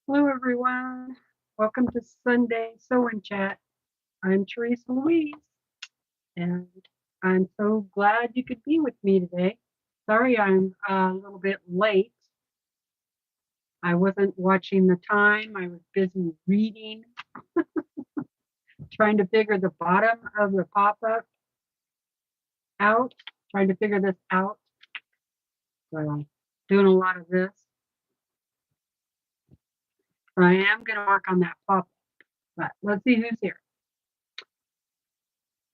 Hello, everyone. Welcome to Sunday Sew and Chat. I'm TeresaLouise, and I'm so glad you could be with me today. Sorry I'm a little bit late. I wasn't watching the time. I was busy reading, trying to figure the bottom of the pop-up out, trying to figure this out. So I'm doing a lot of this. But I am going to work on that pop-up. But let's see who's here.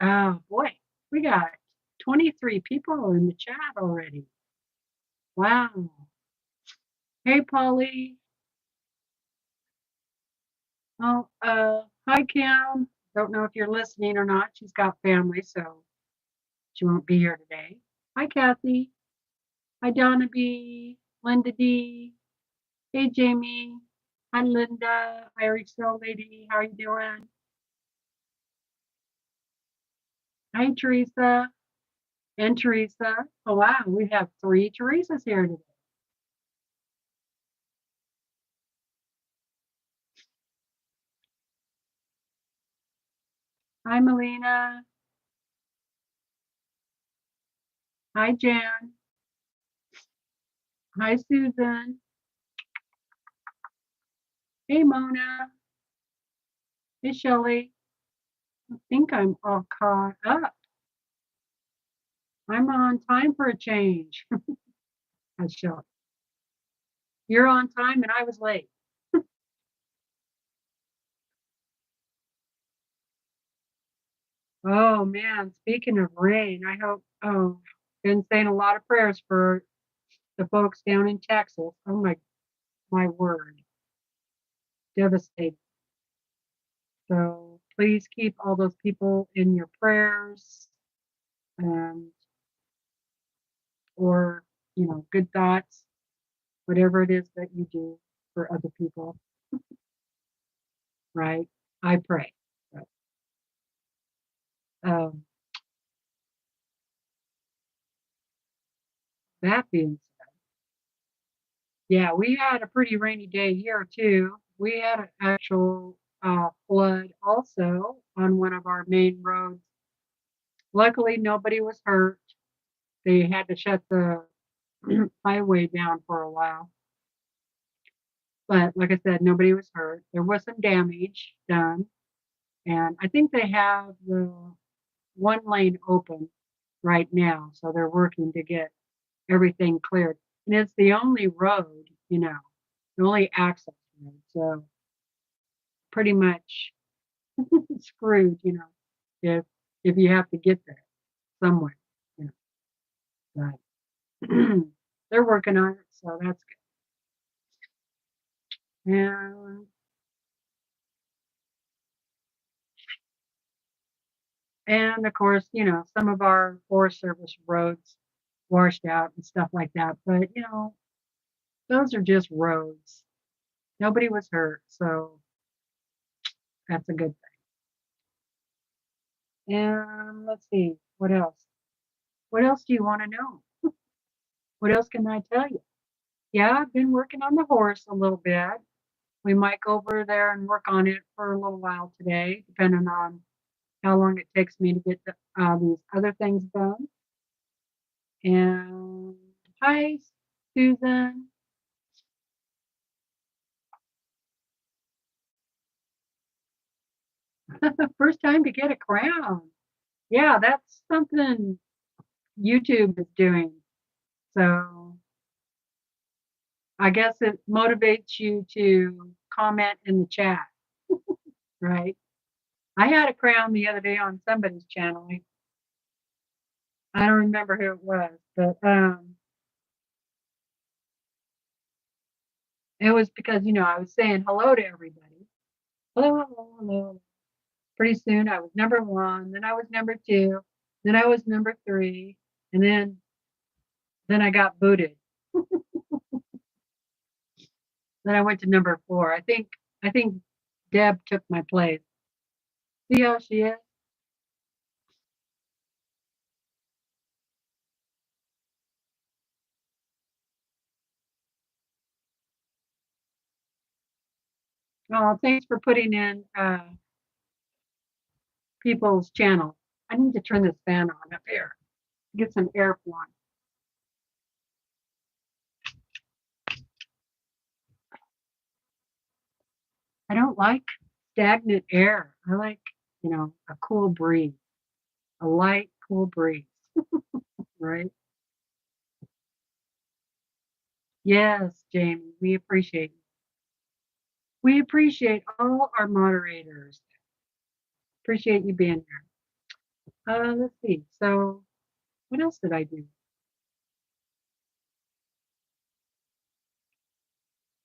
Oh, boy. We got 23 people in the chat already. Wow. Hey, Polly. Oh, hi, Kim. Don't know if you're listening or not. She's got family, so she won't be here today. Hi, Kathy. Hi, Donna B. Linda D. Hey, Jamie. Hi, Linda. Irish Cell Lady. How are you doing? Hi, Teresa. And Teresa. Oh, wow. We have 3 Teresas here today. Hi, Melina. Hi, Jan. Hi, Susan. Hey, Mona. Hey, Shelly. I think I'm all caught up. I'm on time for a change. That's Shelly. You're on time and I was late. Oh man, speaking of rain, I hope, been saying a lot of prayers for the folks down in Texas. Oh my word, devastated. So please keep all those people in your prayers and or good thoughts, whatever it is that you do for other people, right? I pray. But, um, that being said, yeah, we had a pretty rainy day here too. We had an actual flood also on one of our main roads. Luckily, nobody was hurt. They had to shut the highway down for a while. But like I said, nobody was hurt. There was some damage done. And I think they have the one lane open right now. So they're working to get everything cleared. And it's the only road, the only access road. So pretty much screwed, if you have to get there somewhere, you know. But they're working on it, so that's good. And of course, some of our Forest Service roads washed out and stuff like that. But those are just roads. Nobody was hurt, so that's a good thing. And let's see, what else? What else do you want to know? What else can I tell you? Yeah, I've been working on the horse a little bit. We might go over there and work on it for a little while today, depending on how long it takes me to get these other things done. And hi, Susan. First time to get a crown. Yeah, that's something YouTube is doing. So I guess it motivates you to comment in the chat, right? I had a crown the other day on somebody's channel. I don't remember who it was, but it was because I was saying hello to everybody. Hello, hello, hello. Pretty soon I was number 1, then I was number 2, then I was number 3, and then I got booted. Then I went to number 4. I think Deb took my place. See how she is? Oh, thanks for putting in people's channel. I need to turn this fan on up here. Get some air flowing. I don't like stagnant air. I like, a cool breeze, a light, cool breeze, right? Yes, Jamie, we appreciate you. We appreciate all our moderators. Appreciate you being here. Let's see. So, what else did I do?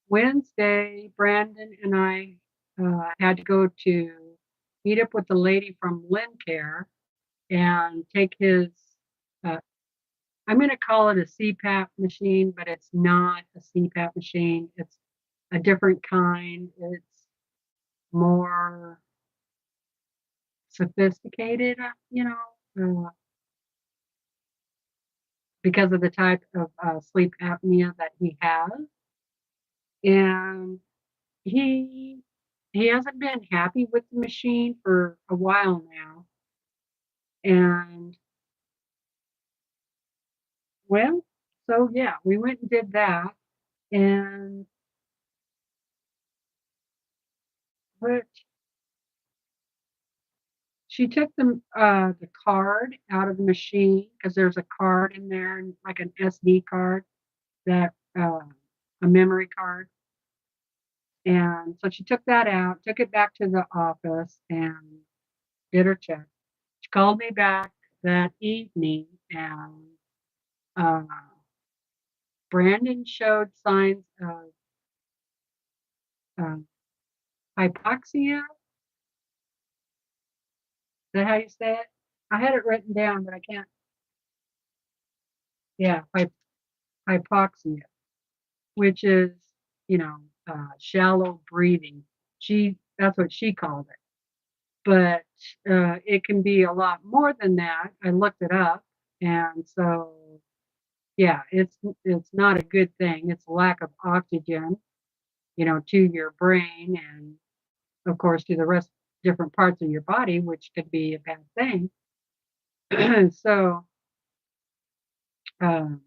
Wednesday, Brandon and I had to go to meet up with the lady from Care and take his, uh, I'm going to call it a CPAP machine, but it's not a CPAP machine. It's a different kind. It's more sophisticated, because of the type of sleep apnea that he has. And he he hasn't been happy with the machine for a while now. And well, so yeah, we went and did that. And but she took the card out of the machine because there's a card in there, like an SD card, that a memory card. And so she took that out, took it back to the office, and did her check. She called me back that evening, and uh, Brandon showed signs of uh, hypoxia. Is that how you say it? I had it written down, but I can't. Yeah, hypoxia, which is, shallow breathing. That's what she called it. But it can be a lot more than that. I looked it up, and so yeah, it's not a good thing. It's a lack of oxygen, to your brain, and of course to the rest different parts of your body, which could be a bad thing. So um,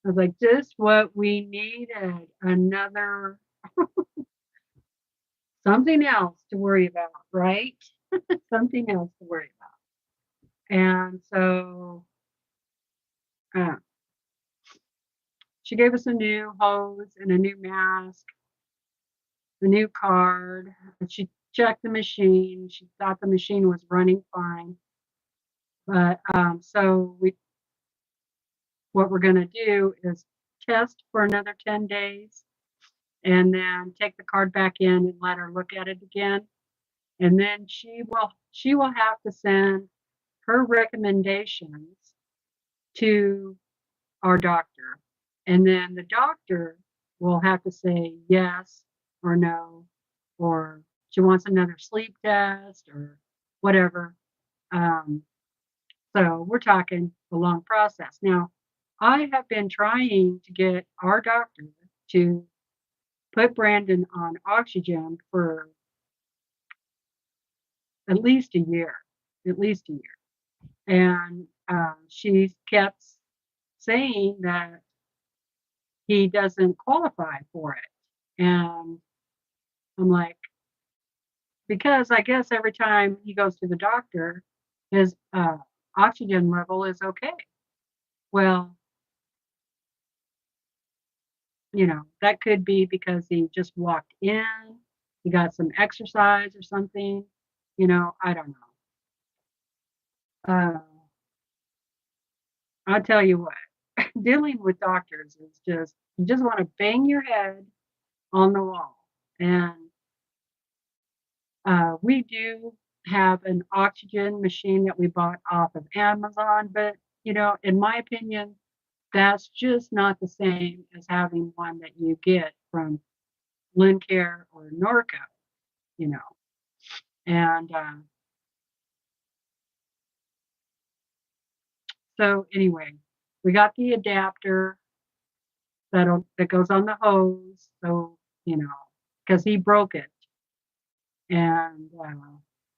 I was like, just what we needed, another something else to worry about, right? Something else to worry about. And so uh, she gave us a new hose and a new mask, a new card. And she checked the machine. She thought the machine was running fine. But so what we're going to do is test for another 10 days and then take the card back in and let her look at it again. And then she will have to send her recommendations to our doctor. And then the doctor will have to say yes or no, or she wants another sleep test or whatever. Um, so we're talking a long process. Now, I have been trying to get our doctor to put Brandon on oxygen for at least a year, at least a year. And she kept saying that he doesn't qualify for it. And I'm like, because I guess every time he goes to the doctor, his oxygen level is okay. Well, that could be because he just walked in, he got some exercise or something. I don't know. I'll tell you what, dealing with doctors is just, you just want to bang your head on the wall. And we do have an oxygen machine that we bought off of Amazon, but in my opinion, that's just not the same as having one that you get from Lincare or Norco, you know. And so anyway, we got the adapter that goes on the hose, so because he broke it and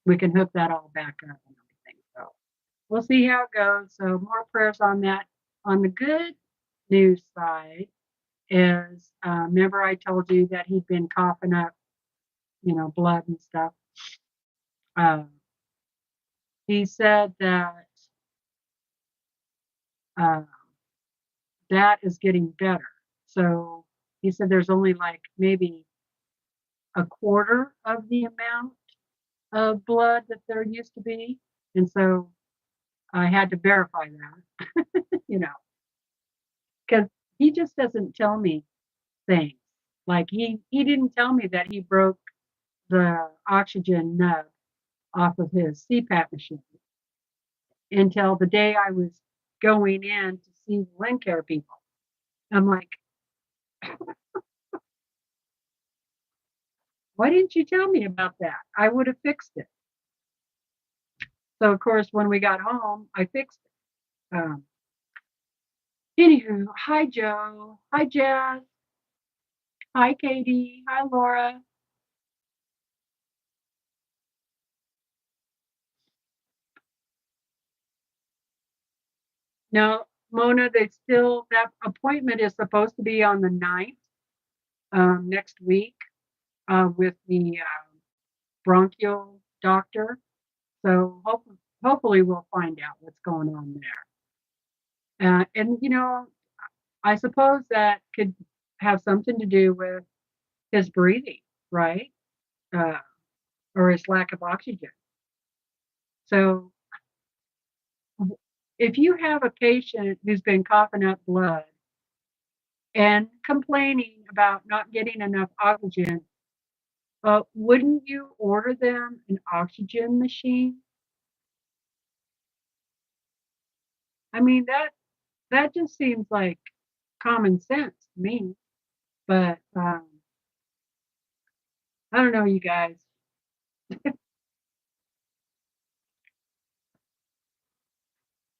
we can hook that all back up and everything. So we'll see how it goes. So more prayers on that. On the good news side is, remember I told you that he'd been coughing up, blood and stuff. He said that uh, that is getting better. So he said there's only like maybe a quarter of the amount of blood that there used to be. And so I had to verify that, because he just doesn't tell me things. Like he didn't tell me that he broke the oxygen nut off of his CPAP machine until the day I was going in to see the Wind Care people. I'm like, why didn't you tell me about that? I would have fixed it. So of course, when we got home, I fixed it. Anywho, hi Joe, hi Jazz, hi Katie, hi Laura. No, Mona, that appointment is supposed to be on the 9th, next week, with the bronchial doctor. So hopefully we'll find out what's going on there. And I suppose that could have something to do with his breathing, right? Uh, or his lack of oxygen. So if you have a patient who's been coughing up blood and complaining about not getting enough oxygen, wouldn't you order them an oxygen machine? I mean, that just seems like common sense to me. But I don't know, you guys.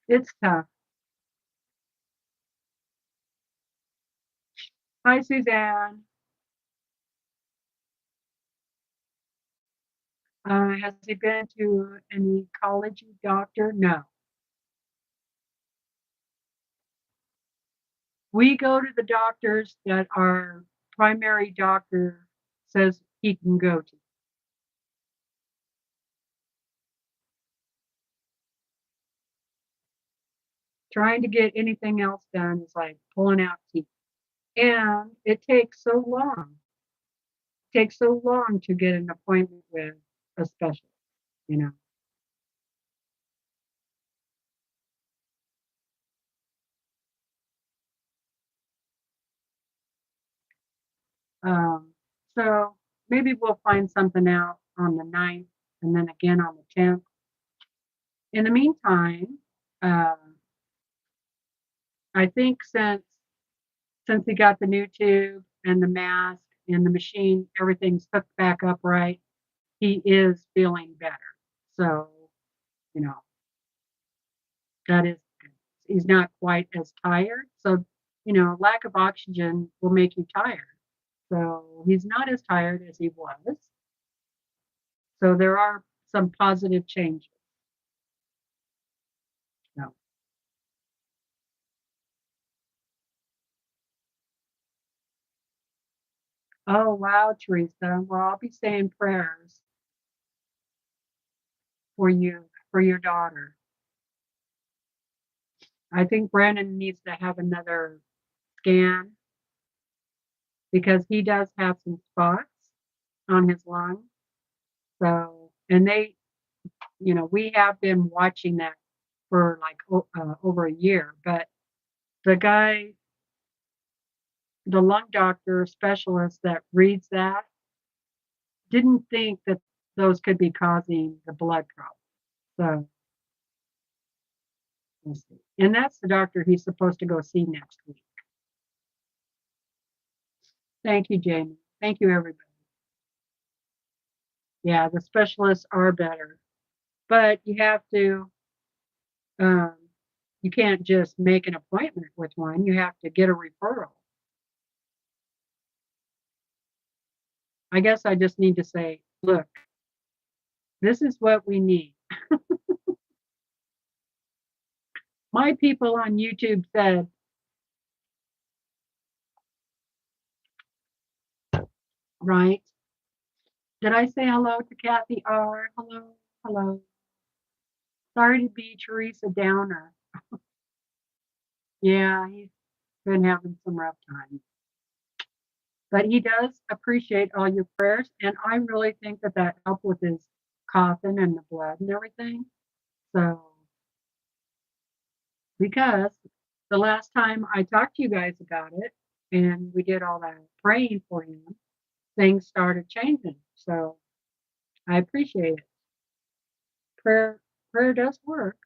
It's tough. Hi, Suzanne. Has he been to any college doctor? No. We go to the doctors that our primary doctor says he can go to. Trying to get anything else done is like pulling out teeth. And it takes so long. It takes so long to get an appointment with a specialist, you know. Um, so maybe we'll find something out on the 9th and then again on the 10th. In the meantime, uh, I think since we got the new tube and the mask and the machine, everything's hooked back up right. He is feeling better. So, you know, that is, he's not quite as tired. So, lack of oxygen will make you tired. So he's not as tired as he was. So there are some positive changes. So, oh wow, Teresa. Well, I'll be saying prayers for you, for your daughter. I think Brandon needs to have another scan because he does have some spots on his lung. So, and we have been watching that for like over a year. But the guy, the lung doctor specialist that reads that, didn't think that those could be causing the blood problem. So, we'll see. And that's the doctor he's supposed to go see next week. Thank you, Jamie. Thank you, everybody. Yeah, the specialists are better, but um, you can't just make an appointment with one. You have to get a referral. I guess I just need to say, look, This is what we need. My people on YouTube said, right? Did I say hello to Kathy R? Hello, hello. Sorry to be Teresa Downer. Yeah, he's been having some rough times. But he does appreciate all your prayers, and I really think that that helped with his coughing and the blood and everything. So, because the last time I talked to you guys about it, and we did all that praying for him, things started changing. So I appreciate it. Prayer does work.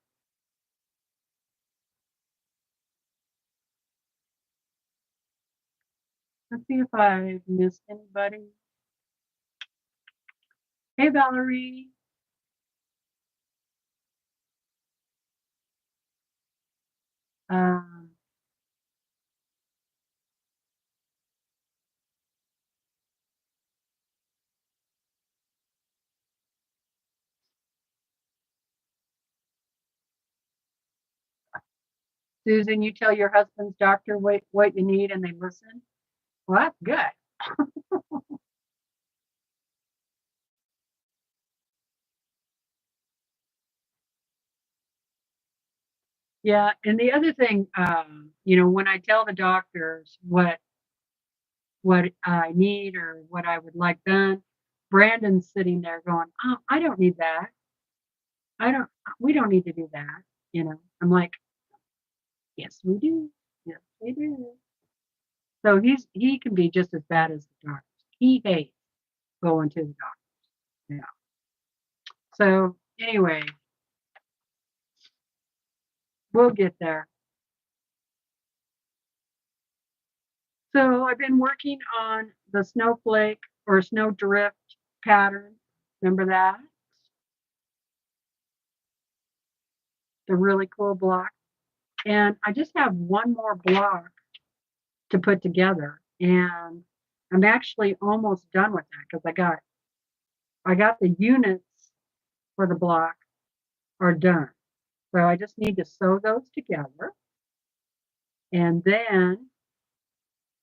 Let's see if I missed anybody. Hey, Valerie. Um, Susan, you tell your husband's doctor what you need and they listen. Well, that's good. Yeah, and the other thing, when I tell the doctors what I need or what I would like done, Brandon's sitting there going, "Oh, I don't need that. I don't. We don't need to do that." I'm like, "Yes, we do. Yes, we do." So he can be just as bad as the doctors. He hates going to the doctor. Yeah. So anyway, we'll get there. So I've been working on the snowflake or snowdrift pattern. Remember that? The really cool block. And I just have one more block to put together. And I'm actually almost done with that because I got the units for the block are done. So I just need to sew those together. And then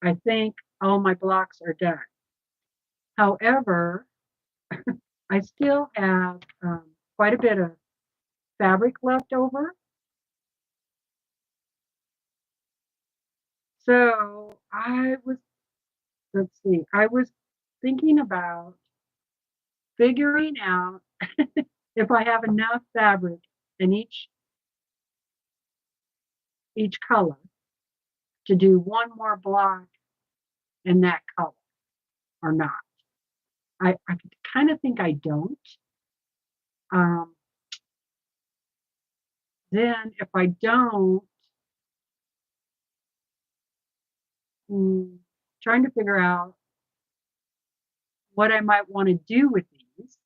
I think all my blocks are done. However, I still have quite a bit of fabric left over. So let's see, I was thinking about figuring out if I have enough fabric in each color to do one more block in that color or not. I kind of think I don't. Um, then if I don't, trying to figure out what I might want to do with these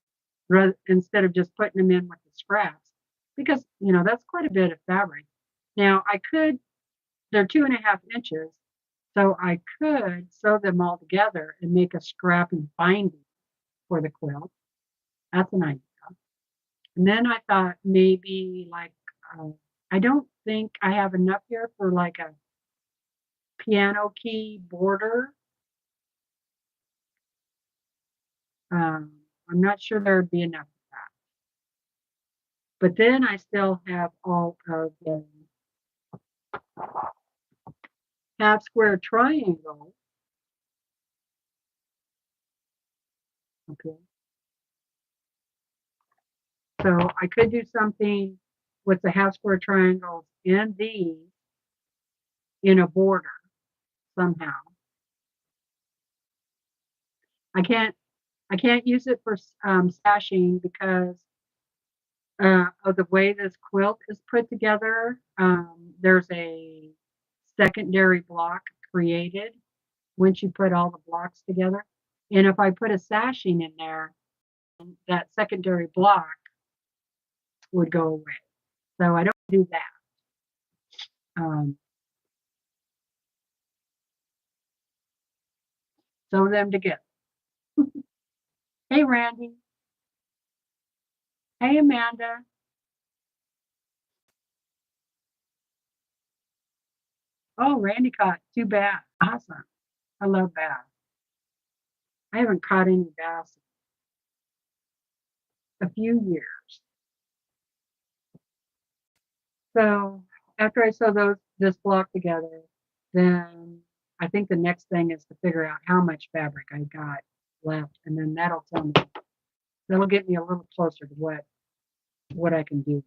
instead of just putting them in with the scraps because that's quite a bit of fabric. Now they're 2.5 inches, so I could sew them all together and make a scrappy binding for the quilt. That's an idea. And then I thought maybe uh, I don't think I have enough here for like a piano key border. I'm not sure there would be enough of that. But then I still have all of the half square triangle. Okay. So I could do something with the half square triangles and these in a border somehow. I can't use it for stashing because of the way this quilt is put together. There's a secondary block created once you put all the blocks together. And if I put a sashing in there, that secondary block would go away. So I don't do that. Sew them together. Hey, Randy. Hey, Amanda. Oh, Randy caught 2 bass. Awesome. I love bass. I haven't caught any bass in a few years. So after I sew this block together, then I think the next thing is to figure out how much fabric I got left, and then that'll tell me. That'll get me a little closer to what I can do.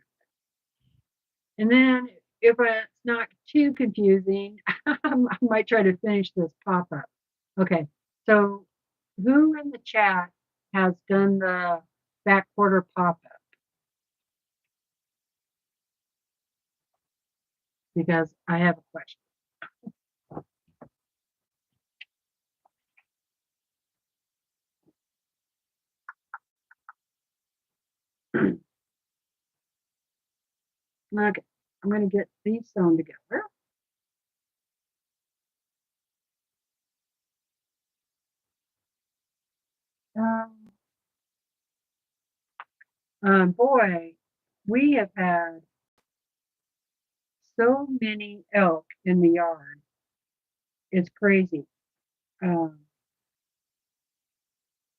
And then if it's not too confusing, I might try to finish this pop-up. Okay, so who in the chat has done the back quarter pop-up? Because I have a question. Okay, I'm going to get these sewn together. Boy, we have had so many elk in the yard. It's crazy. Um,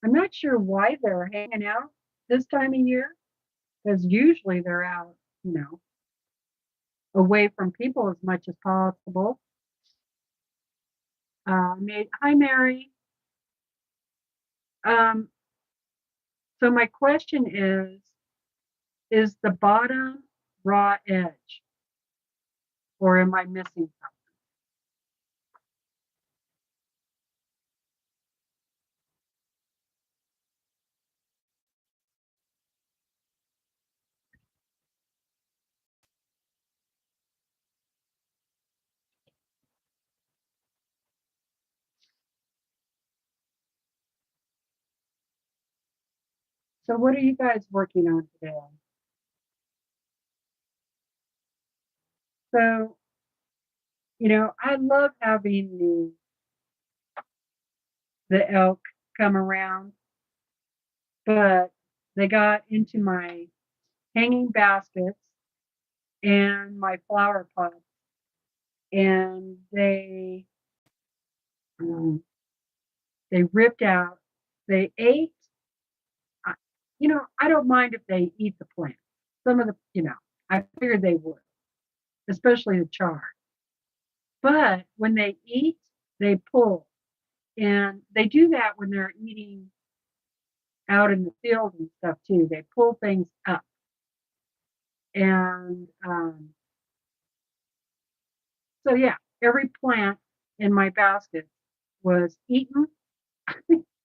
I'm not sure why they're hanging out this time of year, because usually they're out, away from people as much as possible. Hi, Mary. Um, so my question is the bottom raw edge, or am I missing something? So what are you guys working on today? So, I love having the elk come around, but they got into my hanging baskets and my flower pots, and um, they ripped out. They ate. I don't mind if they eat the plant. Some of I figured they would, especially the chard. But when they eat, they pull, and they do that when they're eating out in the field and stuff too. They pull things up, and so yeah, every plant in my basket was eaten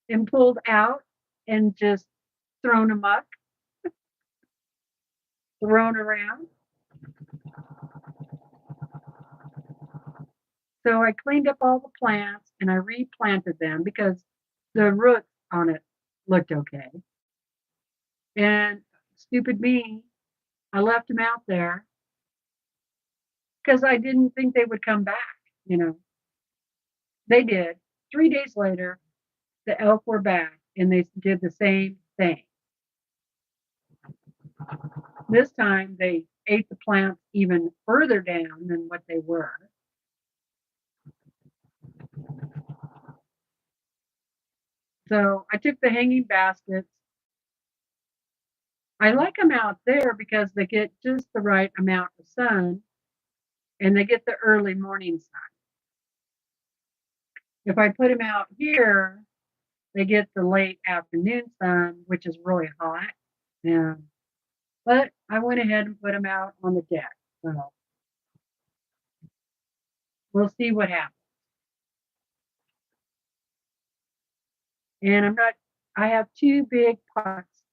and pulled out and just thrown amok, thrown around. So I cleaned up all the plants and I replanted them because the roots on it looked okay. And stupid me, I left them out there because I didn't think they would come back. They did. 3 days later, the elk were back and they did the same thing. This time they ate the plants even further down than what they were. So I took the hanging baskets. I like them out there because they get just the right amount of sun and they get the early morning sun. If I put them out here, they get the late afternoon sun, which is really hot. Yeah. But I went ahead and put them out on the deck. So we'll see what happens. And I have 2 big pots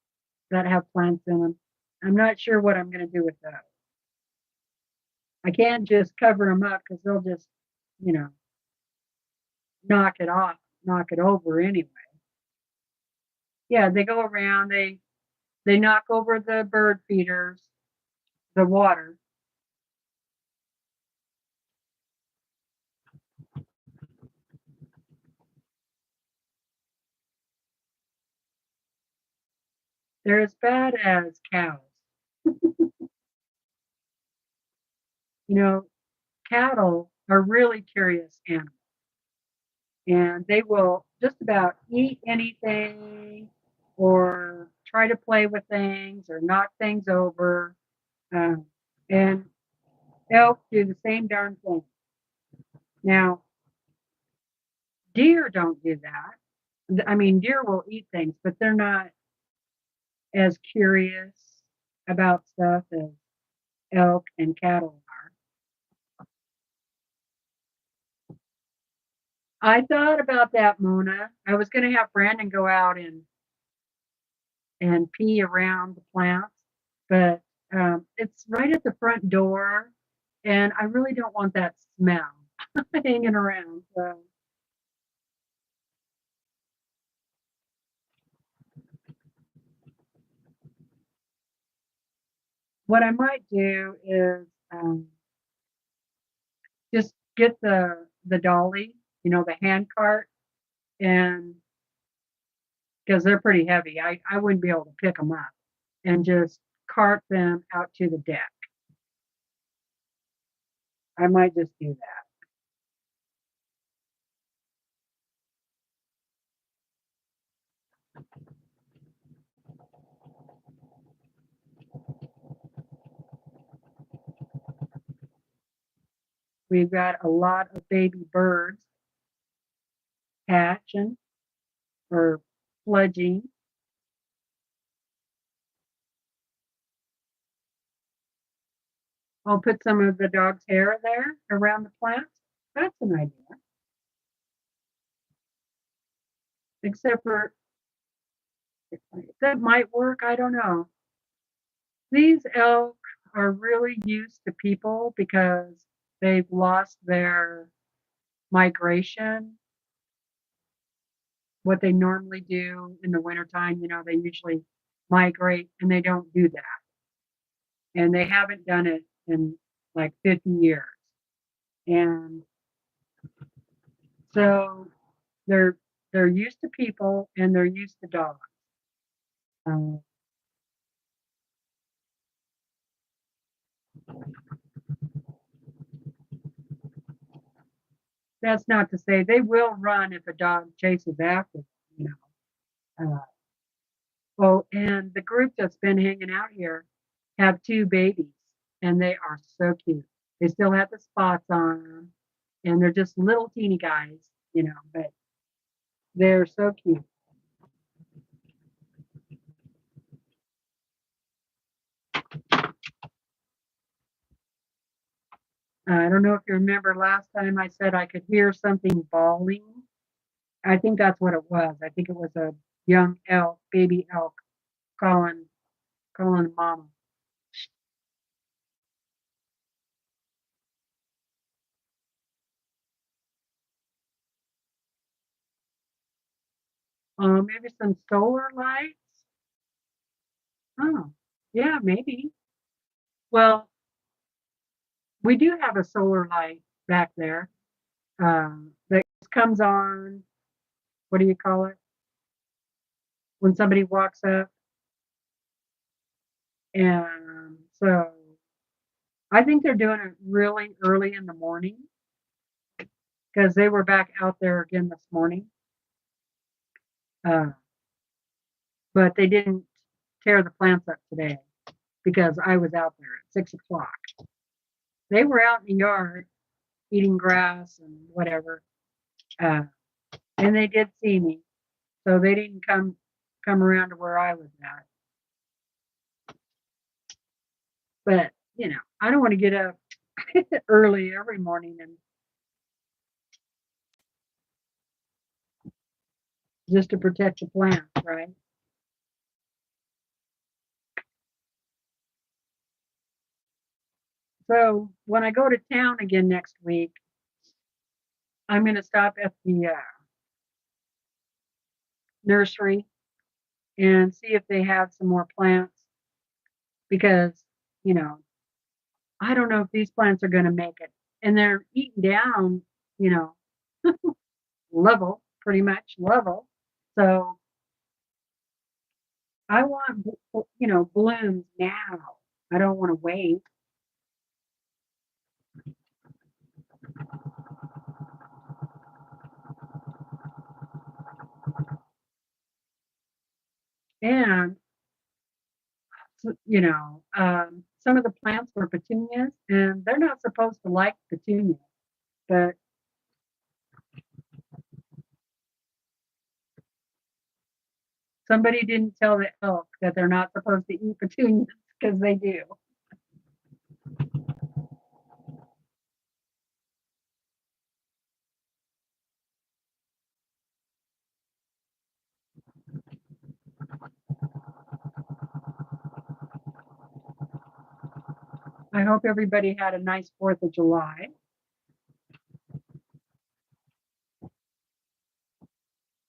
that have plants in them. I'm not sure what I'm going to do with those. I can't just cover them up because they'll just, you know, knock it off, knock it over anyway. Yeah, they go around, they knock over the bird feeders, the water. They're as bad as cows. You know, cattle are really curious animals, and they will just about eat anything or try to play with things or knock things over. Um, and elk do the same darn thing. Now, deer don't do that. I mean, deer will eat things, but they're not as curious about stuff as elk and cattle are. I thought about that, Mona. I was going to have Brandon go out and pee around the plants, but it's right at the front door, and I really don't want that smell hanging around. So what I might do is just get the dolly, the hand cart, and because they're pretty heavy, I wouldn't be able to pick them up, and just cart them out to the deck. I might just do that. We've got a lot of baby birds hatching or fledging. I'll put some of the dog's hair there around the plants. That's an idea. Except for that might work. I don't know. These elk are really used to people because they've lost their migration. What they normally do in the wintertime, they usually migrate and they don't do that. And they haven't done it in like 50 years. And so they're they're used to people and they're used to dogs. Um, that's not to say they will run if a dog chases after them, oh, and the group that's been hanging out here have two babies, and they are so cute. They still have the spots on them, and they're just little teeny guys, but they're so cute. I don't know if you remember last time I said I could hear something bawling. I think that's what it was. I think it was a young elk, baby elk, calling mama. Maybe some solar lights. Oh, yeah, maybe. Well, we do have a solar light back there that comes on. What do you call it? When somebody walks up. And so I think they're doing it really early in the morning because they were back out there again this morning. Uh, but they didn't tear the plants up today because I was out there at 6 o'clock. They were out in the yard eating grass and whatever. Uh, and they did see me. So they didn't come around to where I was at. But, I don't want to get up early every morning and just to protect the plants, right? So when I go to town again next week, I'm going to stop at the nursery and see if they have some more plants because, you know, I don't know if these plants are going to make it. And they're eaten down, you know, level, pretty much level. So I want, blooms now. I don't want to wait. And, some of the plants were petunias, and they're not supposed to like petunias, but somebody didn't tell the elk that they're not supposed to eat petunias because they do. I hope everybody had a nice 4th of July.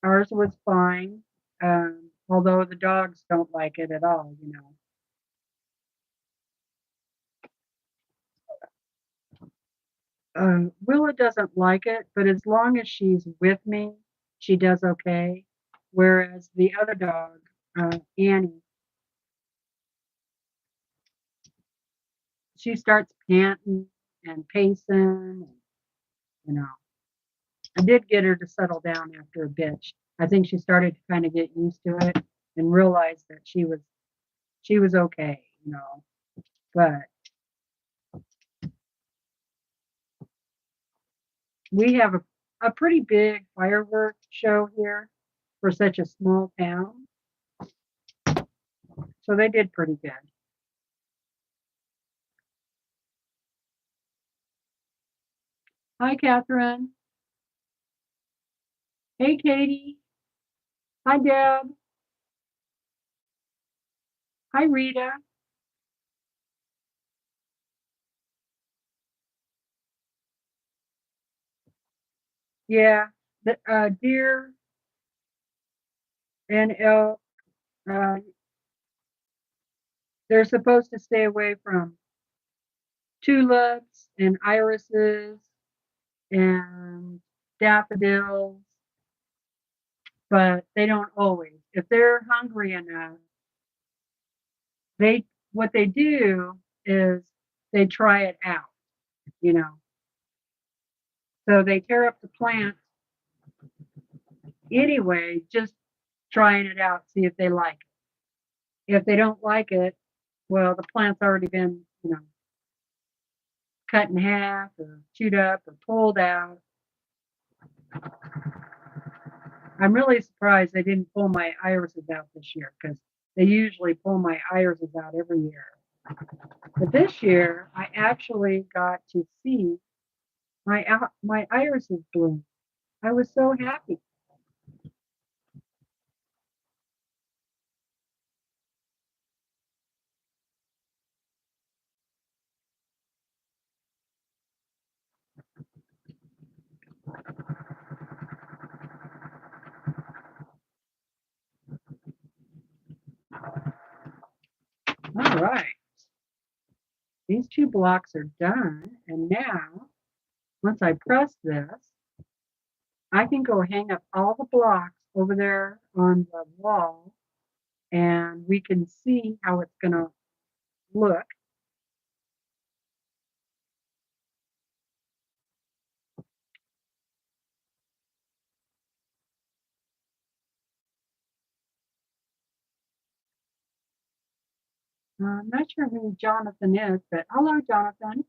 Ours was fine, although the dogs don't like it at all, Willa doesn't like it, but as long as she's with me, she does okay. Whereas the other dog, Annie, she starts panting and pacing. And, you know, I did get her to settle down after a bit. I think she started to kind of get used to it and realized that she was okay, But we have a pretty big fireworks show here for such a small town. So they did pretty good. Hi, Catherine. Hey, Katie. Hi, Deb. Hi, Rita. Yeah, the deer and elk, uh, they're supposed to stay away from tulips and irises and daffodils, but they don't always. If they're hungry enough, they what they do is they try it out, you know. So they tear up the plant anyway, just trying it out, see if they like it. If they don't like it, well, the plant's already been, cut in half or chewed up or pulled out. I'm really surprised they didn't pull my irises out this year because they usually pull my irises out every year. But this year, I actually got to see my irises bloom. I was so happy. All right. These 2 blocks are done. And now, once I press this, I can go hang up all the blocks over there on the wall and we can see how it's going to look. I'm not sure who Jonathan is, but hello, Jonathan.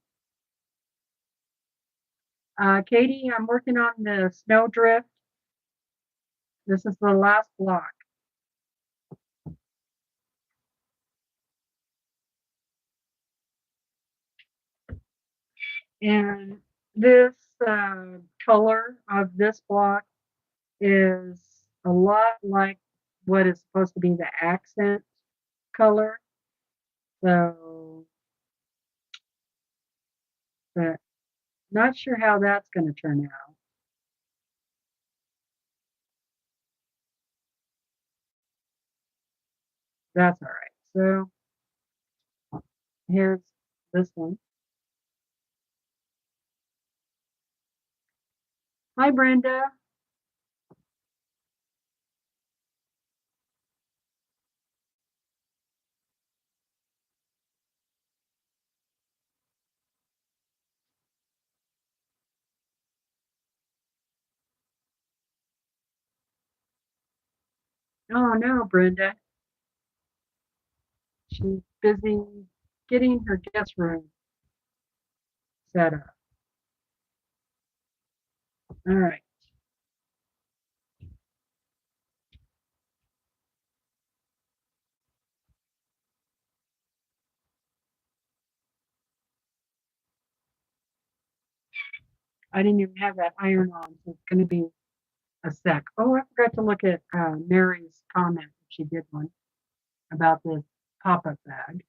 Katie, I'm working on the snowdrift. This is the last block. And this color of this block is a lot like what is supposed to be the accent color. So, but not sure how that's going to turn out. That's all right. So here's this one. Hi, Brenda. Oh no, Brenda. She's busy getting her guest room set up. All right. I didn't even have that iron on, so it's going to be a sec. Oh, I forgot to look at Mary's comment. She did one about this pop-up bag.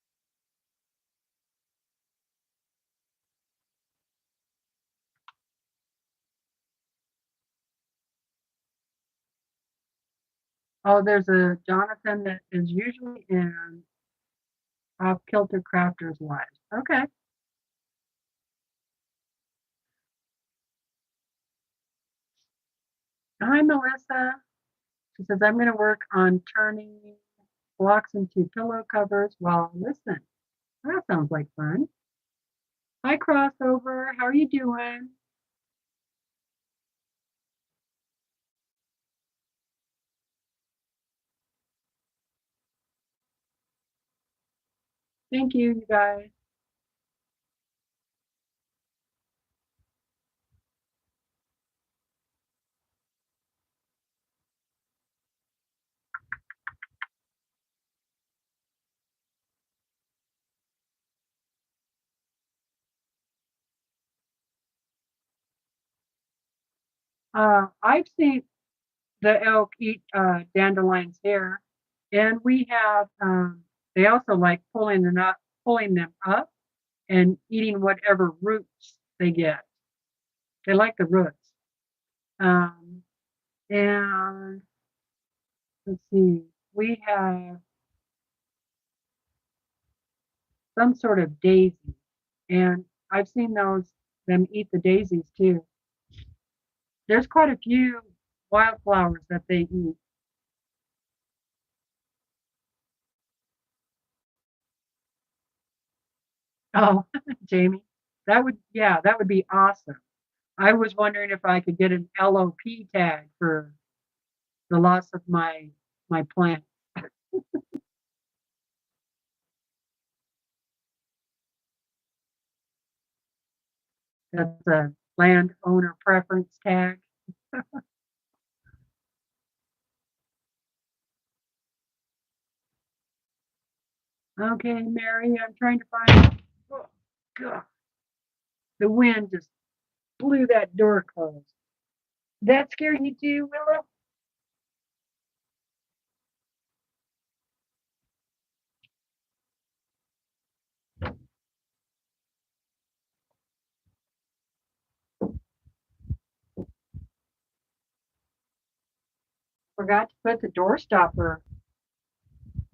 Oh, there's a Jonathan that is usually in Off Kilter Crafters Live. Okay. Hi, Melissa. She says, I'm going to work on turning blocks into pillow covers while I listen. That sounds like fun. Hi, Crossover. How are you doing? Thank you, you guys. I've seen the elk eat dandelion's hair, and we have. They also like pulling them up, and eating whatever roots they get. They like the roots. Um, and let's see, we have some sort of daisy, and I've seen them eat the daisies too. There's quite a few wildflowers that they eat. Oh, Jamie, that would be awesome. I was wondering if I could get an LOP tag for the loss of my plant. That's a landowner preference tag. Okay, Mary, I'm trying to find. Oh, God, the wind just blew that door closed. That scared you too, Willow? Forgot to put the door stopper.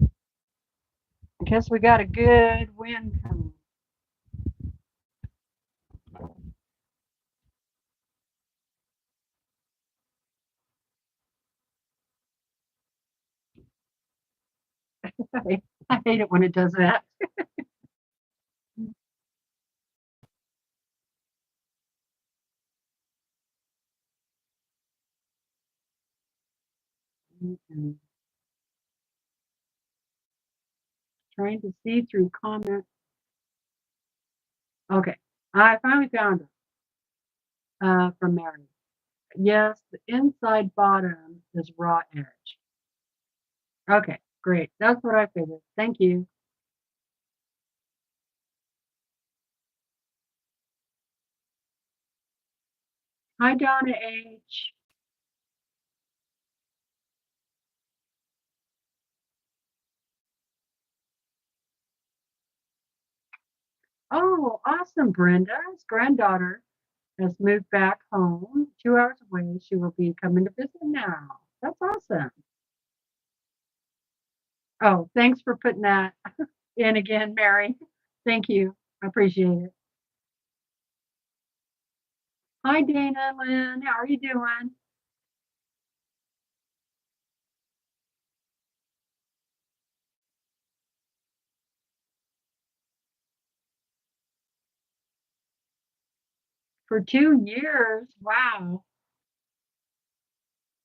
I guess we got a good wind coming. I hate it when it does that. Mm-mm. Trying to see through comments. Okay, I finally found it from Mary. Yes, the inside bottom is raw edge. Okay, great. That's what I figured. Thank you. Hi, Donna H. Oh, awesome, Brenda's granddaughter has moved back home 2 hours away. She will be coming to visit now. That's awesome. Oh, thanks for putting that in again, Mary. Thank you. I appreciate it. Hi, Dana Lynn. How are you doing? For 2 years. Wow.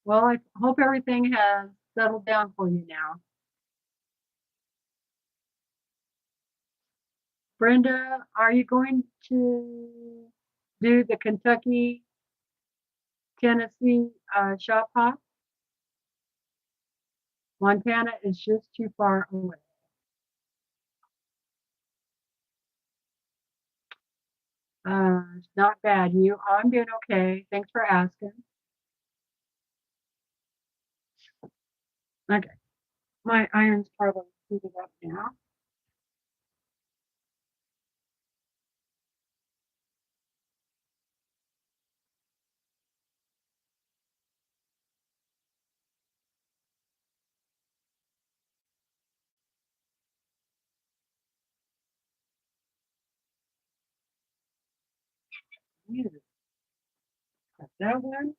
Well, I hope everything has settle down for you now. Brenda, are you going to do the Kentucky, Tennessee shop hop? Montana is just too far away. Not bad. I'm doing okay. Thanks for asking. Okay. My iron's probably heated up now. Got that one.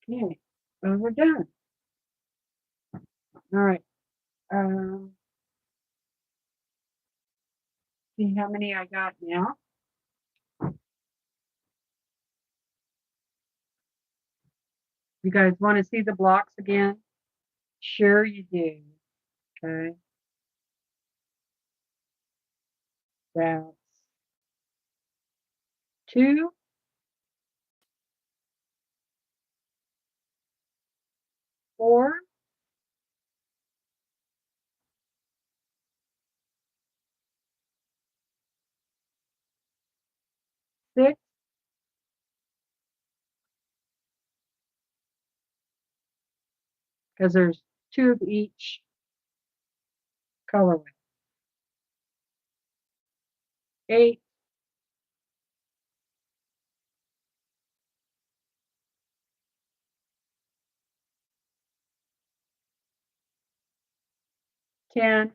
Okay. Well, we're done. All right. See how many I got now. You guys want to see the blocks again? Sure you do. Okay. That's 2, 4, 6, 'cause there's 2 of each colorway. 8, 10,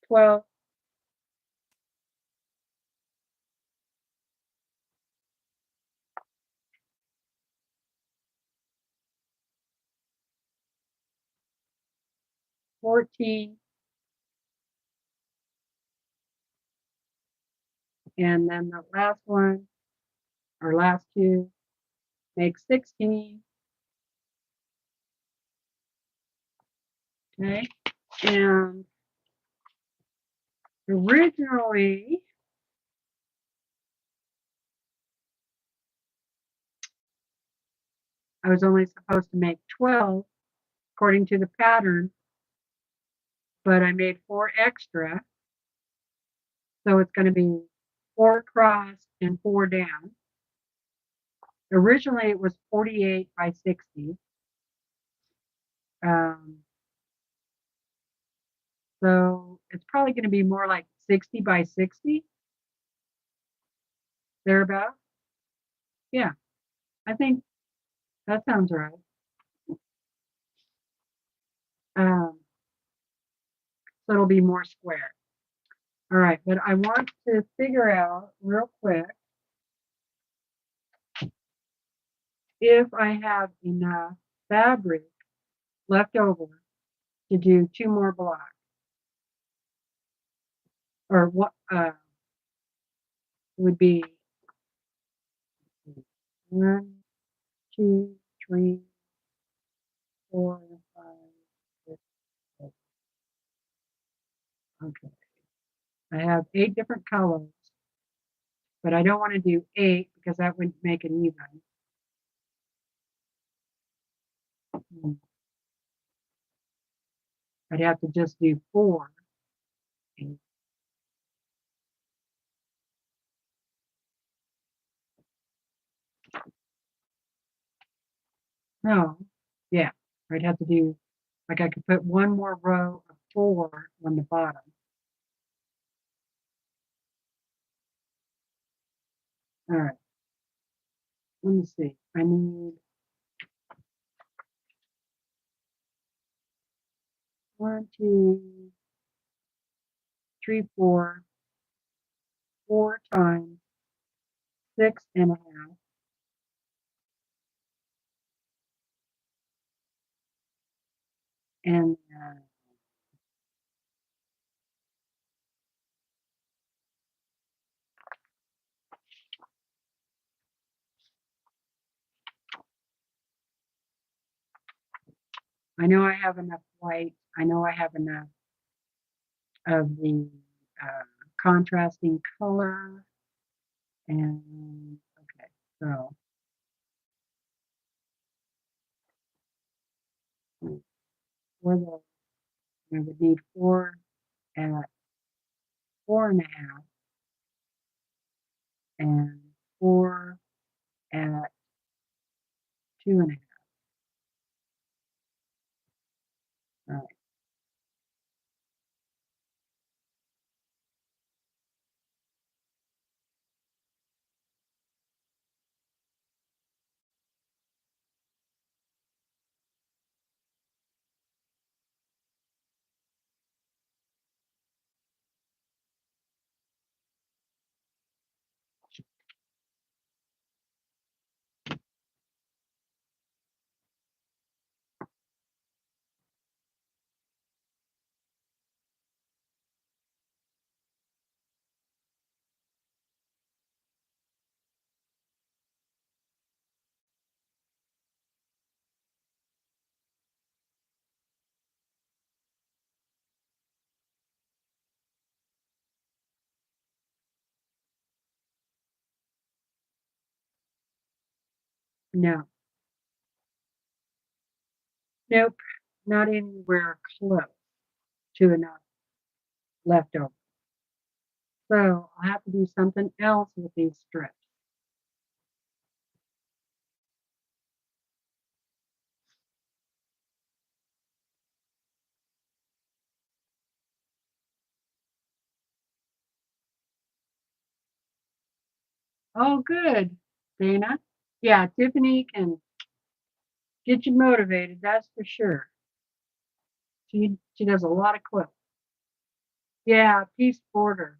12, 14, and then the last one, or last 2, makes 16. Okay. And originally, I was only supposed to make 12 according to the pattern, but I made 4 extra. So it's going to be 4 across and 4 down. Originally, it was 48 by 60. So it's probably going to be more like 60 by 60, thereabout. Yeah, I think that sounds right. So it'll be more square. All right, but I want to figure out real quick if I have enough fabric left over to do 2 more blocks. Or what would be 1, 2, 3, 4, 5, 6, 7. Okay. I have 8 different colors, but I don't want to do 8 because that wouldn't make it even. I'd have to just do 4. No, yeah, I'd have to do, like I could put 1 more row of 4 on the bottom. All right. Let me see. I need 1, 2, 3, 4 times 6.5. And I know I have enough white. I know I have enough of the contrasting color. And okay, so for the, I would need 4 at 4.5 and 4 at 2.5. All right. No, nope, not anywhere close to enough left over. So I'll have to do something else with these strips. Oh, good, Dana. Yeah, Tiffany can get you motivated, that's for sure. She does a lot of quilts. Yeah, piece border.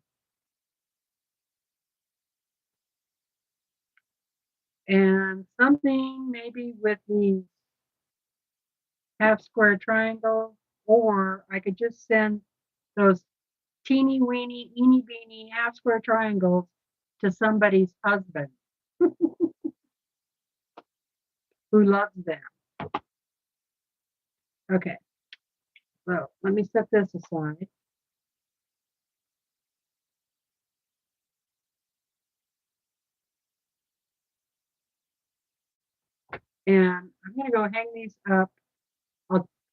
And something maybe with the half square triangles, or I could just send those teeny weeny, eeny beeny half square triangles to somebody's husband who loves them. Okay, so let me set this aside. And I'm going to go hang these up.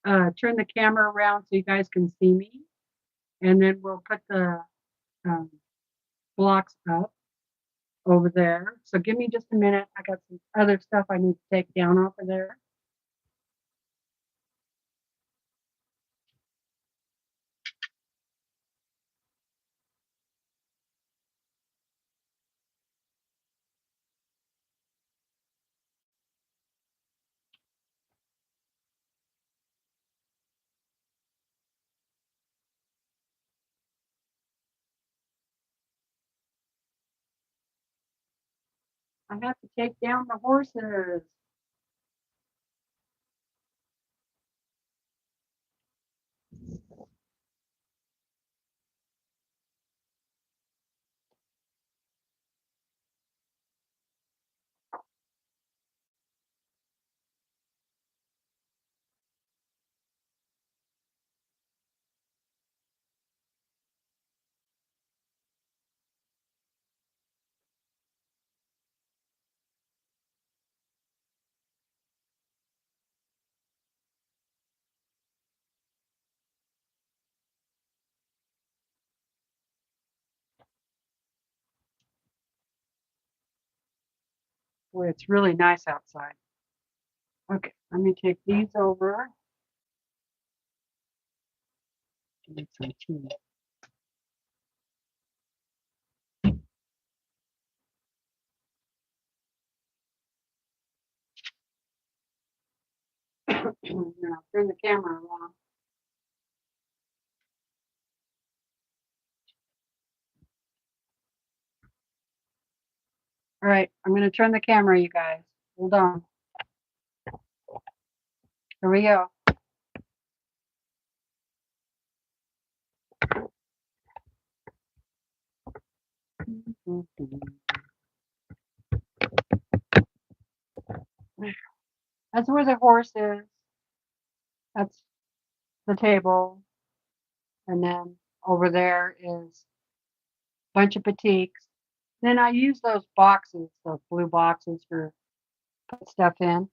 I'll turn the camera around so you guys can see me. And then we'll put the um, blocks up over there. So give me just a minute. I got some other stuff I need to take down off of there. I have to take down the horses. Boy, it's really nice outside. Okay, let me take these over. Need some tea. Now turn the camera along. All right, I'm going to turn the camera, you guys. Hold on. Here we go. That's where the horse is. That's the table. And then over there is a bunch of batiks. Then I use those boxes, those blue boxes for put stuff in.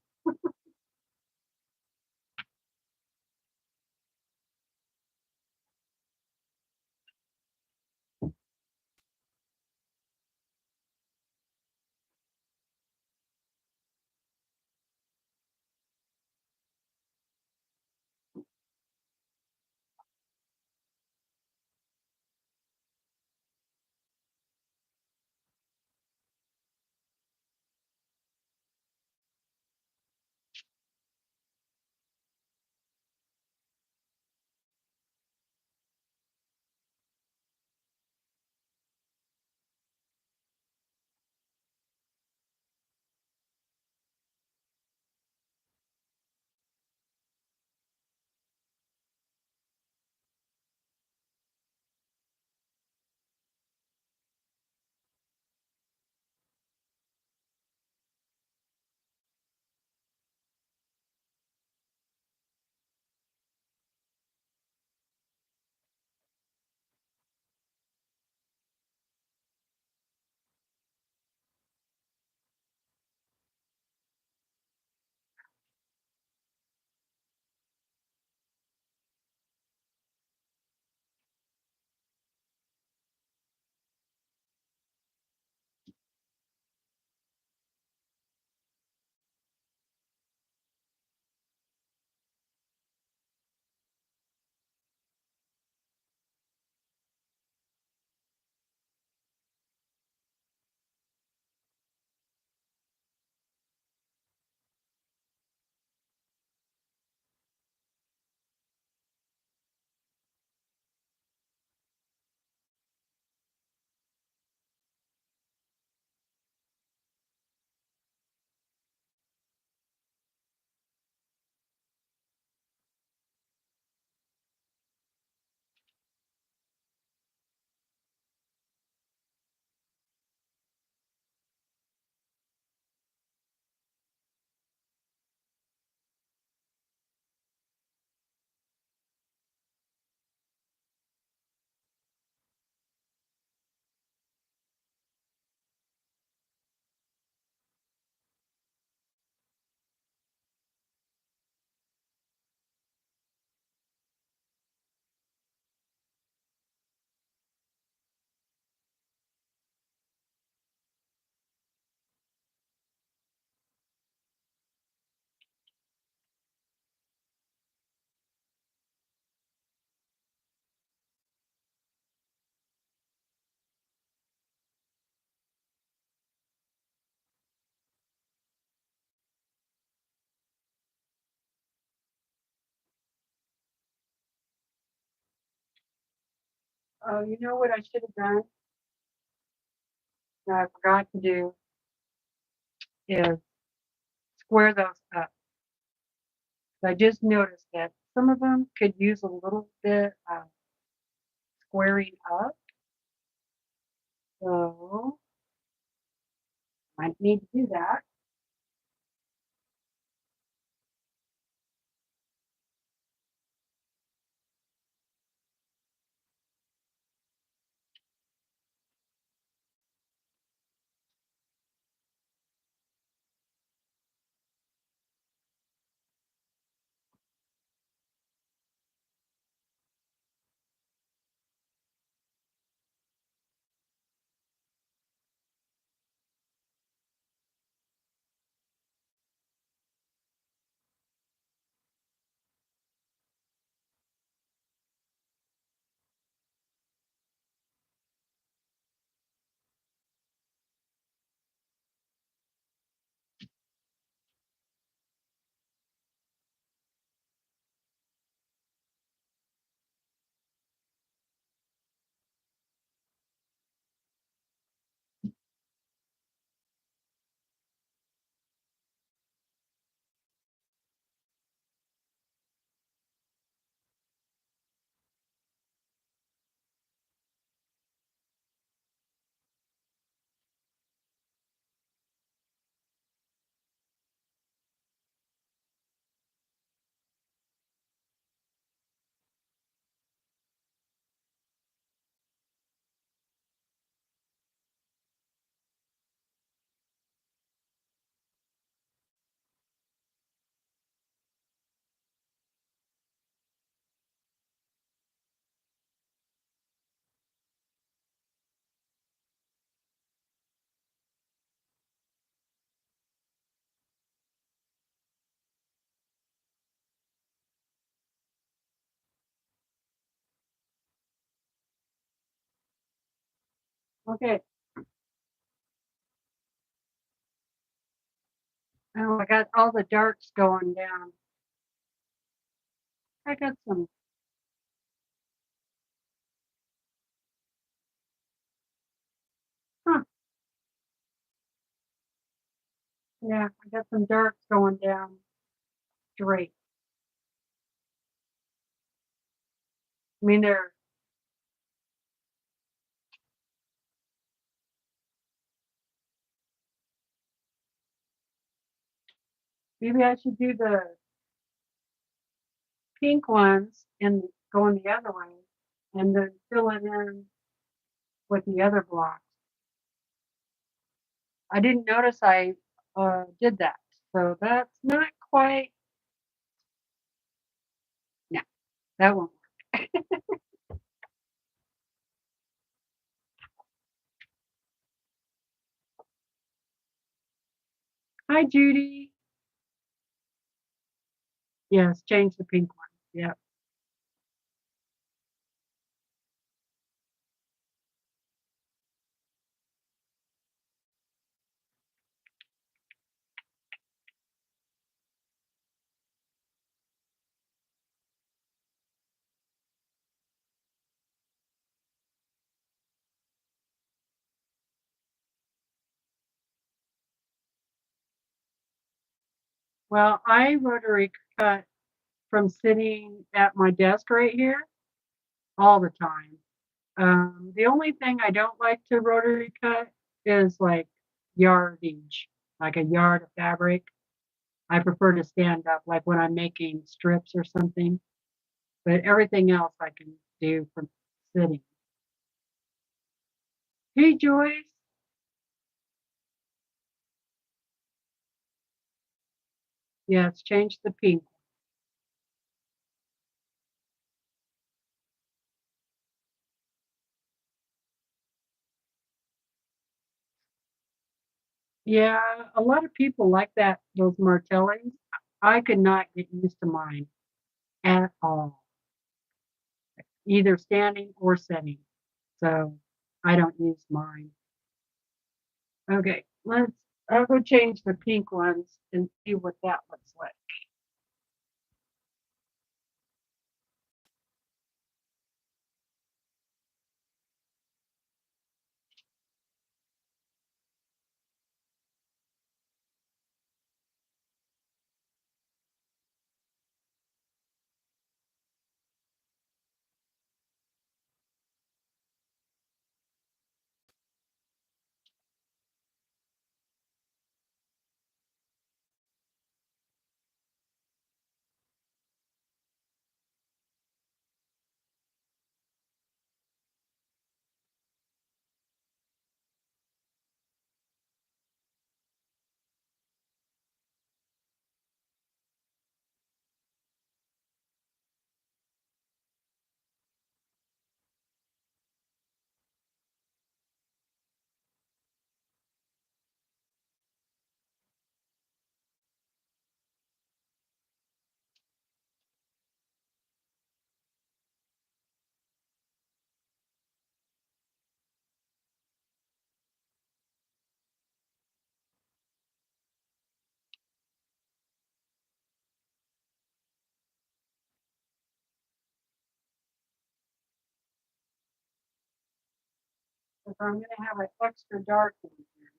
Oh, you know what I should have done? That I forgot to do is square those up. I just noticed that some of them could use a little bit of squaring up. So I need to do that. Okay. Oh, I got all the darks going down. I got some. Huh. Yeah, I got some darks going down straight. I mean, they're maybe I should do the pink ones and going the other way and then fill it in with the other blocks. I didn't notice I did that. So that's not quite, no, that won't work. Hi, Judy. Yes, change the pink one. Yep. Well, I rotary cut from sitting at my desk right here all the time. The only thing I don't like to rotary cut is like yardage, like a yard of fabric. I prefer to stand up, like when I'm making strips or something. But everything else I can do from sitting. Hey, Joyce. Yes, change the pink. Yeah, a lot of people like that, those martellis. I could not get used to mine at all, either standing or sitting. So I don't use mine. Okay, I'll go change the pink ones and see what that looks like. Because I'm going to have an extra dark one here.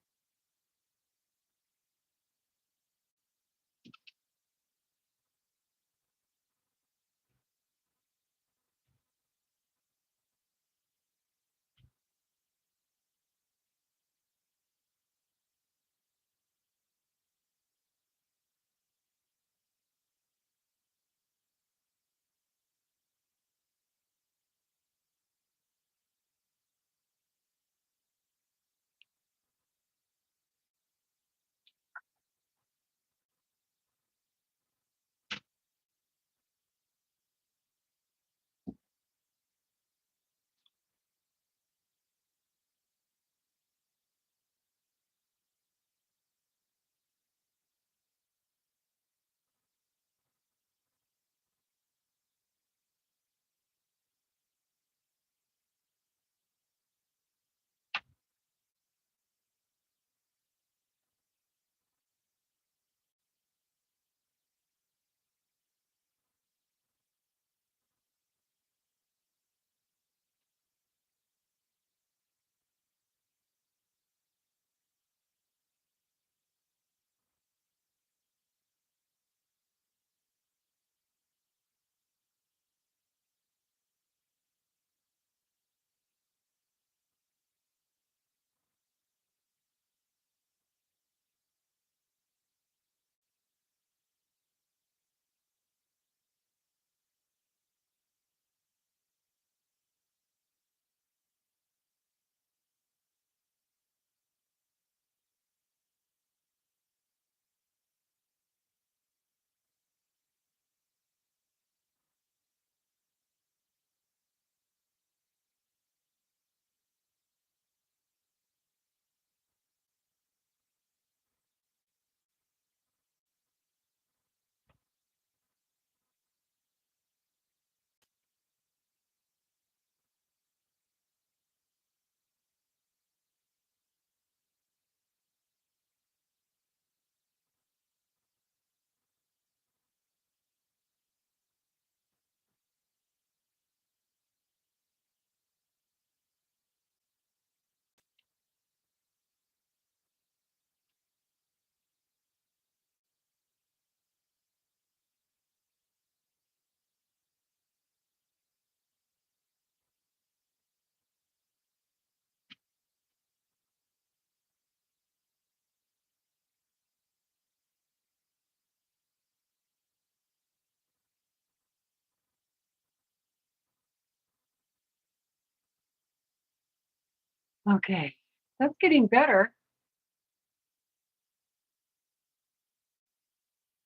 Okay, that's getting better.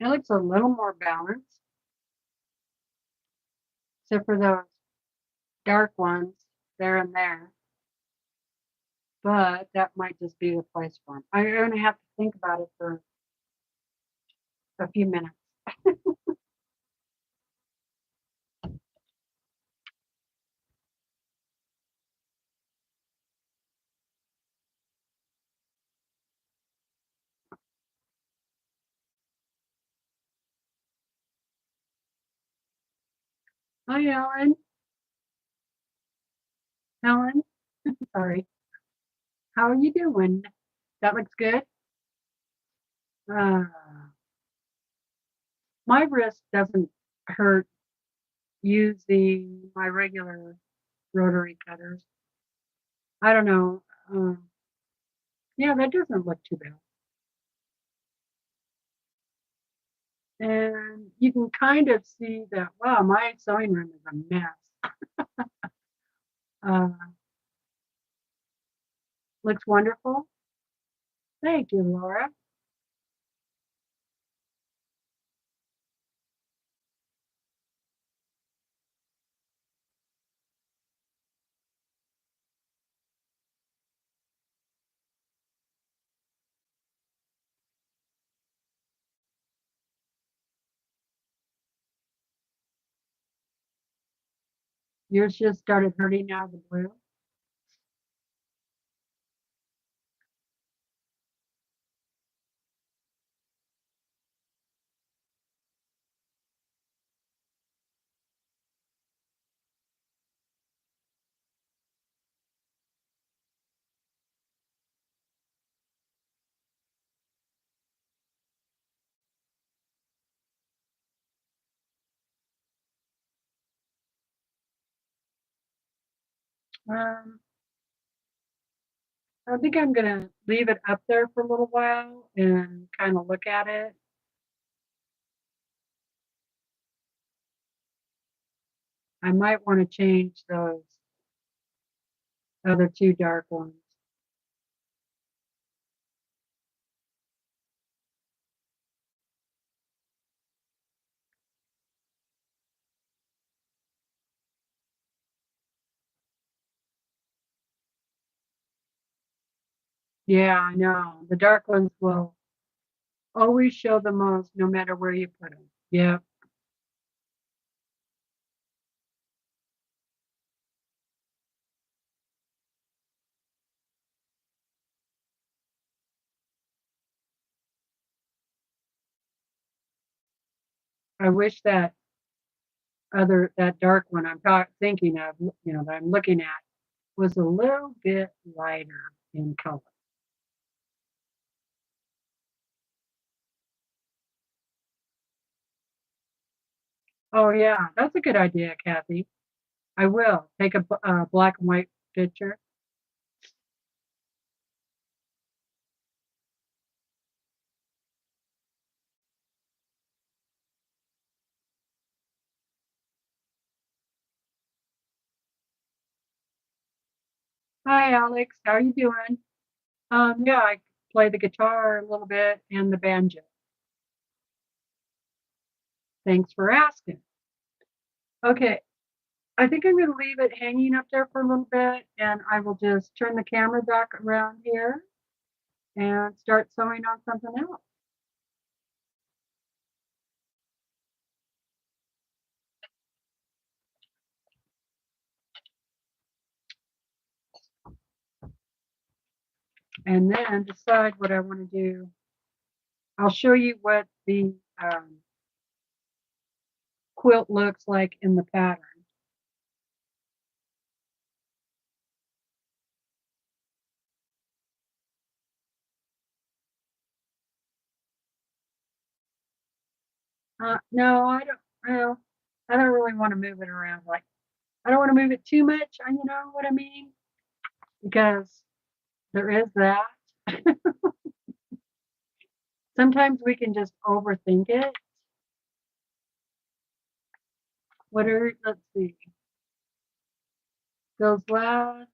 It looks a little more balanced, except for those dark ones there and there. But that might just be the place for them. I'm going to have to think about it for a few minutes. Hi, Ellen. Ellen, sorry. How are you doing? That looks good. Uh, my wrist doesn't hurt using my regular rotary cutters. I don't know. Yeah, that doesn't look too bad. And you can kind of see that, wow, my sewing room is a mess. Uh, looks wonderful. Thank you, Laura. Yours just started hurting out of the blue. Um, I think I'm going to leave it up there for a little while and kind of look at it. I might want to change those other two dark ones. Yeah, I know. The dark ones will always show the most no matter where you put them. Yeah. I wish that that dark one thinking of, that I'm looking at was a little bit lighter in color. Oh yeah, that's a good idea, Kathy. I will take a black and white picture. Hi, Alex. How are you doing? Yeah, I play the guitar a little bit and the banjo. Thanks for asking. Okay, I think I'm going to leave it hanging up there for a little bit, and I will just turn the camera back around here and start sewing on something else. And then decide what I want to do. I'll show you what the quilt looks like in the pattern. No, I don't. Well, I don't really want to move it around. Like I don't want to move it too much. You know what I mean? Because there is that. Sometimes we can just overthink it. Let's see, those last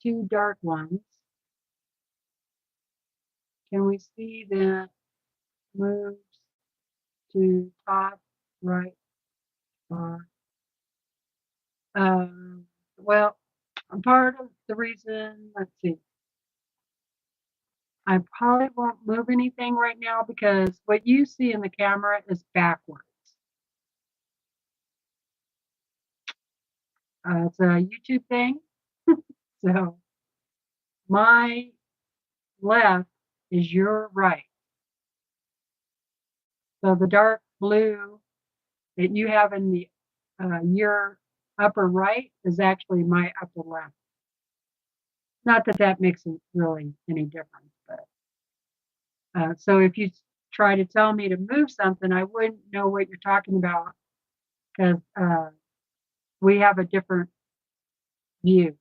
two dark ones. Can we see that moves to top, right, bar? Well, part of the reason, let's see, I probably won't move anything right now because what you see in the camera is backwards. It's a YouTube thing. So my left is your right. So the dark blue that you have in the your upper right is actually my upper left. Not that that makes really any difference, but so if you try to tell me to move something, I wouldn't know what you're talking about because we have a different view.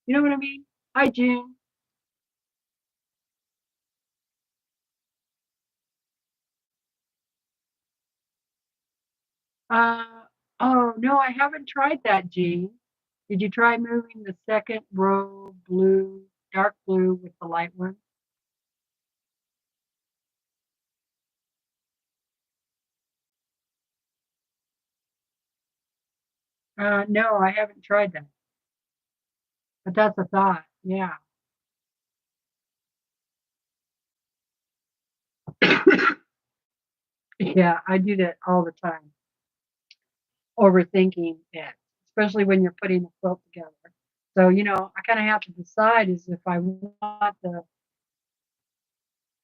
You know what I mean? Hi, June. Uh, oh, no, I haven't tried that, Jean. Did you try moving the second row blue, dark blue with the light one? No, I haven't tried that, but that's a thought. Yeah. Yeah, I do that all the time, overthinking it, especially when you're putting a quilt together. So, I kind of have to decide is if I want the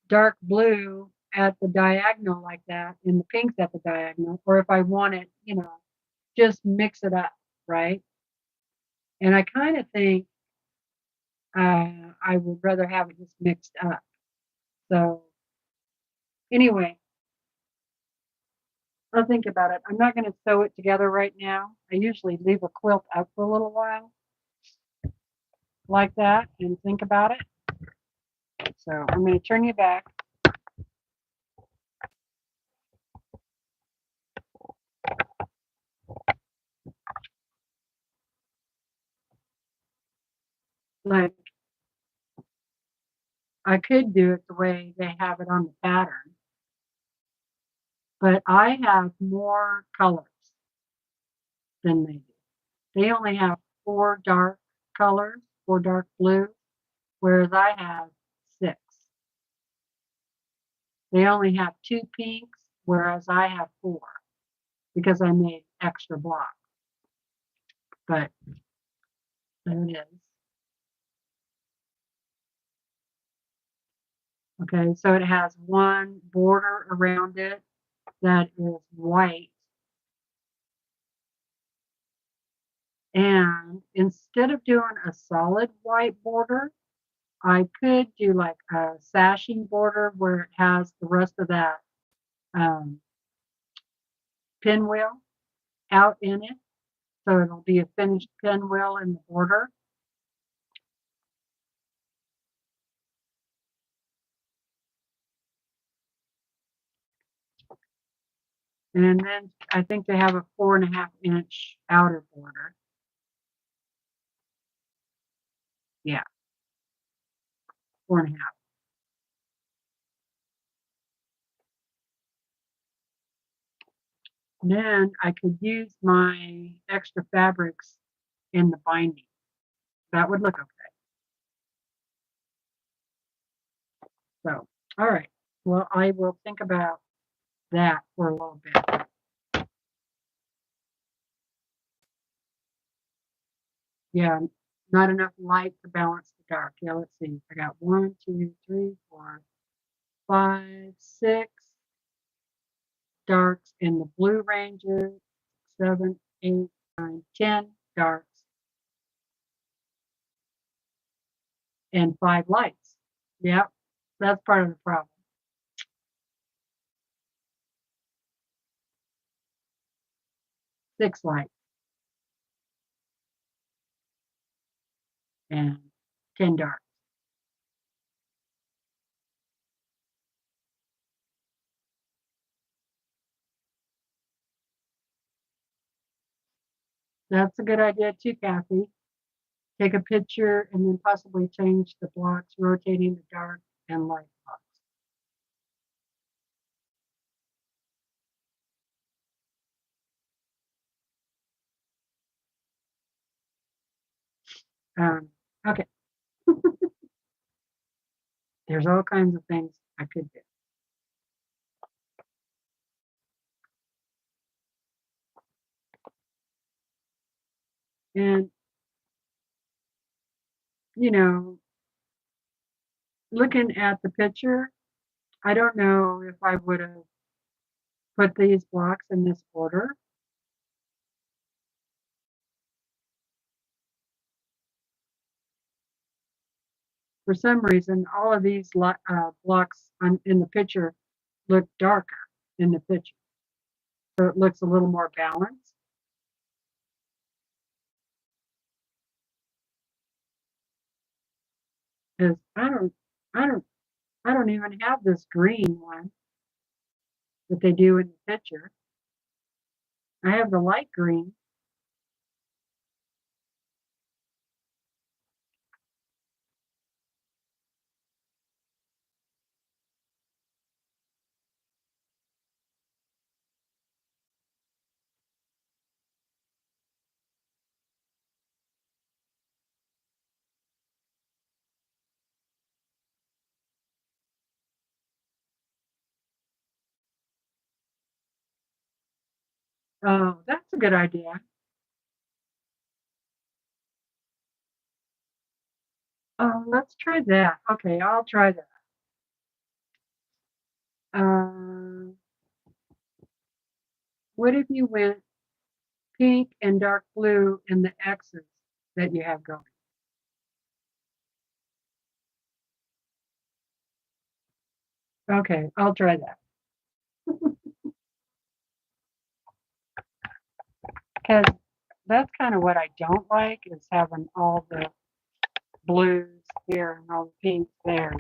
dark blue at the diagonal like that and the pinks at the diagonal, or if I want it, just mix it up, right? And I kind of think I would rather have it just mixed up. So, anyway, I'll think about it. I'm not going to sew it together right now. I usually leave a quilt up for a little while like that and think about it. So I'm going to turn you back. Like I could do it the way they have it on the pattern, but I have more colors than they do. They only have four dark colors, four dark blues, whereas I have six. They only have two pinks, whereas I have four because I made extra blocks. But there it is. Okay, so it has one border around it that is white. And instead of doing a solid white border, I could do like a sashing border where it has the rest of that um, pinwheel out in it. So it'll be a finished pinwheel in the border. And then I think they have a 4.5-inch outer border. Yeah, 4.5. And then I could use my extra fabrics in the binding. That would look okay. So, all right. Well, I will think about that for a little bit. Yeah, not enough light to balance the dark. Yeah, let's see. I got 1, 2, 3, 4, 5, 6 darks in the blue ranges, 7, 8, 9, 10 darks, and 5 lights. Yep, that's part of the problem. Six lights and 10 darks. That's a good idea too, Kathy. take a picture, and then possibly change the blocks, rotating the dark and light blocks. Okay, there's all kinds of things I could do. And, you know, looking at the picture, I don't know if I would have put these blocks in this order. For some reason, all of these blocks in the picture look darker in the picture. So it looks a little more balanced. Because I don't even have this green one that they do in the picture. I have the light green. Oh, that's a good idea. Oh, let's try that. Okay, I'll try that. What if you went pink and dark blue in the X's that you have going? Okay, I'll try that. Because that's kind of what I don't like, is having all the blues here and all the pinks there.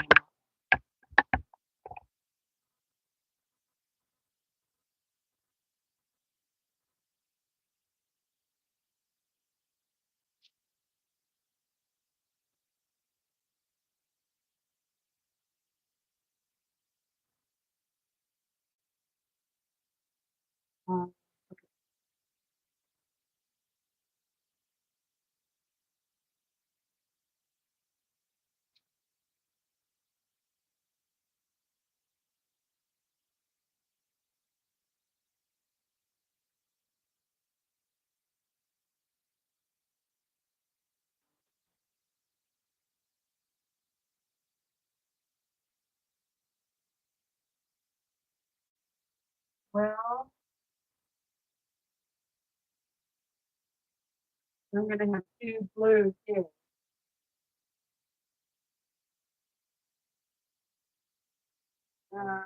Um, well, I'm going to have two blues here. Uh,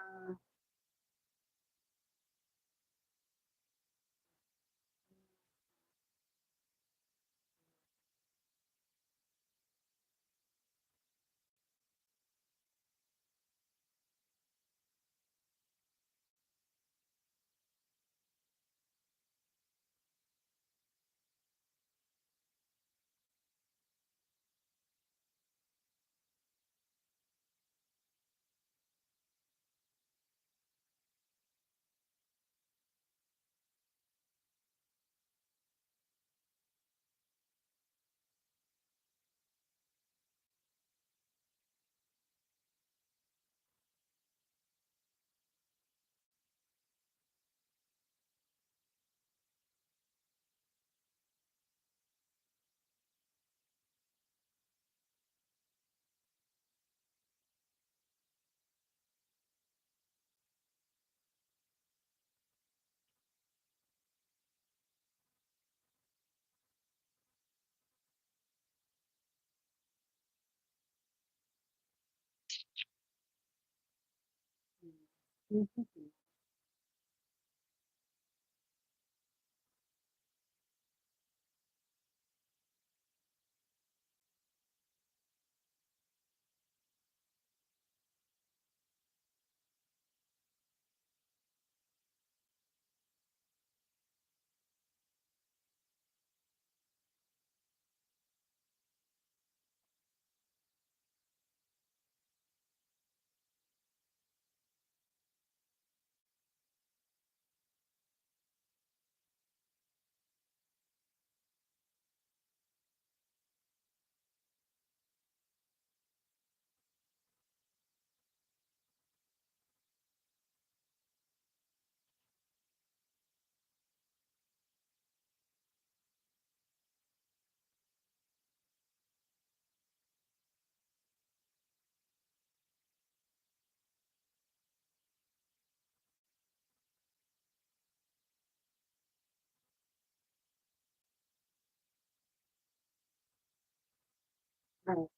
Oh,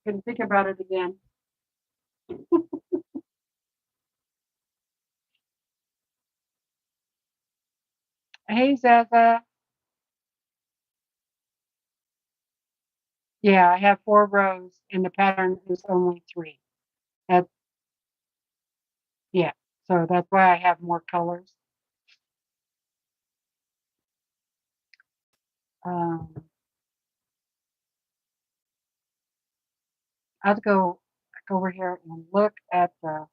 couldn't think about it again. Hey, Zaza. Yeah, I have 4 rows and the pattern is only 3. That's, yeah, so that's why I have more colors. Um, I'll go back over here and look at the,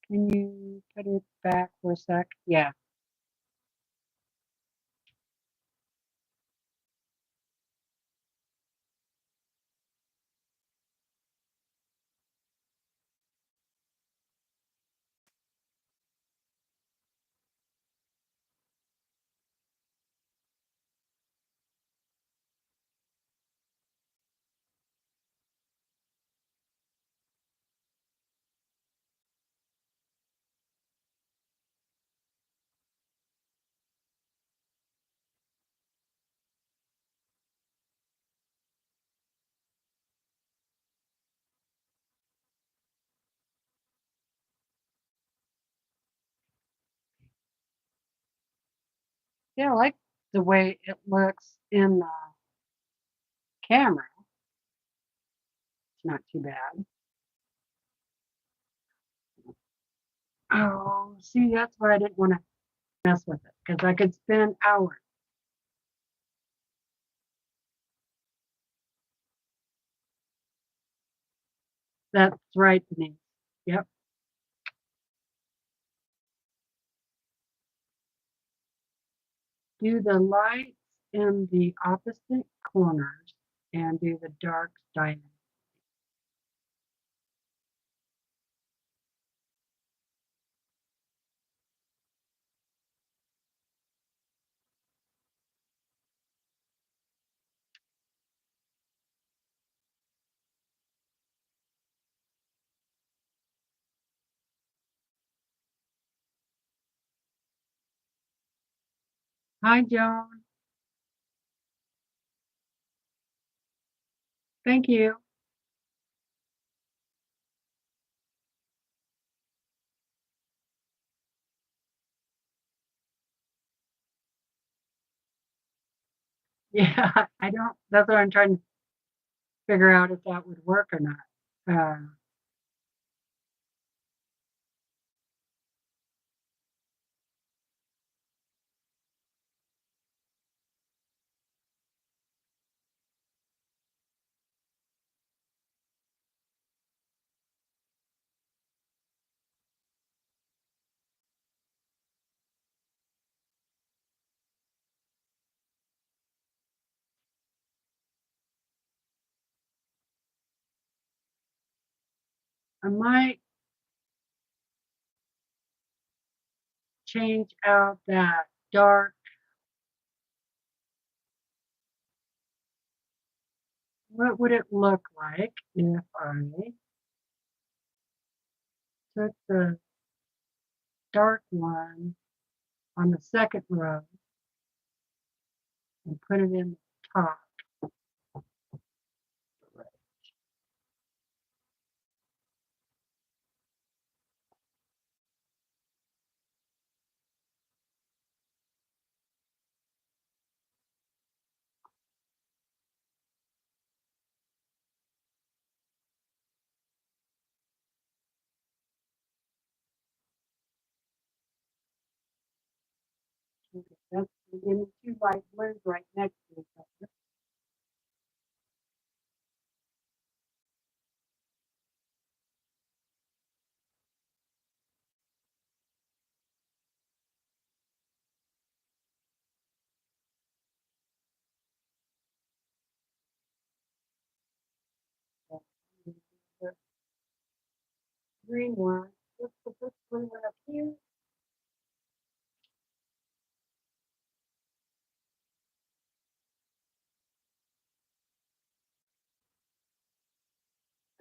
can you put it back for a sec? Yeah. Yeah, I like the way it looks in the camera. It's not too bad. Oh, see, that's why I didn't want to mess with it because I could spend hours. That's right, Denise. Yep. Do the lights in the opposite corners and do the darks diamond. Hi, Joan. Thank you. Yeah, I don't, that's what I'm trying to figure out if that would work or not. Uh, I might change out that dark. What would it look like if I took the dark one on the second row and put it in the top? Okay, that's give me 2 light blues right next to each other. The green one. Let's put this blue one up here.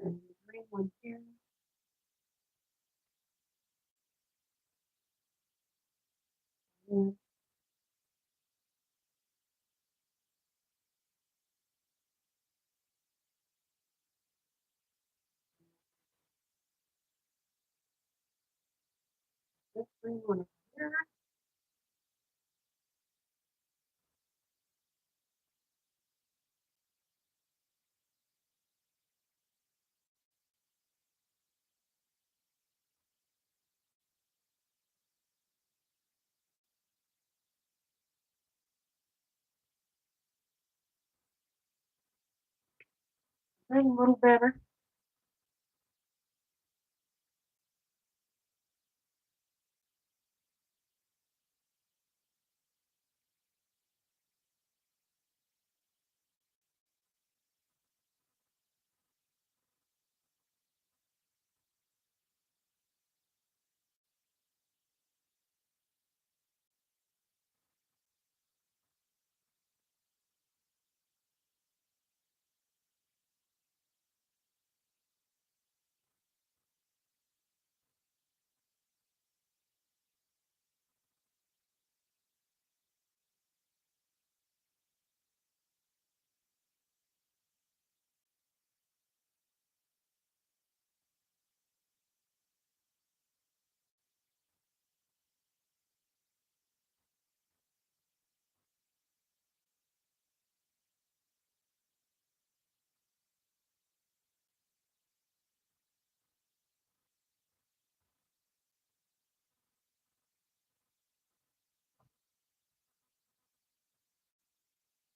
And the green one here. And Bring one over here. Bring a little better.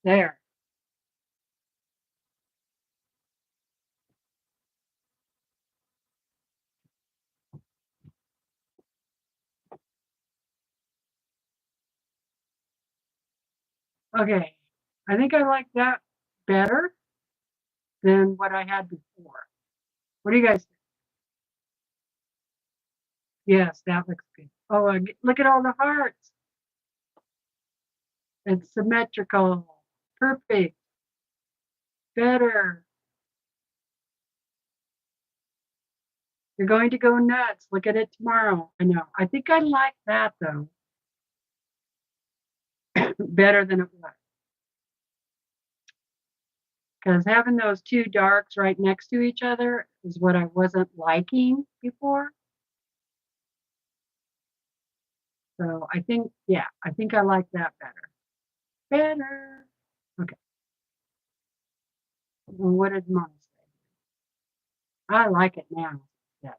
There. Okay. I think I like that better than what I had before. What do you guys think? Yes, that looks good. Oh, look at all the hearts. It's symmetrical. Perfect. Better. You're going to go nuts. Look at it tomorrow. I know. I think I like that though. Better than it was. Because having those two darks right next to each other is what I wasn't liking before. So I think, yeah, I think I like that better. Better. Okay. Well, what did Mom say? I like it now. Yeah.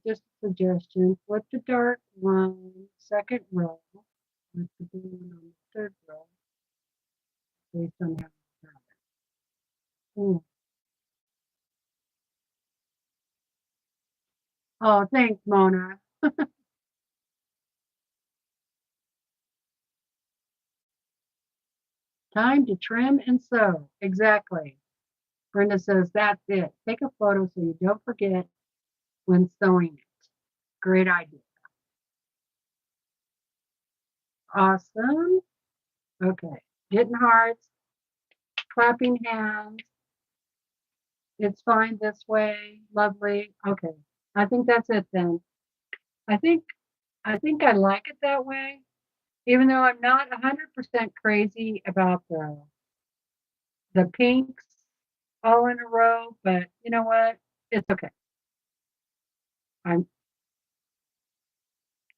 Just a suggestion. Flip the dark one, second row. Flip the blue one on the third row. Based on how you have it. Oh, thanks, Mona. Time to trim and sew. Exactly. Brenda says that's it. Take a photo so you don't forget when sewing it. Great idea. Awesome. Okay. Getting hearts, clapping hands. It's fine this way. Lovely. Okay. I think that's it then. I think I like it that way, even though I'm not 100% crazy about the pinks all in a row, but you know what? It's okay. I'm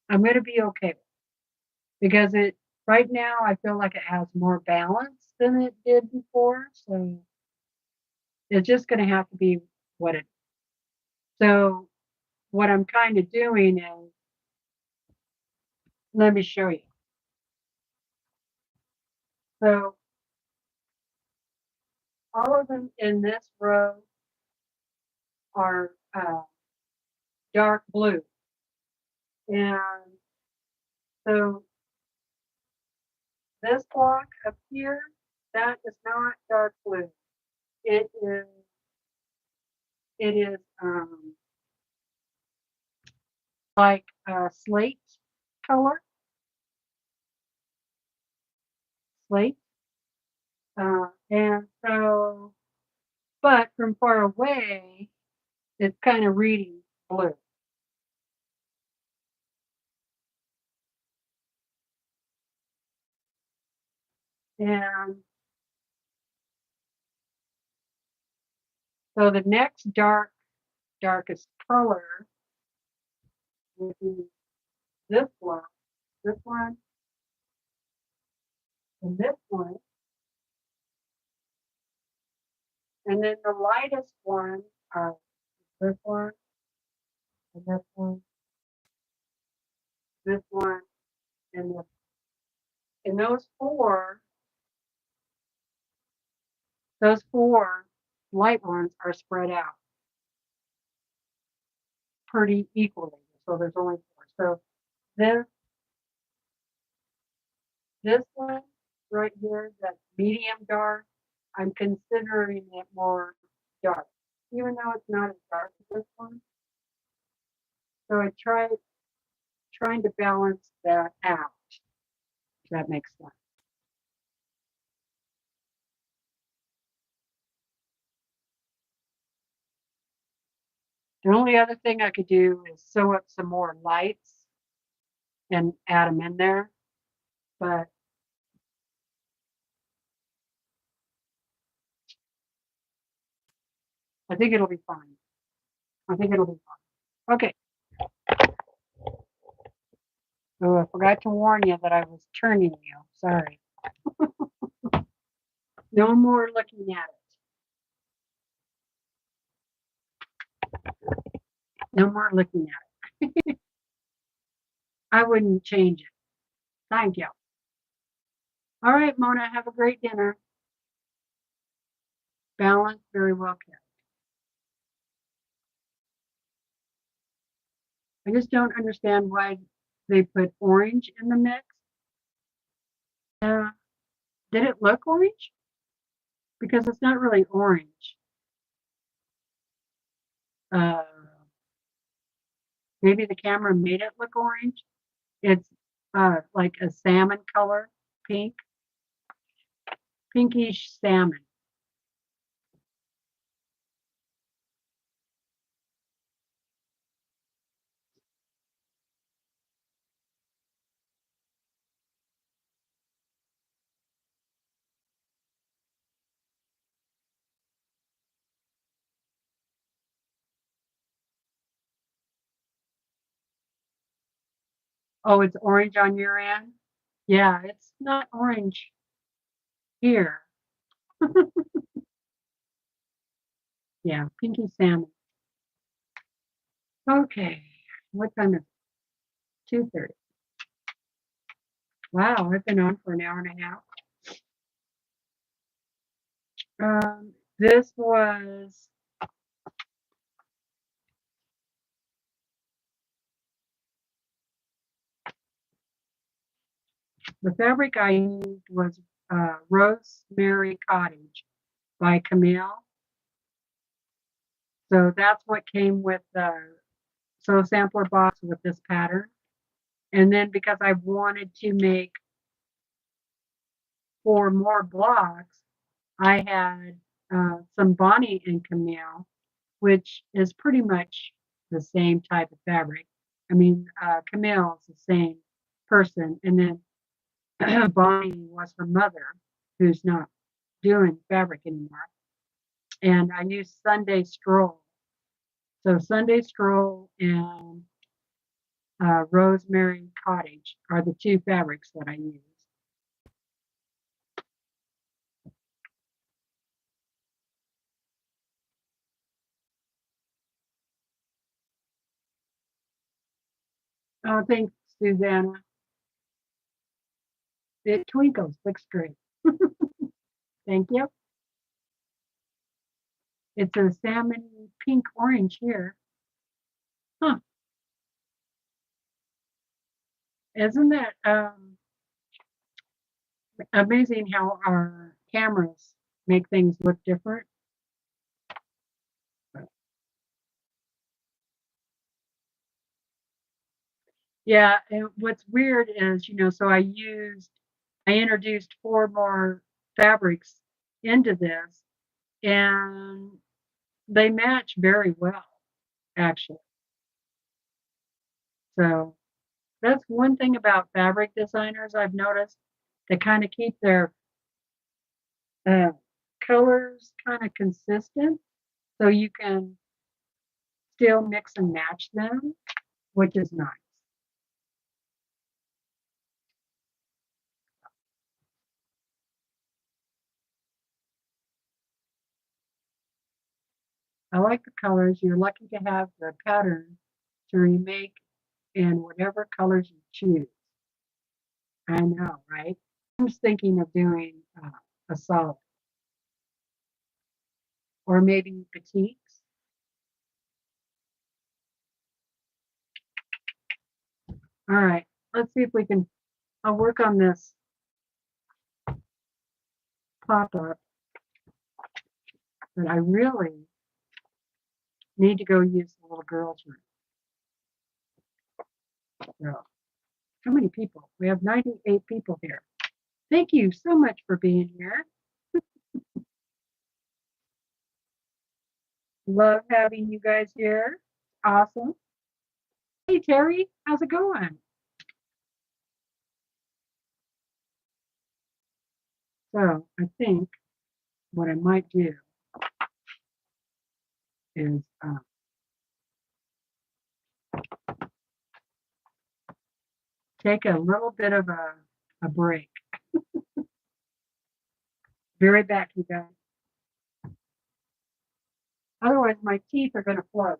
I'm going to be okay with it because it right now I feel like it has more balance than it did before, so it's just going to have to be what it. So what I'm kind of doing is, let me show you. So all of them in this row are dark blue, and so this block up here, that is not dark blue. It is like a slate color, slate. And so, but from far away, it's kind of reading blue. And so the next darkest color would be this one, and this one. And then the lightest one are this one, and this one, this one, and this. And those four light ones are spread out pretty equally. So there's only four. So this one right here, that's medium dark, I'm considering it more dark, even though it's not as dark as this one. So I trying to balance that out, if that makes sense. The only other thing I could do is sew up some more lights and add them in there, but I think it'll be fine. I think it'll be fine. Okay. Oh, I forgot to warn you that I was turning you. Sorry. No more looking at it. No more looking at it. I wouldn't change it. Thank you. All right, Mona, have a great dinner. Balanced, very well kept. I just don't understand why they put orange in the mix. Did it look orange? Because it's not really orange. Maybe the camera made it look orange. It's like a salmon color, pink, pinkish salmon. Oh, it's orange on your end? Yeah, it's not orange here. Yeah, pinky salmon. Okay, what time is it? 2:30. Wow, I've been on for an hour and a half. This was the fabric I used was Rosemary Cottage by Camille. So that's what came with the sew sampler box with this pattern. And then because I wanted to make 4 more blocks, I had some Bonnie and Camille, which is pretty much the same type of fabric. I mean, Camille is the same person, and then Bonnie was her mother, who's not doing fabric anymore. And I used Sunday Stroll. So Sunday Stroll and Rosemary Cottage are the 2 fabrics that I use. Oh, thanks, Susanna. It twinkles, looks great. Thank you. It's a salmon pink orange here. Huh. Isn't that amazing how our cameras make things look different? Yeah, and what's weird is, so I introduced 4 more fabrics into this, and they match very well, actually. So that's one thing about fabric designers I've noticed. They kind of keep their uh, colors kind of consistent, so you can still mix and match them, which is nice. I like the colors. You're lucky to have the pattern to remake in whatever colors you choose. I know, right? I was thinking of doing a solid or maybe petites. All right, let's see if we can. I'll work on this pop up, but I really need to go use the little girls' room. So, how many people? We have 98 people here. Thank you so much for being here. Love having you guys here. Awesome. Hey, Terry, how's it going? So, I think what I might do is take a little bit of a break. Be right back, you guys. Otherwise, my teeth are going to float.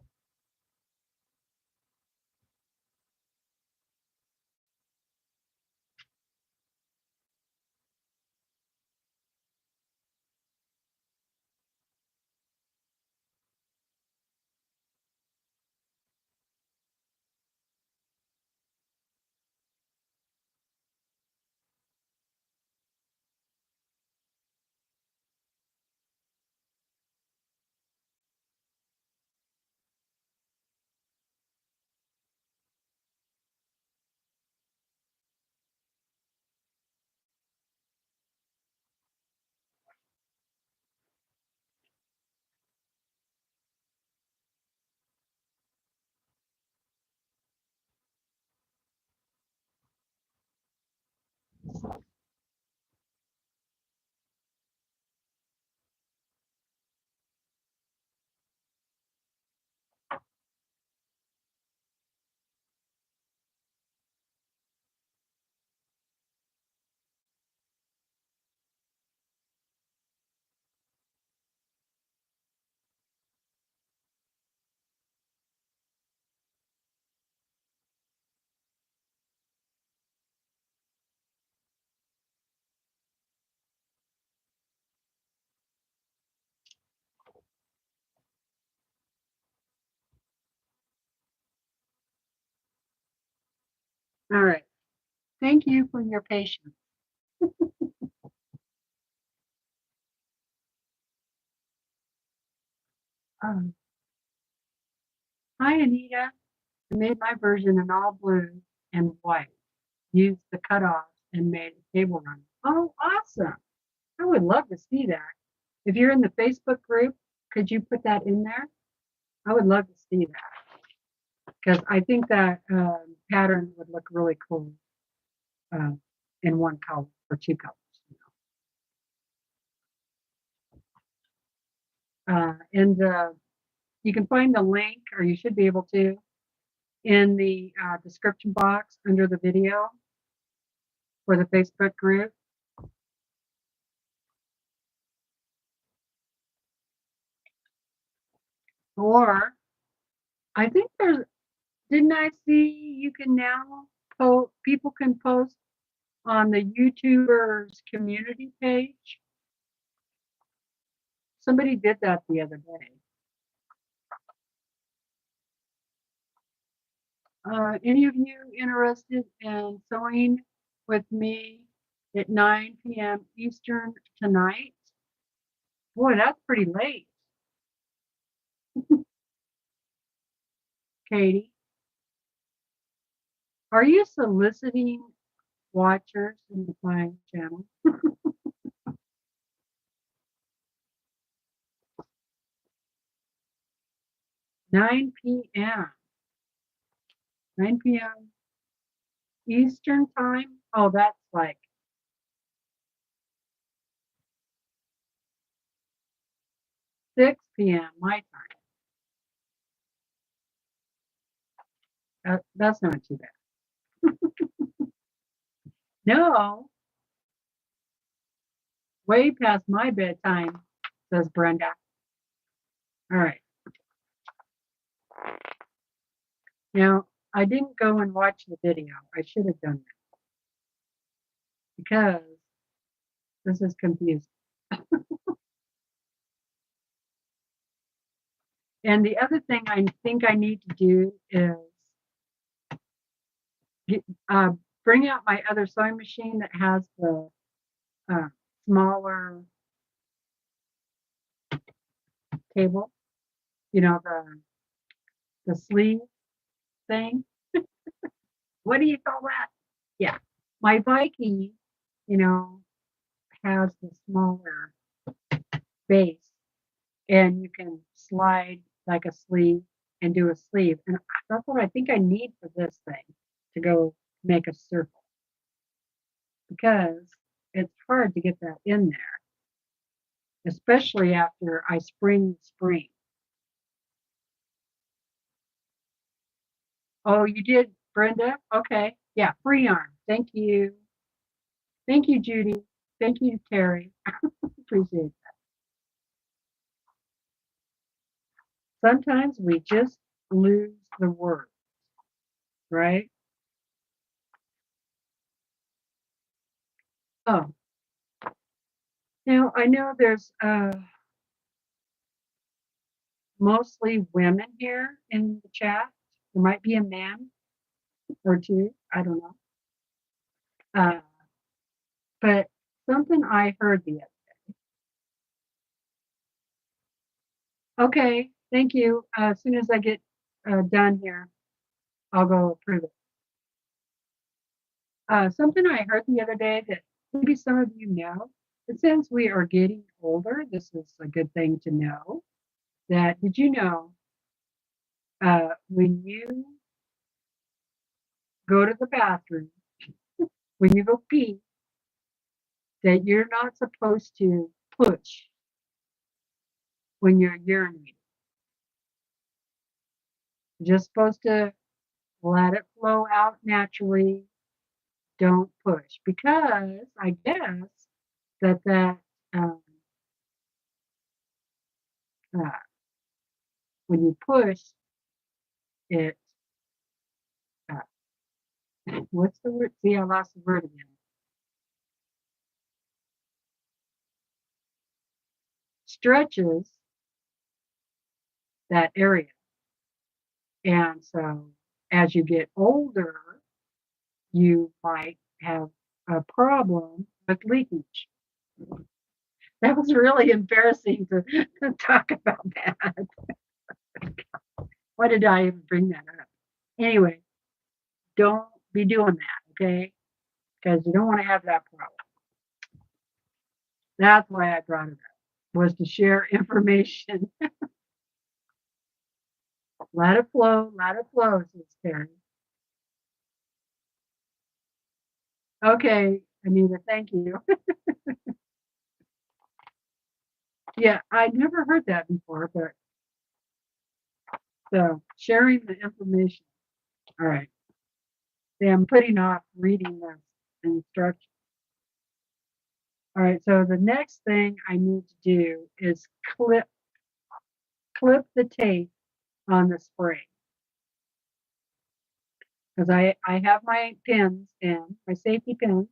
All right. Thank you for your patience. Um, Hi, Anita. I made my version in all blue and white. Used the cutoffs and made a table runner. Oh, awesome. I would love to see that. If you're in the Facebook group, could you put that in there? I would love to see that because I think that pattern would look really cool uh, in one color or two colors. And you can find the link, or you should be able to, in the description box under the video for the Facebook group. Or I think there's, didn't I see you can now post, people can post on the YouTubers community page? Somebody did that the other day. Any of you interested in sewing with me at 9 p.m. Eastern tonight? Boy, that's pretty late, Katie. Are you soliciting watchers in my channel? 9 p.m. 9 p.m. Eastern time? Oh, that's like p.m. my time. That's not too bad. No, way past my bedtime, says Brenda. All right. Now, I didn't go and watch the video. I should have done that because this is confusing. And the other thing I think I need to do is bring out my other sewing machine that has the smaller table, you know, the sleeve thing. What do you call that? Yeah. My Viking, you know, has the smaller base and you can slide like a sleeve and do a sleeve. And that's what I think I need for this thing to go make a circle because it's hard to get that in there, especially after I spring. Oh, you did, Brenda? Okay. Yeah, free arm. Thank you. Thank you, Judy. Thank you, Terry. Appreciate that. Sometimes we just lose the word, right? Oh, now I know there's mostly women here in the chat. There might be a man or two. I don't know. But something I heard the other. Okay, thank you. As soon as I get done here, I'll go approve it. Something I heard the other day that maybe some of you know, that since we are getting older, this is a good thing to know. That did you know when you go to the bathroom, when you go pee, that you're not supposed to push when you're urinating. You're just supposed to let it flow out naturally. Don't push because I guess that uh, when you push it, what's the word? See, I lost the word again. Stretches that area. And so as you get older, you might have a problem with leakage. That was really embarrassing to talk about that. Why did I even bring that up? Anyway, don't be doing that, okay? Because you don't want to have that problem. That's why I brought it up, was to share information. Let it flow, says Terry. Okay, Anita, thank you. Yeah, I never heard that before, but so sharing the information. All right. See, I'm putting off reading the instructions. All right, so the next thing I need to do is clip the tape on the spring. Because I have my pins in, my safety pins.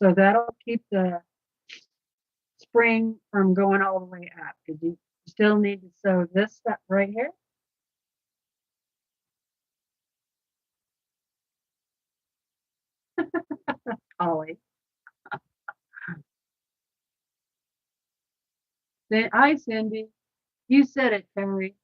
So that'll keep the spring from going all the way up. Because you still need to sew this stuff right here. Ollie. Hi, Cindy. You said it, Terry.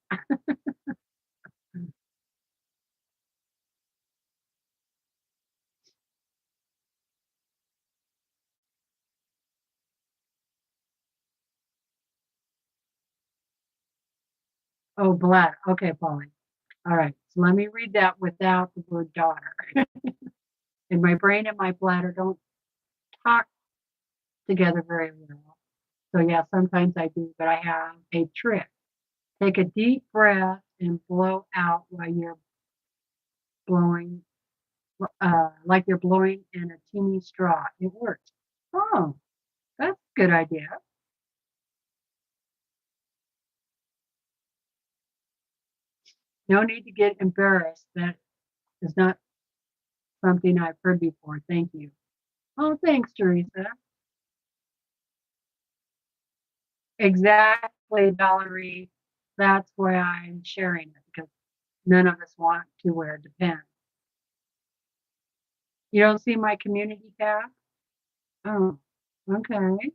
Oh, bladder. Okay, Polly. All right. So let me read that without the word daughter. And my brain and my bladder don't talk together very well. So yeah, sometimes I do, but I have a trick Take a deep breath and blow out while you're blowing, like you're blowing in a teeny straw. It works. Oh, that's a good idea. No need to get embarrassed. That is not something I've heard before. Thank you. Oh, thanks, Teresa. Exactly, Valerie. That's why I'm sharing it because none of us want to wear Depend. You don't see my community tab? Oh, okay.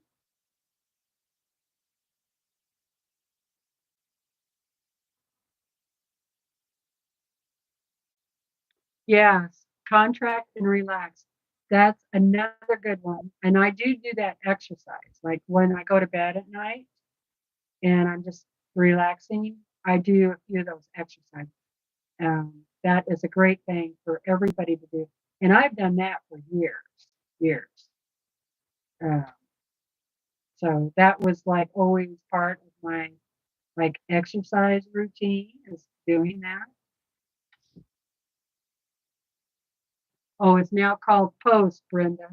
Yes, contract and relax. That's another good one. And I do that exercise. Like when I go to bed at night and I'm just relaxing, I do a few of those exercises. That is a great thing for everybody to do. And I've done that for years. Uh, so that was like always part of my like exercise routine is doing that. Oh, it's now called post, Brenda.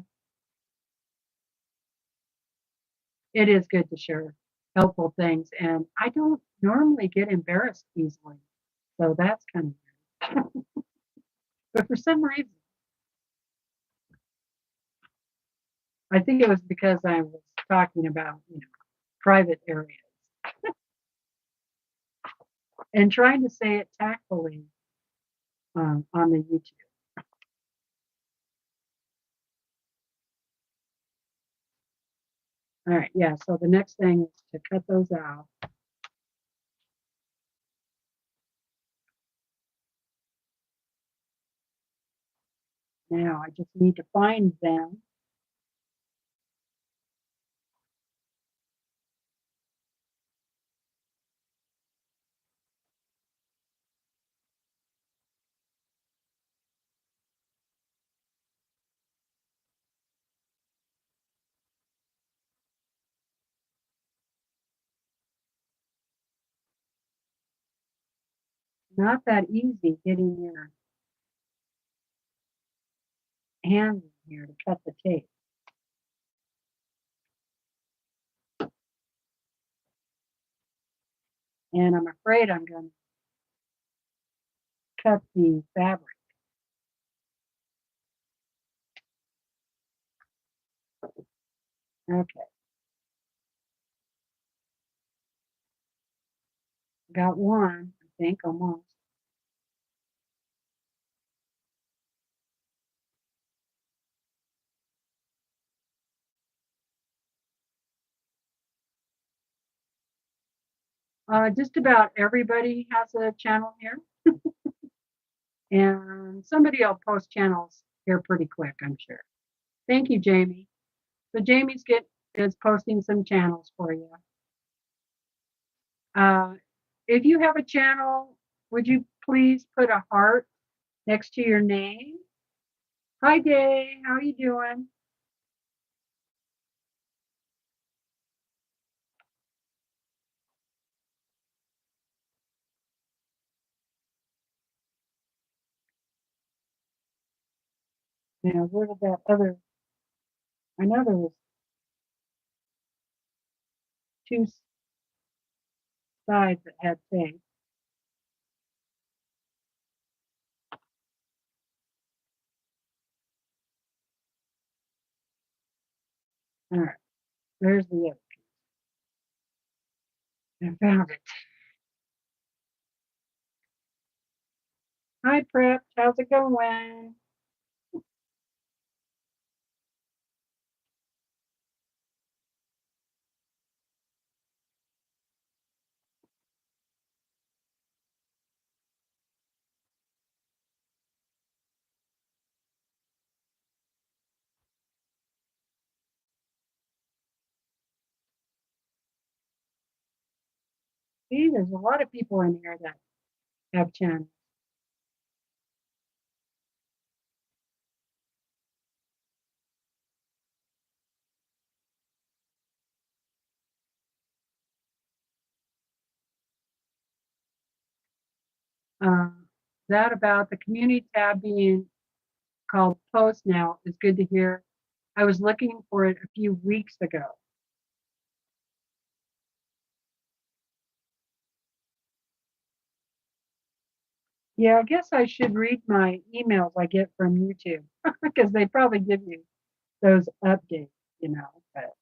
It is good to share helpful things. And I don't normally get embarrassed easily. So that's kind of weird. But for some reason, I think it was because I was talking about, private areas and trying to say it tactfully on the YouTube. All right, yeah, so the next thing is to cut those out. Now I just need to find them. Not that easy getting your hands in here to cut the tape. And I'm afraid I'm going to cut the fabric. Okay, got one, I think, almost. Just about everybody has a channel here. And somebody will post channels here pretty quick, I'm sure. Thank you, Jamie. So Jamie's is posting some channels for you. Uh, if you have a channel, would you please put a heart next to your name? Hi, Day. How are you doing? Now, where did that other? I know there was two sides that had tape. All right, there's the other. I found it. Hi, Prep. How's it going? See, there's a lot of people in here that have channels. Uh, that about the community tab being called Post now is good to hear. I was looking for it a few weeks ago. Yeah, I guess I should read my emails I get from YouTube because they probably give you those updates, you know. But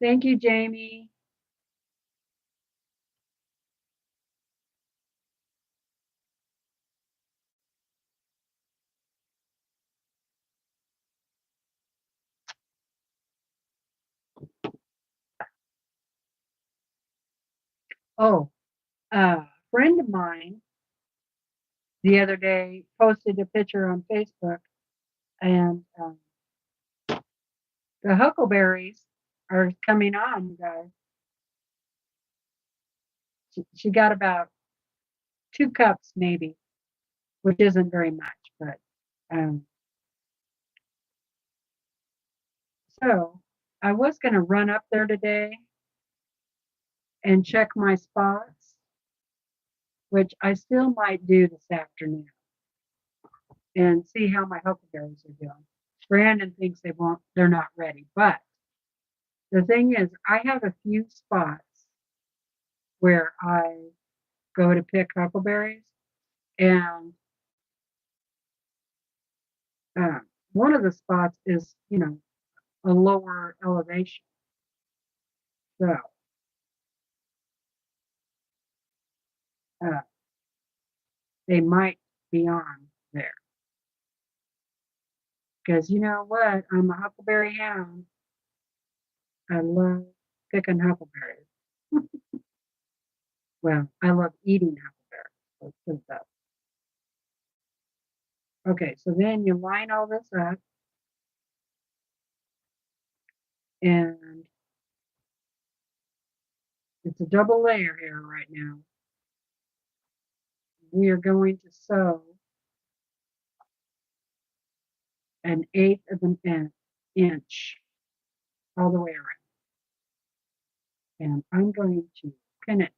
thank you, Jamie. Oh, a friend of mine the other day posted a picture on Facebook, and the huckleberries are coming on, you guys. She got about 2 cups, maybe, which isn't very much, but um, so I was going to run up there today and check my spots, which I still might do this afternoon, and see how my huckleberries are doing. Brandon thinks they're not ready, but the thing is, I have a few spots where I go to pick huckleberries, and uh, one of the spots is, a lower elevation. So uh, they might be on there. Because you know what? I'm a huckleberry hound. I love picking huckleberries. Well, I love eating huckleberries. Let's put it that way. Okay, so then you line all this up, and it's a double layer here right now. We are going to sew 1/8 of an inch all the way around. And I'm going to pin it.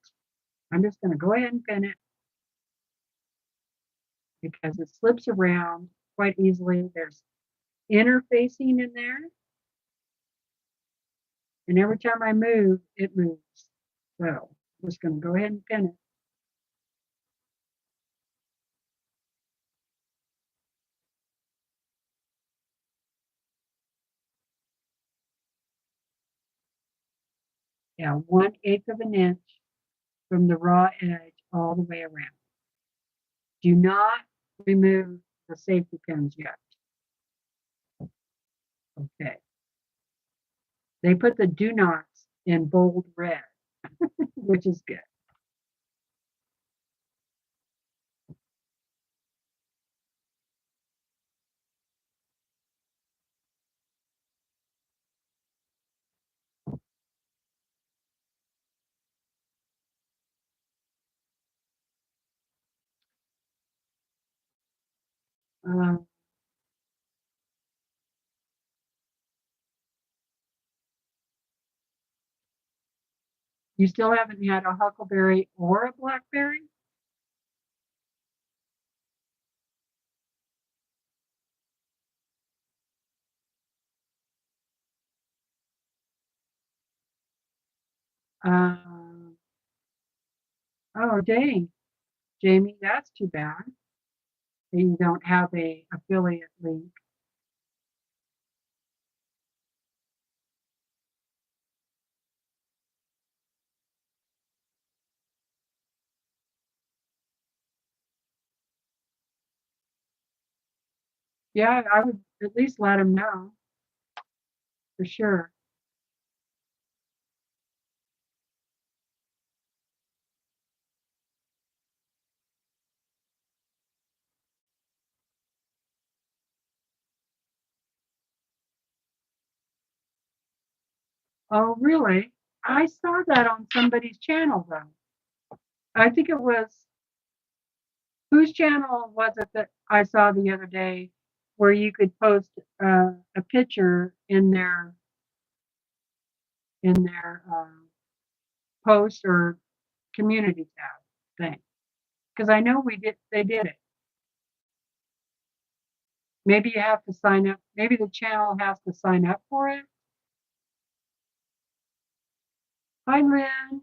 I'm just going to go ahead and pin it because it slips around quite easily. There's interfacing in there, and every time I move, it moves. So I'm just going to go ahead and pin it. Yeah, 1/8 of an inch from the raw edge all the way around. Do not remove the safety pins yet. Okay. They put the do nots in bold red, which is good. Um, you still haven't had a huckleberry or a blackberry? Um, oh, dang, Jamie, that's too bad. You don't have a affiliate link. Yeah, I would at least let them know for sure. Oh, really? I saw that on somebody's channel, though. I think it was, whose channel was it that I saw the other day where you could post a picture in there? in their post or community tab thing. Because I know they did it. Maybe you have to sign up. Maybe the channel has to sign up for it. Hi, Lynn.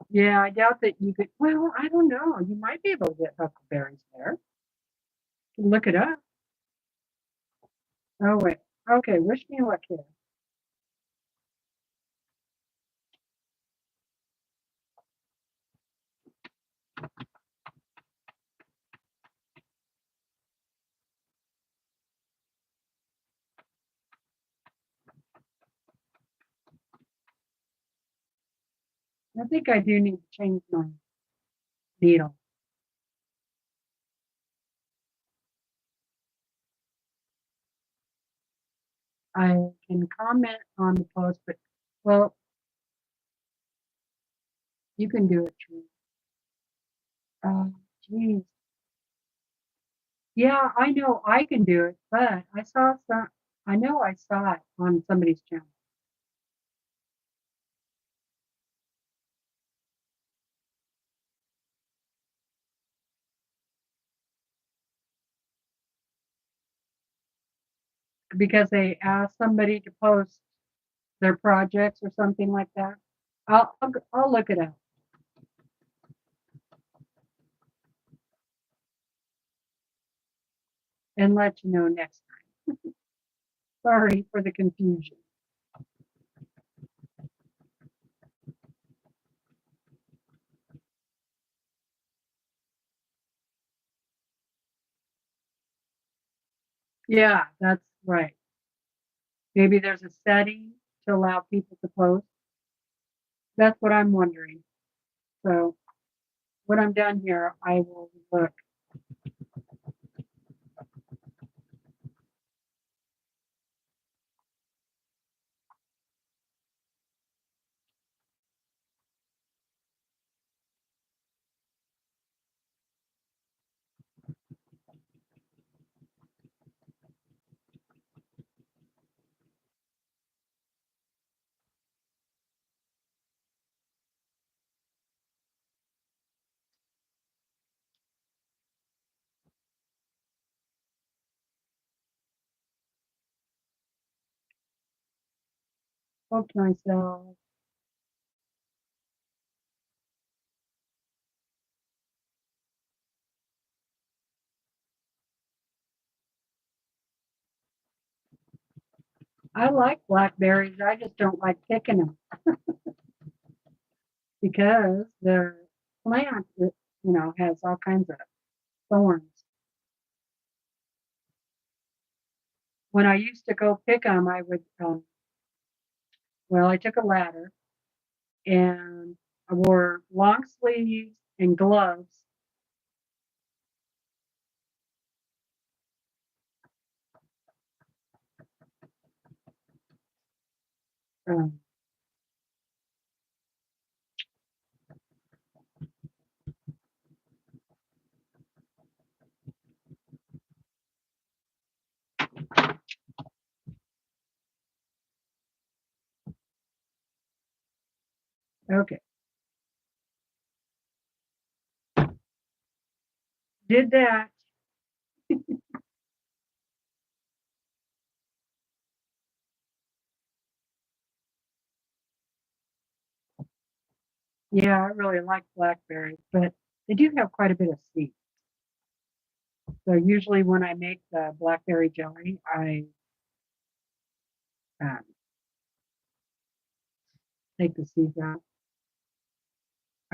Yeah, I doubt that you could. Well, I don't know. You might be able to get huckleberries there. Look it up. Oh, wait. Okay, wish me luck here. I think I do need to change my needle. I can comment on the post, but, well, you can do it, True. Geez. Yeah, I know I can do it, but I know I saw it on somebody's channel. Because they asked somebody to post their projects or something like that. I'll look it up and let you know next time. Sorry for the confusion. Yeah, that's right. Maybe there's a setting to allow people to post. That's what I'm wondering. So when I'm done here, I will look. Hook myself. I like blackberries. I just don't like picking them because the plant, has all kinds of thorns. When I used to go pick them, I would, I took a ladder and I wore long sleeves and gloves. Um, okay, did that. Yeah, I really like blackberries, but they do have quite a bit of seed. So usually when I make the blackberry jelly, I um, take the seeds out.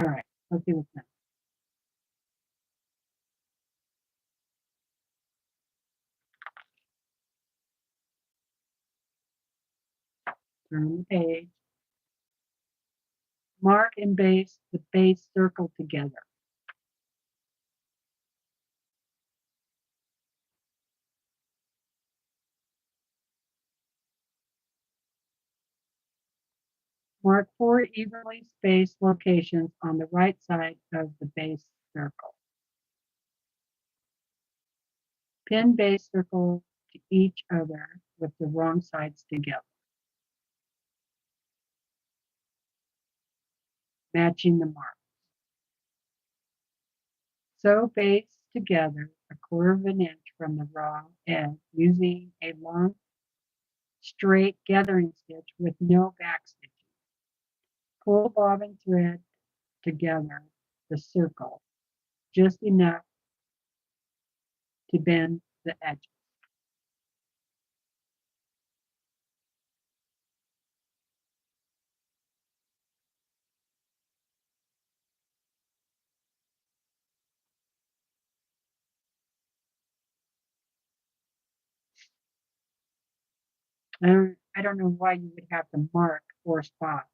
All right, let's see what's next. Turn the page. Mark and base the base circle together. Mark 4 evenly spaced locations on the right side of the base circle. Pin base circle to each other with the wrong sides together, matching the mark. Sew base together a quarter of an inch from the raw edge using a long straight gathering stitch with no back stitching. Pull bobbin thread together the circle just enough to bend the edges. I don't know why you would have to mark 4 spots.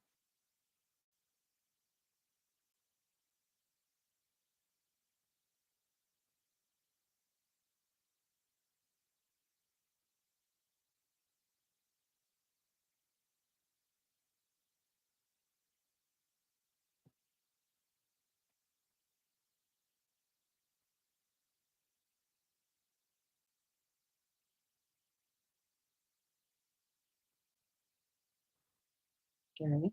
Okay.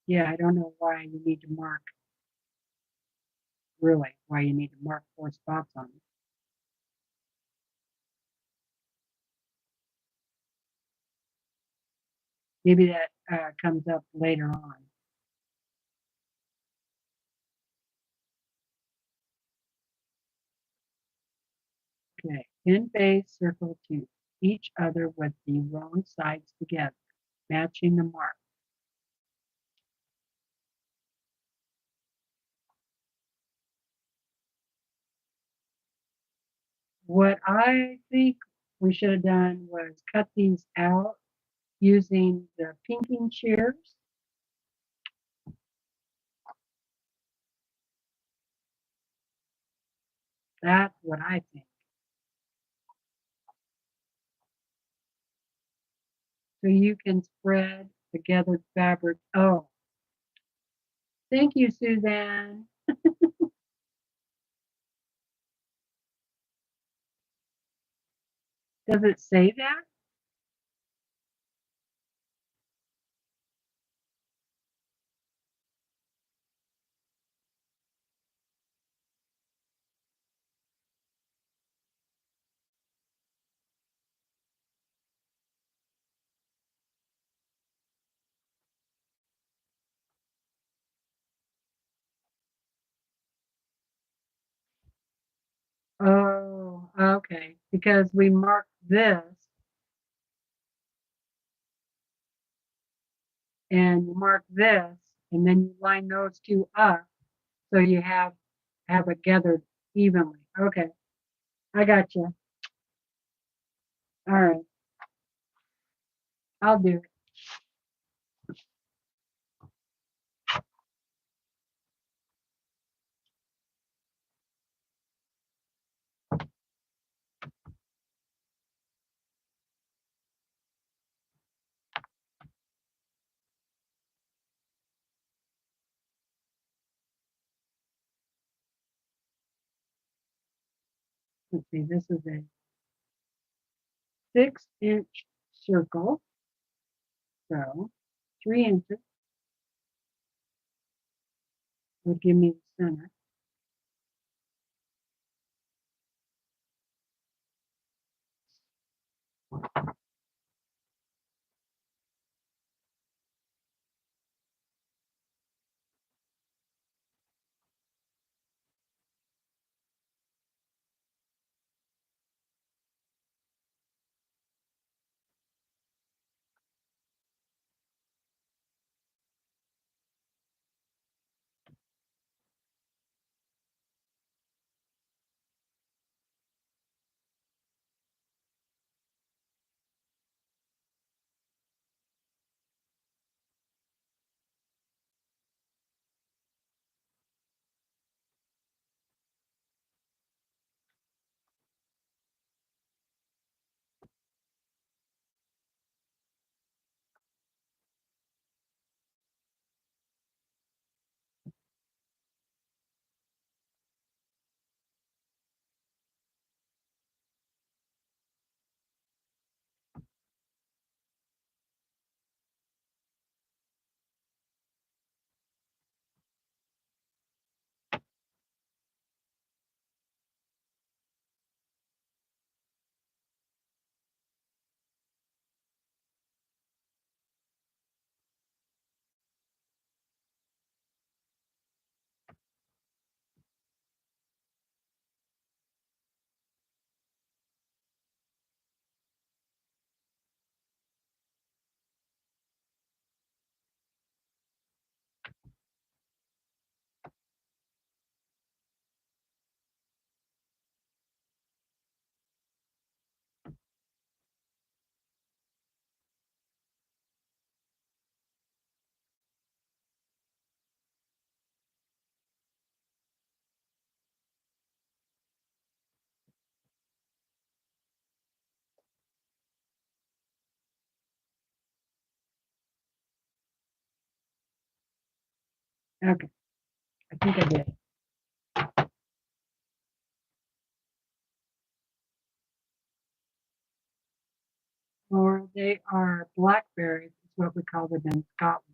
Yeah, I don't know why you need to mark, really, why you need to mark 4 spots on it. Maybe that comes up later on. Okay, pin base circle to each other with the wrong sides together, matching the mark. What I think we should have done was cut these out using the pinking shears. That's what I think. So you can spread the gathered fabric. Oh, thank you, Suzanne. Does it say that? Oh, okay. Because we marked this and you mark this, and then you line those two up so you have it gathered evenly. Okay, I got you. All right, I'll do it. Let's see, this is a 6-inch circle, so 3 inches would give me the center. Okay, I think I did. Or they are blackberries, is what we call them in Scotland.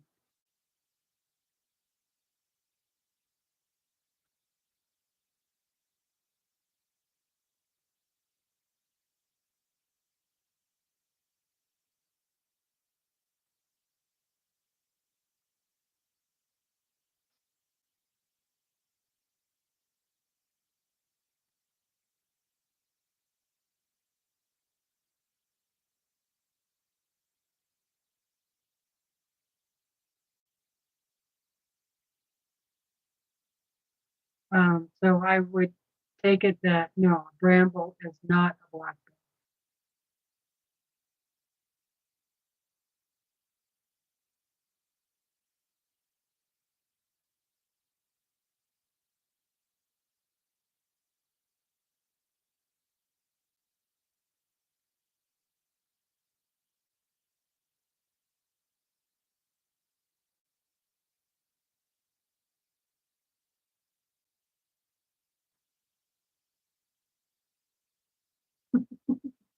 So I would take it that no, a bramble is not a blackberry.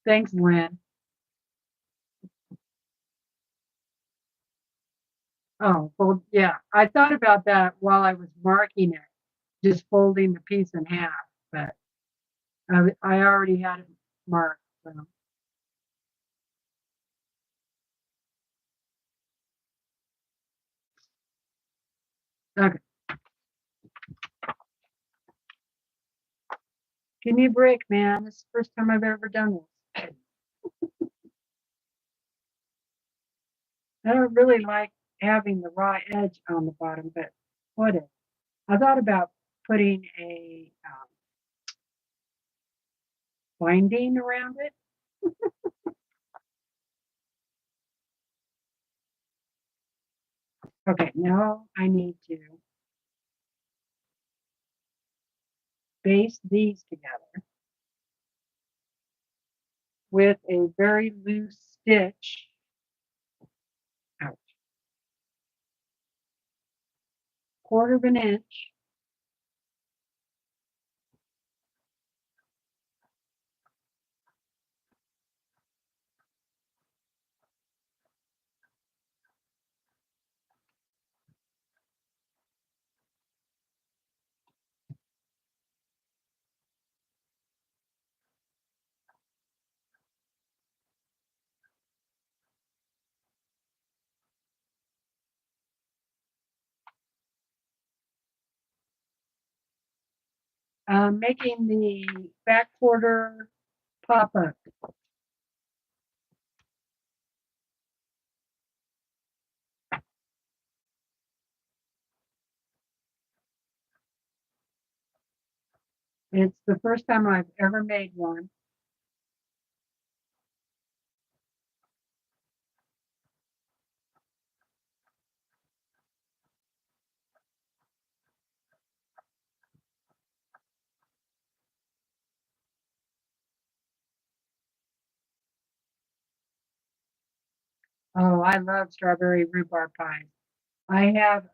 Thanks, Lynn. Oh, well, yeah. I thought about that while I was marking it, just folding the piece in half, but I already had it marked. So. Okay. Give me a break, man. This is the first time I've ever done this. I don't really like having the raw edge on the bottom, but whatever. I thought about putting a binding around it. Okay, now I need to baste these together with a very loose stitch. Ouch. Quarter of an inch. Making the back quarter pop up. It's the first time I've ever made one. Oh, I love strawberry rhubarb pies. I have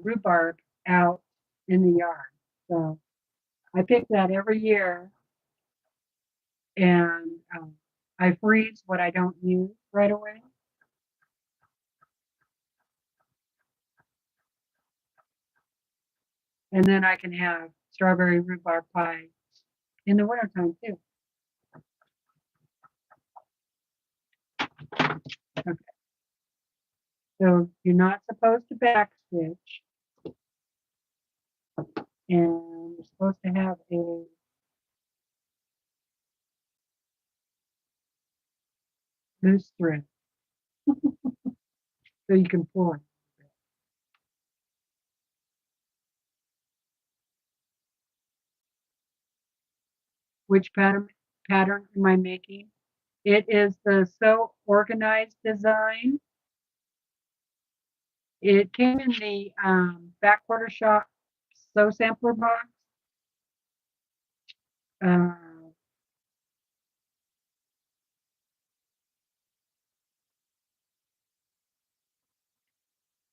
rhubarb out in the yard. So I pick that every year and I freeze what I don't use right away. And then I can have strawberry rhubarb pie in the wintertime too. Okay. So you're not supposed to backstitch, and you're supposed to have a loose thread so you can pull it. Which pattern am I making? It is the So Organized design. It came in the back quarter shop sew sampler box. Uh,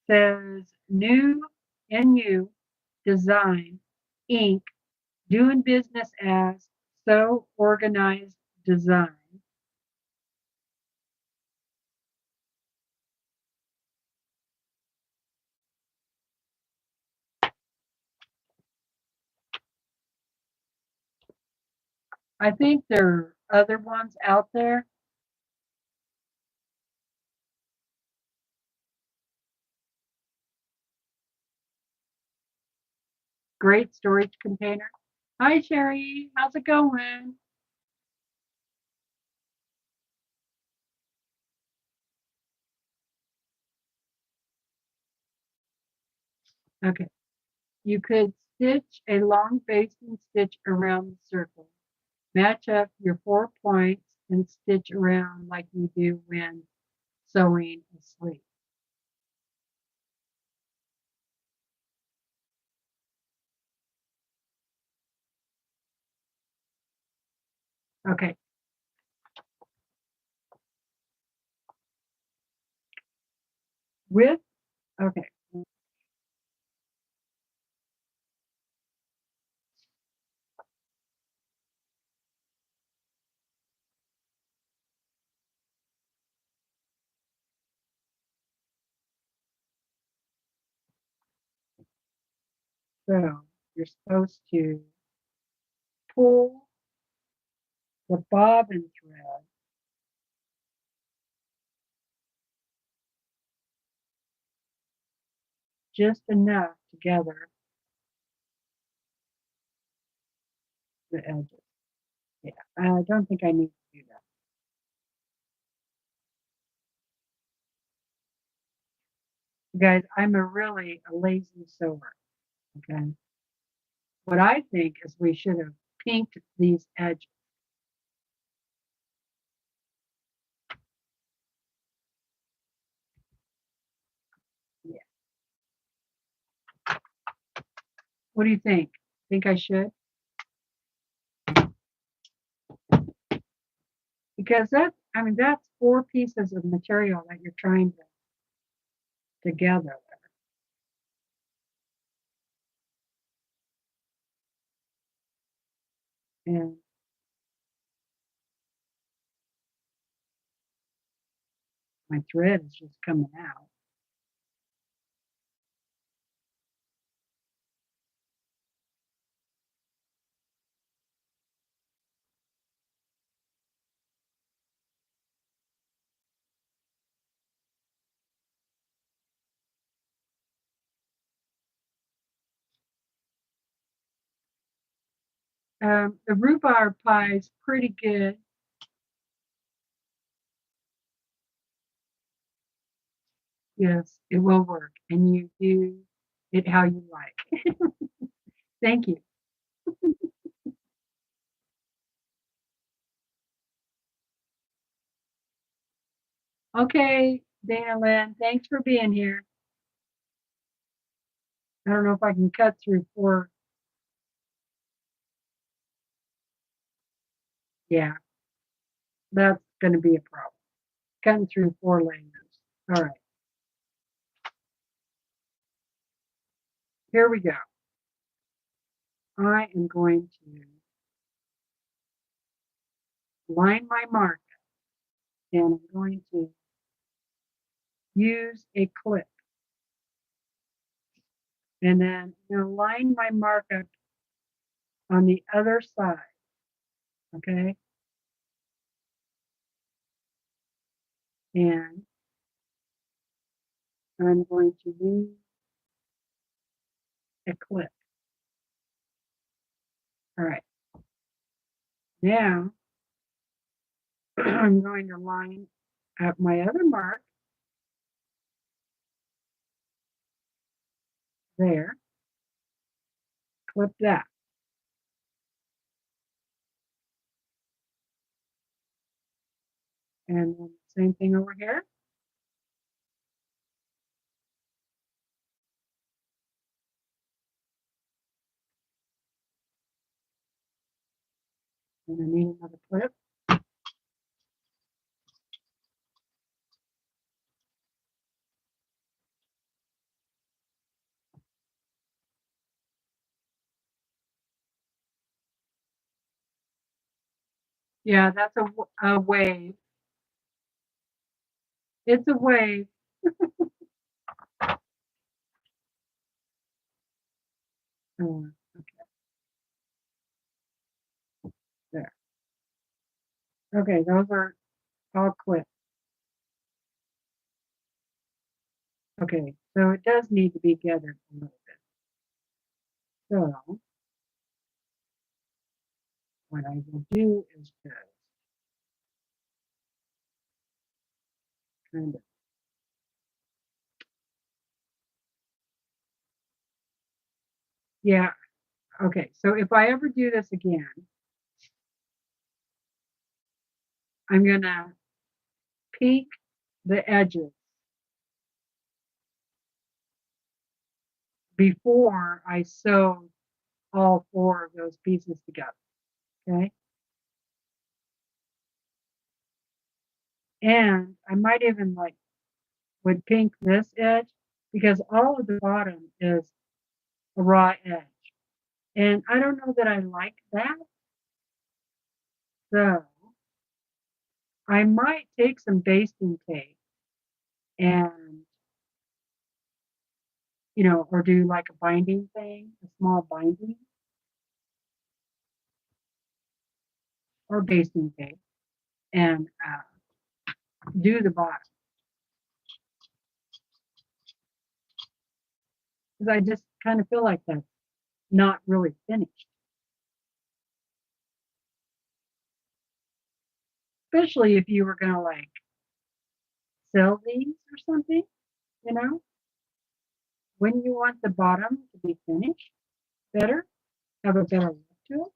says new NU, Design, Inc., doing business as So Organized Design. I think there are other ones out there. Great storage container. Hi, Sherry. How's it going? Okay. You could stitch a long basting stitch around the circle. Match up your 4 points and stitch around like you do when sewing a sleeve. Okay. With, okay. So you're supposed to pull the bobbin thread just enough to gather the edges. Yeah, I don't think I need to do that. Guys, I'm a really lazy sewer. Okay. What I think is we should have pinked these edges. Yeah. What do you think? Think I should? Because that, I mean, that's 4 pieces of material that you're trying to together. And my thread is just coming out. The rhubarb pie is pretty good. Yes, it will work. And you do it how you like. Thank you. Okay, Dana Lynn, thanks for being here. I don't know if I can cut through 4. Yeah, that's going to be a problem. Cutting through 4 layers. All right, here we go. I am going to line my mark and I'm going to use a clip. And then I'm going to line my mark up on the other side. Okay. And I'm going to use a clip. All right. Now I'm going to line up my other mark there, clip that. And then same thing over here. And I need another clip. Yeah, that's a wave. It's a wave. Oh, there. Okay, those are all clipped. Okay, so it does need to be gathered a little bit. So what I will do is just kind of, yeah, okay. So if I ever do this again, I'm gonna peek the edges before I sew all 4 of those pieces together, okay? And I might even like would pink this edge because all of the bottom is a raw edge. And I don't know that I like that. So I might take some basting tape and, or do like a binding thing, a small binding or basting tape and do the bottom. Because I just kind of feel like that's not really finished. Especially if you were going to like sell these or something, you know? When you want the bottom to be finished better, have a better look to it.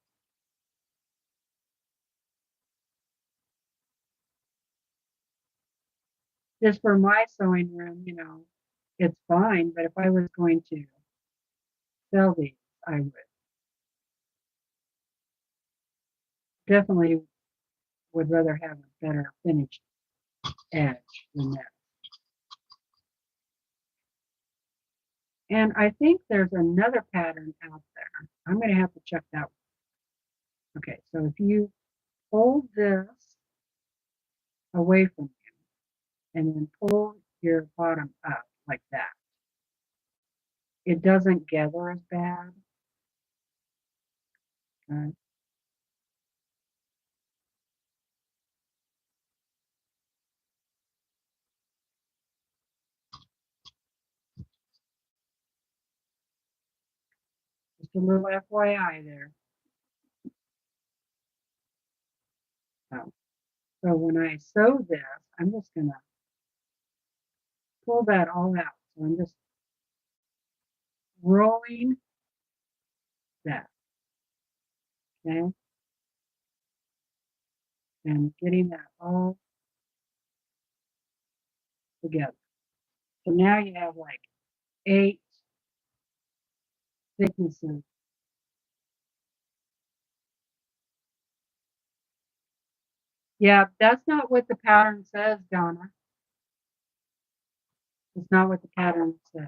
Just for my sewing room, it's fine. But if I was going to sell these, I would definitely would rather have a better finished edge than that. And I think there's another pattern out there. I'm going to have to check that one. Okay, so if you hold this away from you and then pull your bottom up like that, it doesn't gather as bad. Okay. Just a little FYI there. So when I sew this, I'm just going to pull that all out. So I'm just rolling that, okay? And getting that all together. So now you have like 8 thicknesses. Yeah, that's not what the pattern says, Donna. It's not what the pattern says.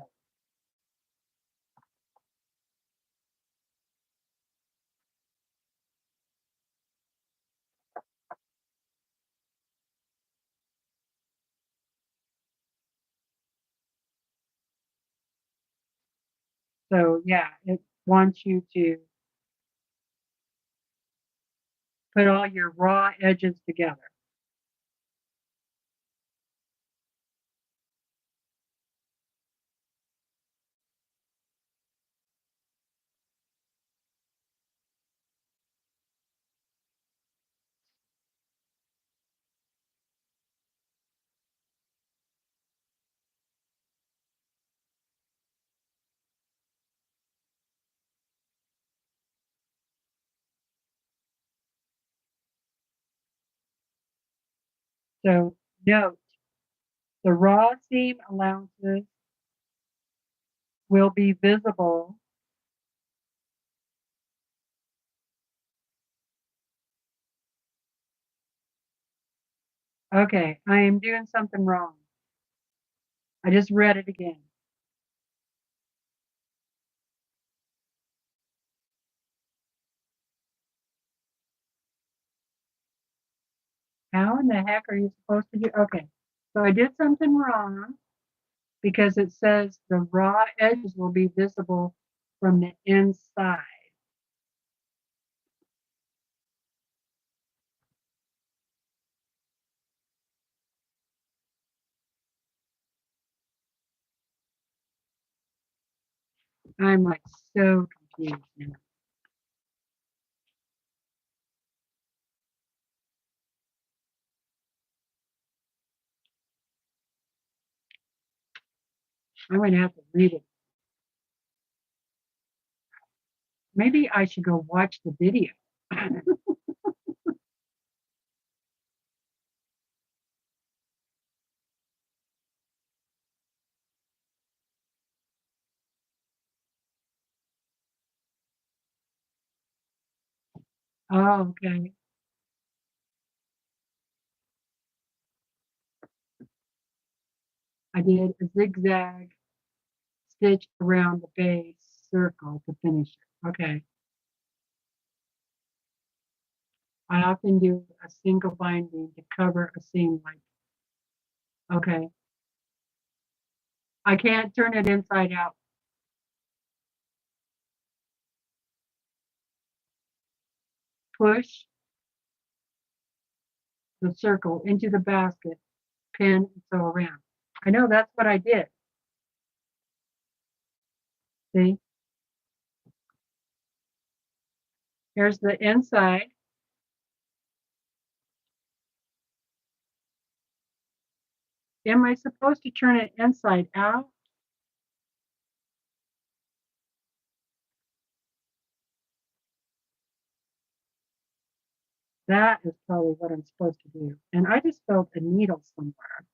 So yeah, it wants you to put all your raw edges together. So note, the raw seam allowances will be visible. Okay, I am doing something wrong. I just read it again. How in the heck are you supposed to do? Okay, so I did something wrong because it says the raw edges will be visible from the inside. I'm like so confused now. I'm going to have to read it. Maybe I should go watch the video. Oh, okay. I did a zigzag stitch around the base circle to finish it. Okay. I often do a single binding to cover a seam like, okay. I can't turn it inside out. Push the circle into the basket, pin, and sew around. I know that's what I did. See? Here's the inside. Am I supposed to turn it inside out? That is probably what I'm supposed to do. And I just felt a needle somewhere.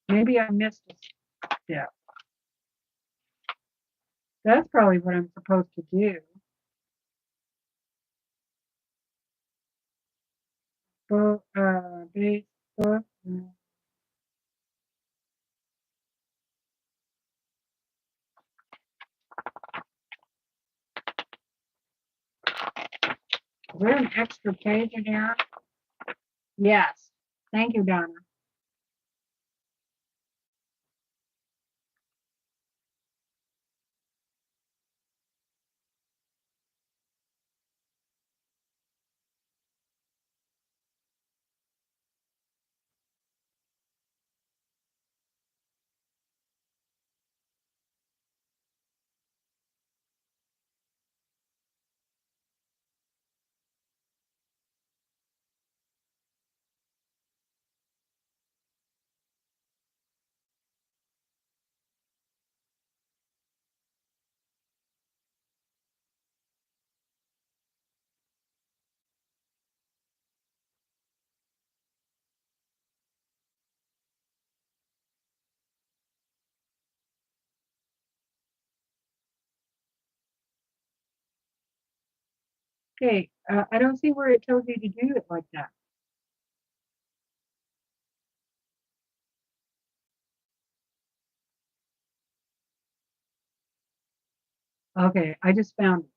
Maybe I missed a step. That's probably what I'm supposed to do. Base, is there an extra page in here? Yes. Thank you, Donna. Okay, I don't see where it tells you to do it like that. Okay, I just found it.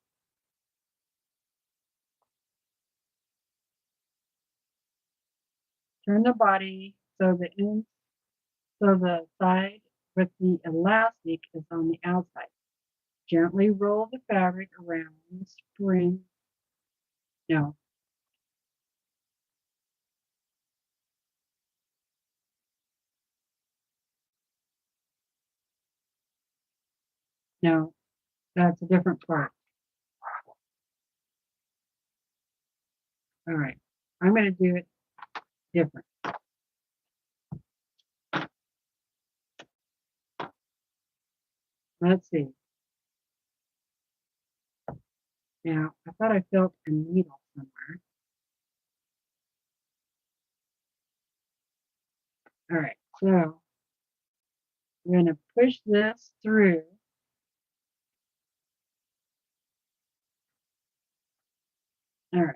Turn the body so the side with the elastic is on the outside. Gently roll the fabric around the spring. No. No, that's a different part. All right, I'm going to do it different. Let's see. Now, I thought I felt a needle somewhere. All right, so I'm going to push this through. All right,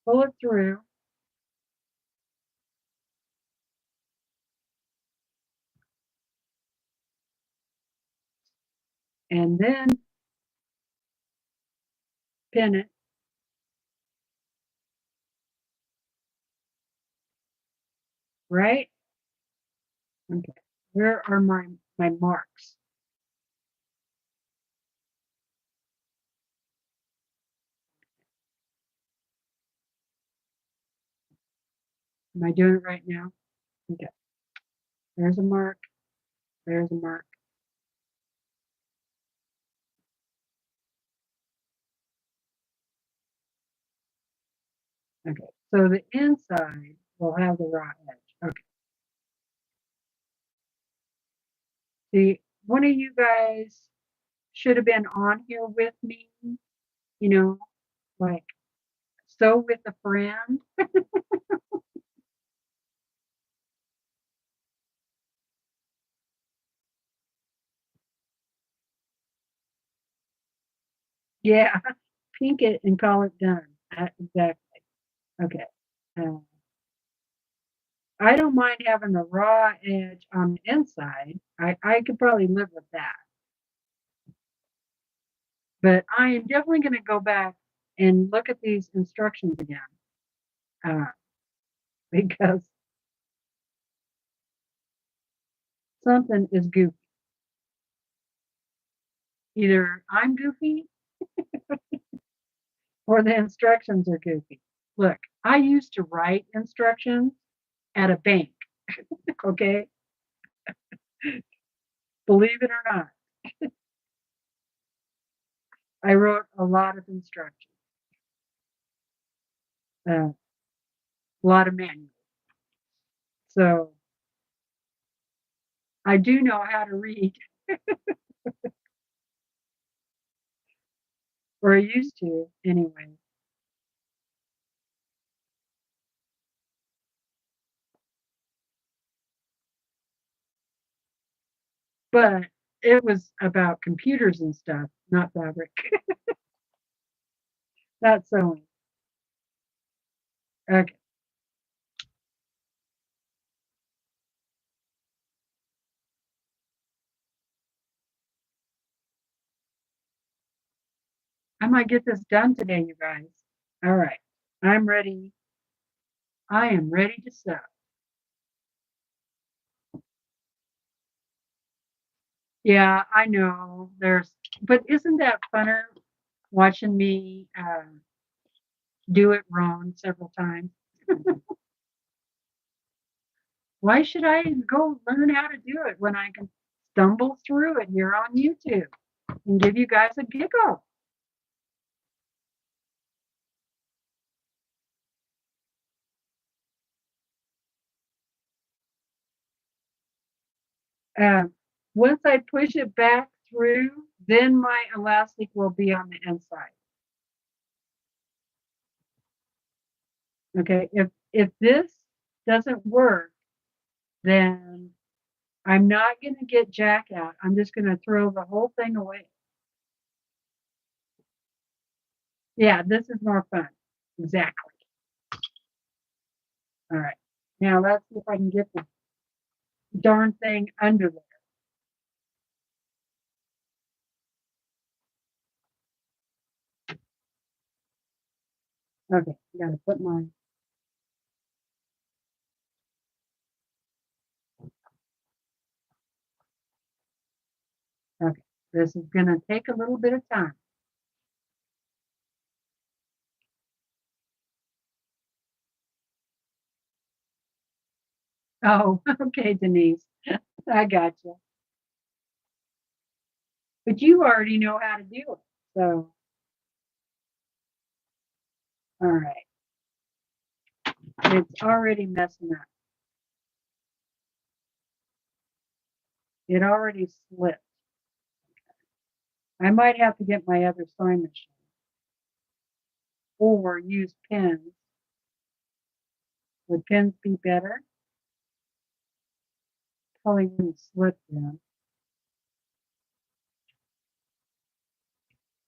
pull it through. And then pin it. right? Okay. Where are my marks? Am I doing it right now? Okay. There's a mark. There's a mark. Okay. So the inside will have the raw edge. Okay. See, one of you guys should have been on here with me, you know, like sew with a friend. Yeah. Pink it and call it done. Exactly. Okay. Uh, I don't mind having the raw edge on the inside. I could probably live with that. But I am definitely going to go back and look at these instructions again uh, because something is goofy. Either I'm goofy or the instructions are goofy. Look, I used to write instructions at a bank, okay? Believe it or not, I wrote a lot of instructions, a lot of manuals. So I do know how to read, or I used to anyway. But it was about computers and stuff, not fabric. Not sewing. Okay. I might get this done today, you guys. All right. I'm ready. I am ready to sew. Yeah, I know. But isn't that funner watching me do it wrong several times? Why should I go learn how to do it when I can stumble through it here on YouTube and give you guys a giggle? Uh, Once I push it back through, then my elastic will be on the inside. Okay, if this doesn't work, then I'm not going to get jack out. I'm just going to throw the whole thing away. Yeah, this is more fun. Exactly. All right. Now let's see if I can get the darn thing under there. Okay, I got to put my. Okay, this is going to take a little bit of time. Oh, okay, Denise. I got you. But you already know how to do it. So, all right. It's already messing up. It already slipped. I might have to get my other sewing machine or use pins. Would pins be better? Probably wouldn't slip then.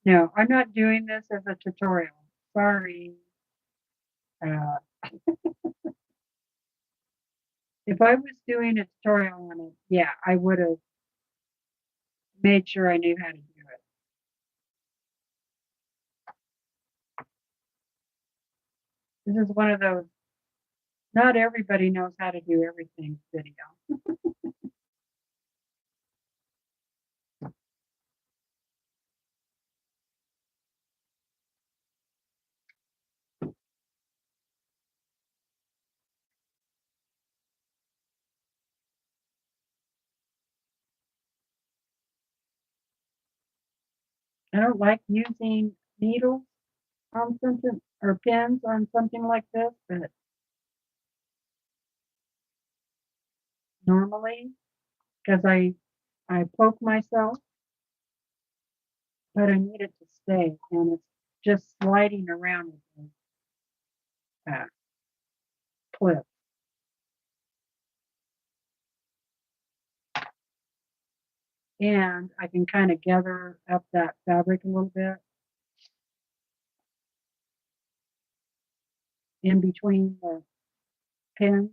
No, I'm not doing this as a tutorial. Sorry. Uh, if I was doing a tutorial on it, yeah, I would have made sure I knew how to do it. This is one of those Not everybody knows how to do everything video. I don't like using needles on something or pins on something like this, but normally, because I poke myself, but I need it to stay, and it's just sliding around with the clip. And I can kind of gather up that fabric a little bit in between the pins.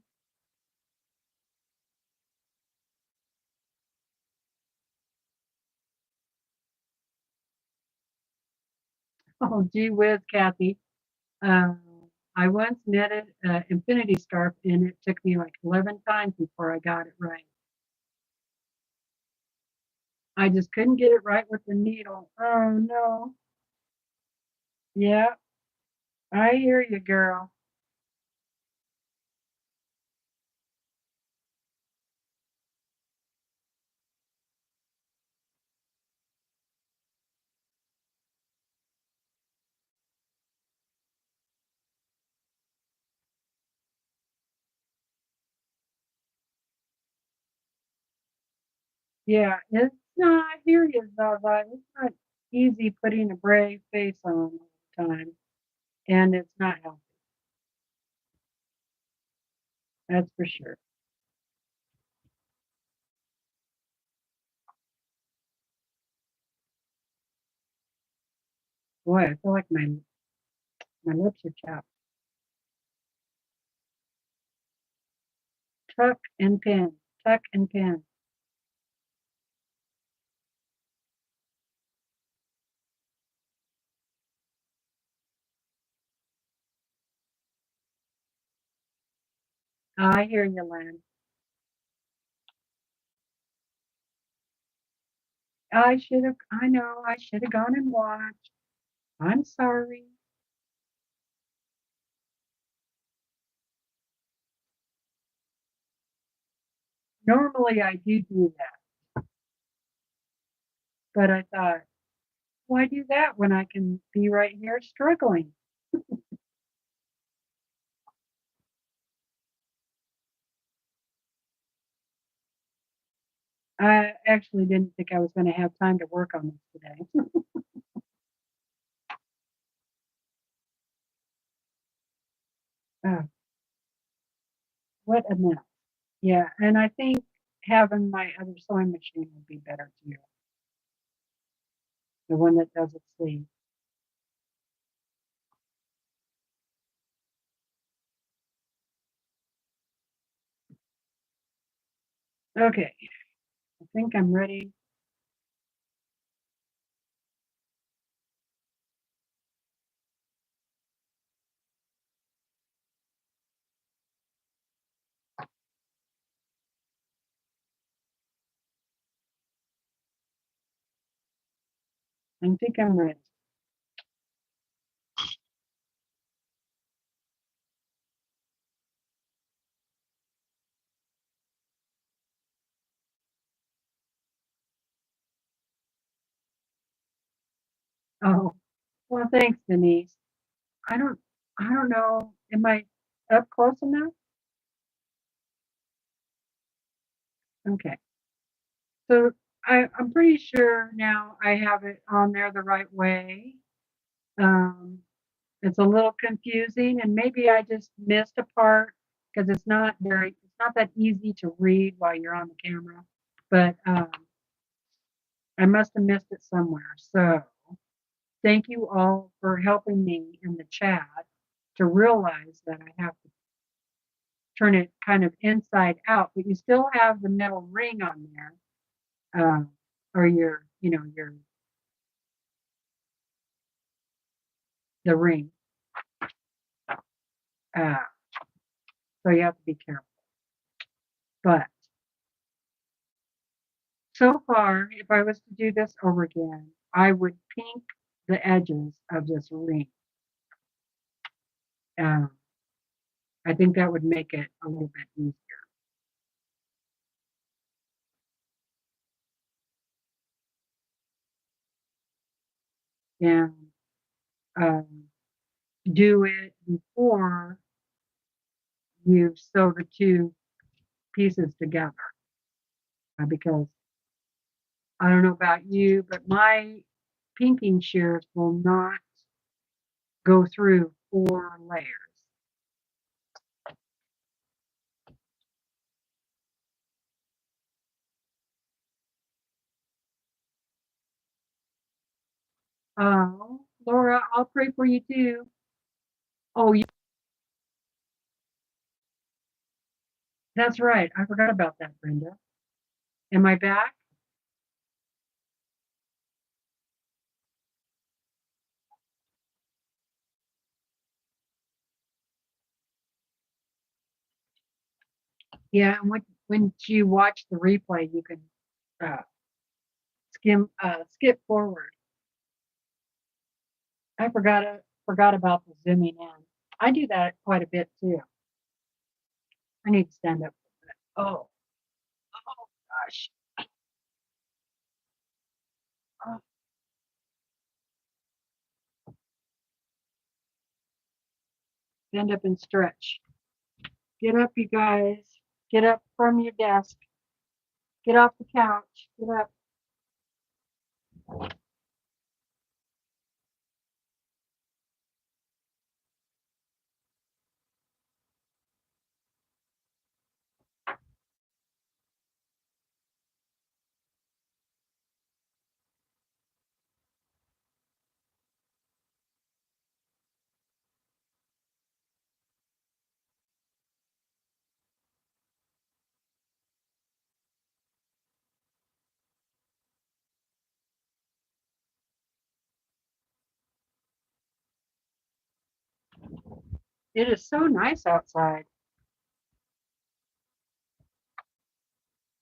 Oh, gee whiz, Kathy. Uh, I once knitted an infinity scarf, and it took me like 11 times before I got it right. I just couldn't get it right with the needle. Oh, no. Yeah, I hear you, girl. Yeah, it's not, I hear you, Zaza. It's not easy putting a brave face on all the time, and it's not healthy. That's for sure. Boy, I feel like my lips are chapped. Tuck and pin, tuck and pin. I hear you, Len. I know, I should have gone and watched. I'm sorry. Normally I do that, but I thought, why do that when I can be right here struggling? I actually didn't think I was going to have time to work on this today. Oh, what a mess. Yeah, and I think having my other sewing machine would be better too. The one that does its sleeve. Okay, I think I'm ready. I think I'm ready. Oh, well, thanks, Denise. I don't, I don't know. Am I up close enough? Okay. So I'm pretty sure now I have it on there the right way. Um, it's a little confusing, and maybe I just missed a part because it's not that easy to read while you're on the camera. But I must have missed it somewhere. So thank you all for helping me in the chat to realize that I have to turn it kind of inside out, but you still have the metal ring on there, or the ring. Uh, So you have to be careful. But so far, if I was to do this over again, I would pink the edges of this ring. I think that would make it a little bit easier. And do it before you sew the two pieces together. Because I don't know about you, but my pinking shears will not go through 4 layers. Oh, Laura, I'll pray for you too. Oh, that's right. I forgot about that, Brenda. Am I back? Yeah, and when you watch the replay, you can uh, skip forward. I forgot about the zooming in. I do that quite a bit too. I need to stand up for that. Oh, oh gosh. Oh, stand up and stretch. Get up, you guys. Get up from your desk. Get off the couch. Get up. It is so nice outside.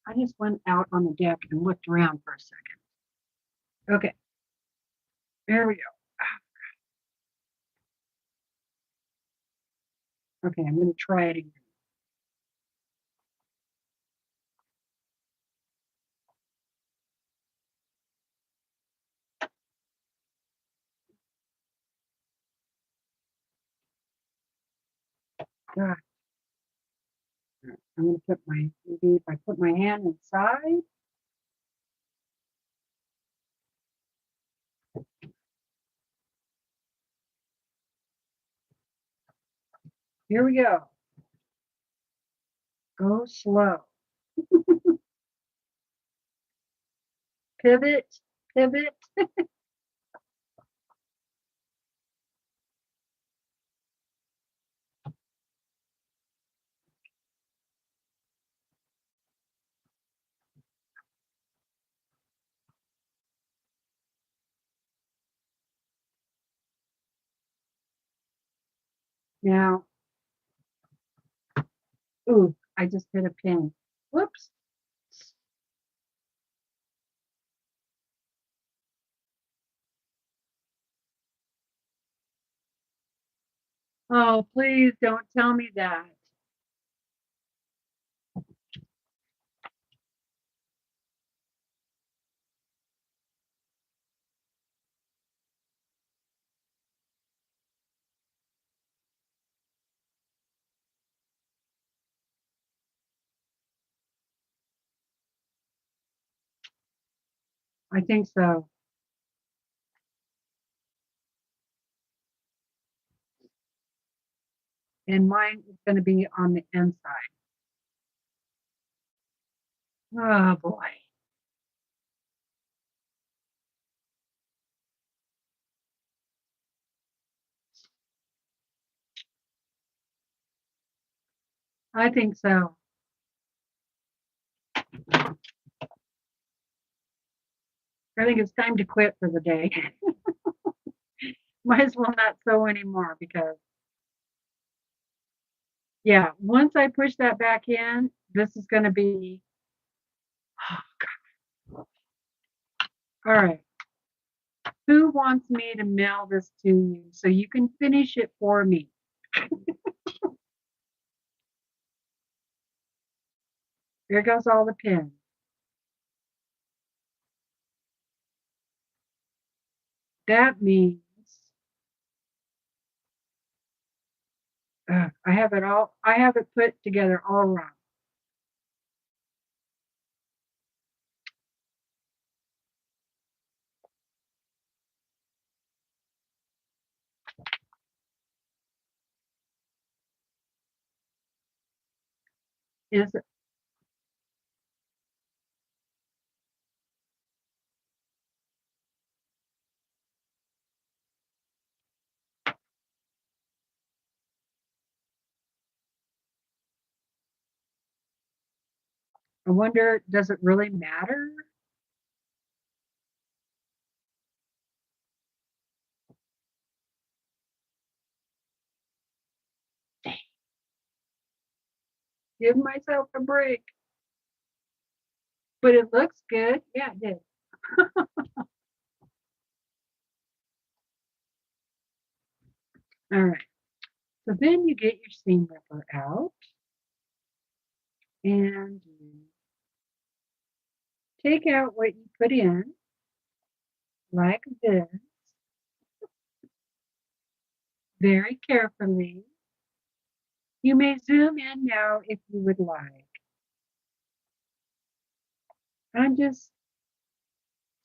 I just went out on the deck and looked around for a second. Okay, there we go. Okay, I'm going to try it again. God. I'm going to put maybe if I put my hand inside. Here we go. Go slow. Pivot, pivot. Now, ooh, I just hit a pin. Whoops. Oh, please don't tell me that. I think so. And mine is going to be on the inside. Oh boy. I think so. I think it's time to quit for the day. Might as well not sew anymore because Yeah, once I push that back in, this is going to be, all right. Who wants me to mail this to you so you can finish it for me? There goes all the pins. That means I have it put together all wrong. Is it? I wonder, does it really matter? Give myself a break. But it looks good. Yeah, it did. All right. So then you get your seam ripper out and you take out what you put in like this very carefully. You may zoom in now if you would like. I'm just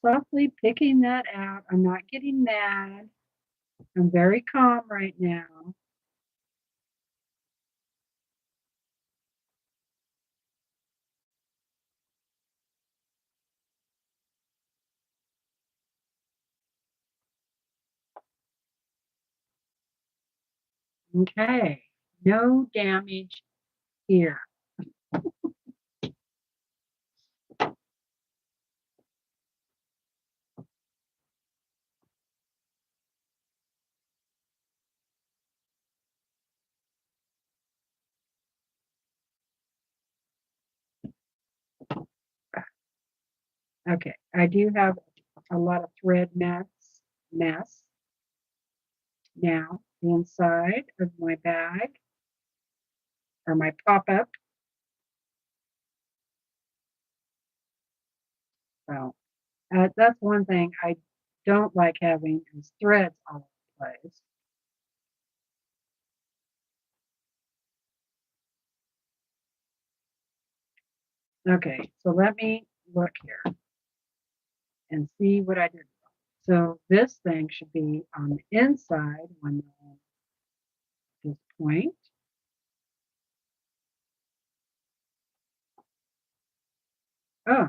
softly picking that out. I'm not getting mad. I'm very calm right now. Okay, no damage here. Okay, I do have a lot of thread mess now inside of my bag or my pop-up. So that's one thing I don't like having is threads all over the place. Okay, so let me look here and see what I did. So this thing should be on the inside when this point. Oh,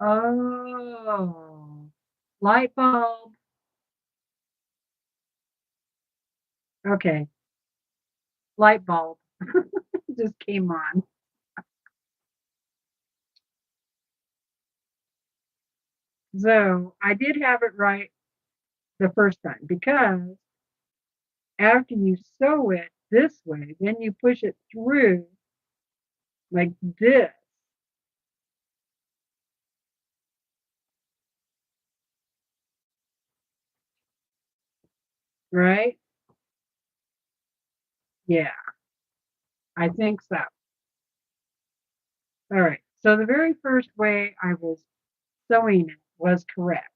oh, light bulb. Okay, light bulb just came on. So I did have it right the first time because after you sew it this way, then you push it through like this, right? Yeah, I think so. All right. So the very first way I was sewing it was correct.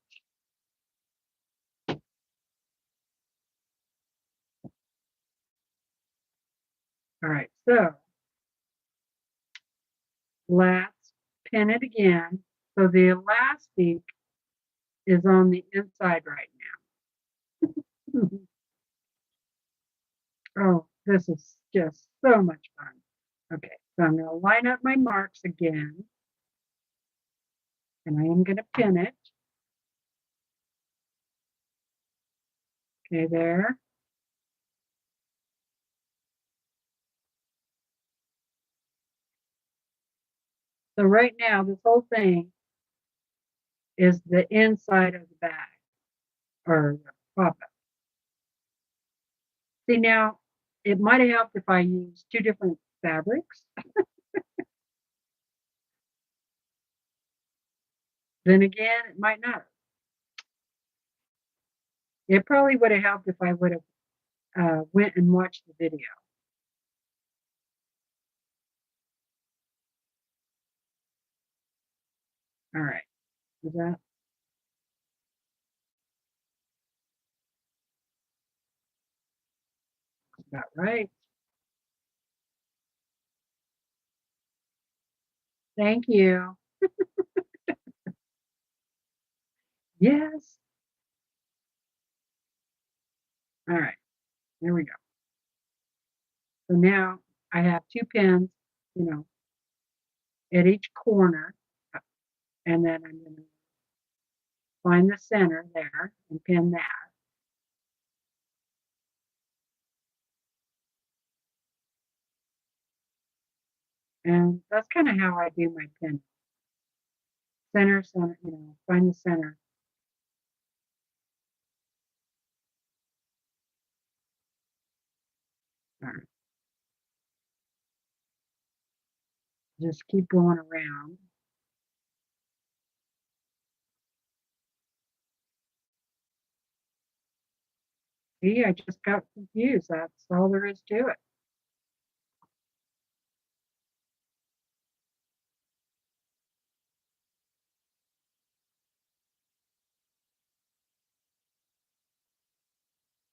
All right. So let's pin it again. So the elastic is on the inside right now. Oh, this is just so much fun. Okay, so I'm going to line up my marks again, and I am going to pin it. Okay, there. So right now, this whole thing is the inside of the bag or the pop-up. See, now it might have helped if I used 2 different fabrics. Then again, it might not. It probably would have helped if I would have went and watched the video. All right. Is that about right? Thank you. Yes. All right. There we go. So now I have 2 pins, you know, at each corner, and then I'm going to find the center there and pin that. And that's kind of how I do my pin. Center, center, you know, find the center. All right. Just keep going around. See, I just got confused. That's all there is to it.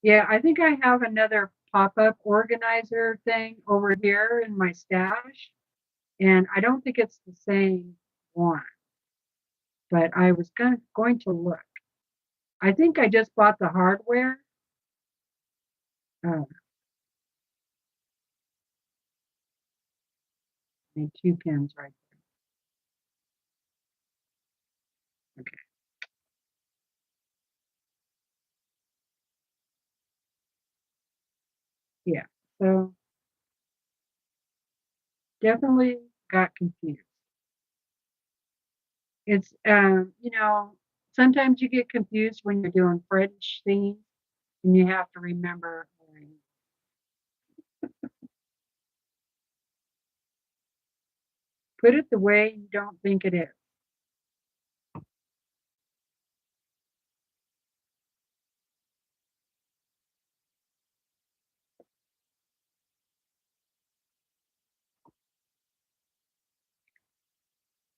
Yeah, I think I have another pop-up organizer thing over here in my stash, and I don't think it's the same one, but I was going to look. I think I just bought the hardware. Oh, I need 2 pins right there. Okay. Yeah. So definitely got confused. It's you know, sometimes you get confused when you're doing French things and you have to remember put it the way you don't think it is.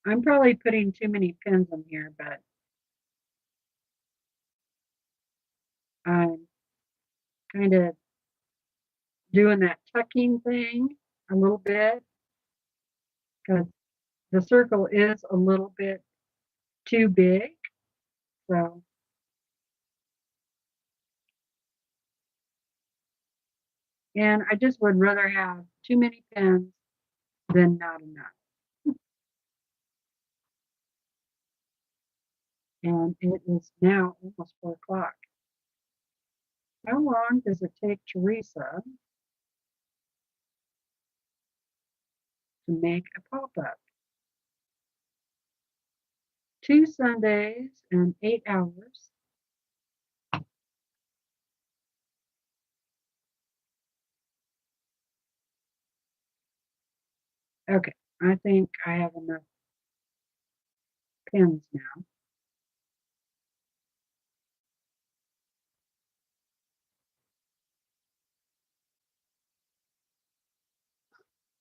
I'm probably putting too many pins in here, but I'm kind of doing that tucking thing a little bit because the circle is a little bit too big. So, and I just would rather have too many pins than not enough. And it is now almost 4 o'clock. How long does it take Teresa to make a pop-up? 2 Sundays and 8 hours. Okay, I think I have enough pins now.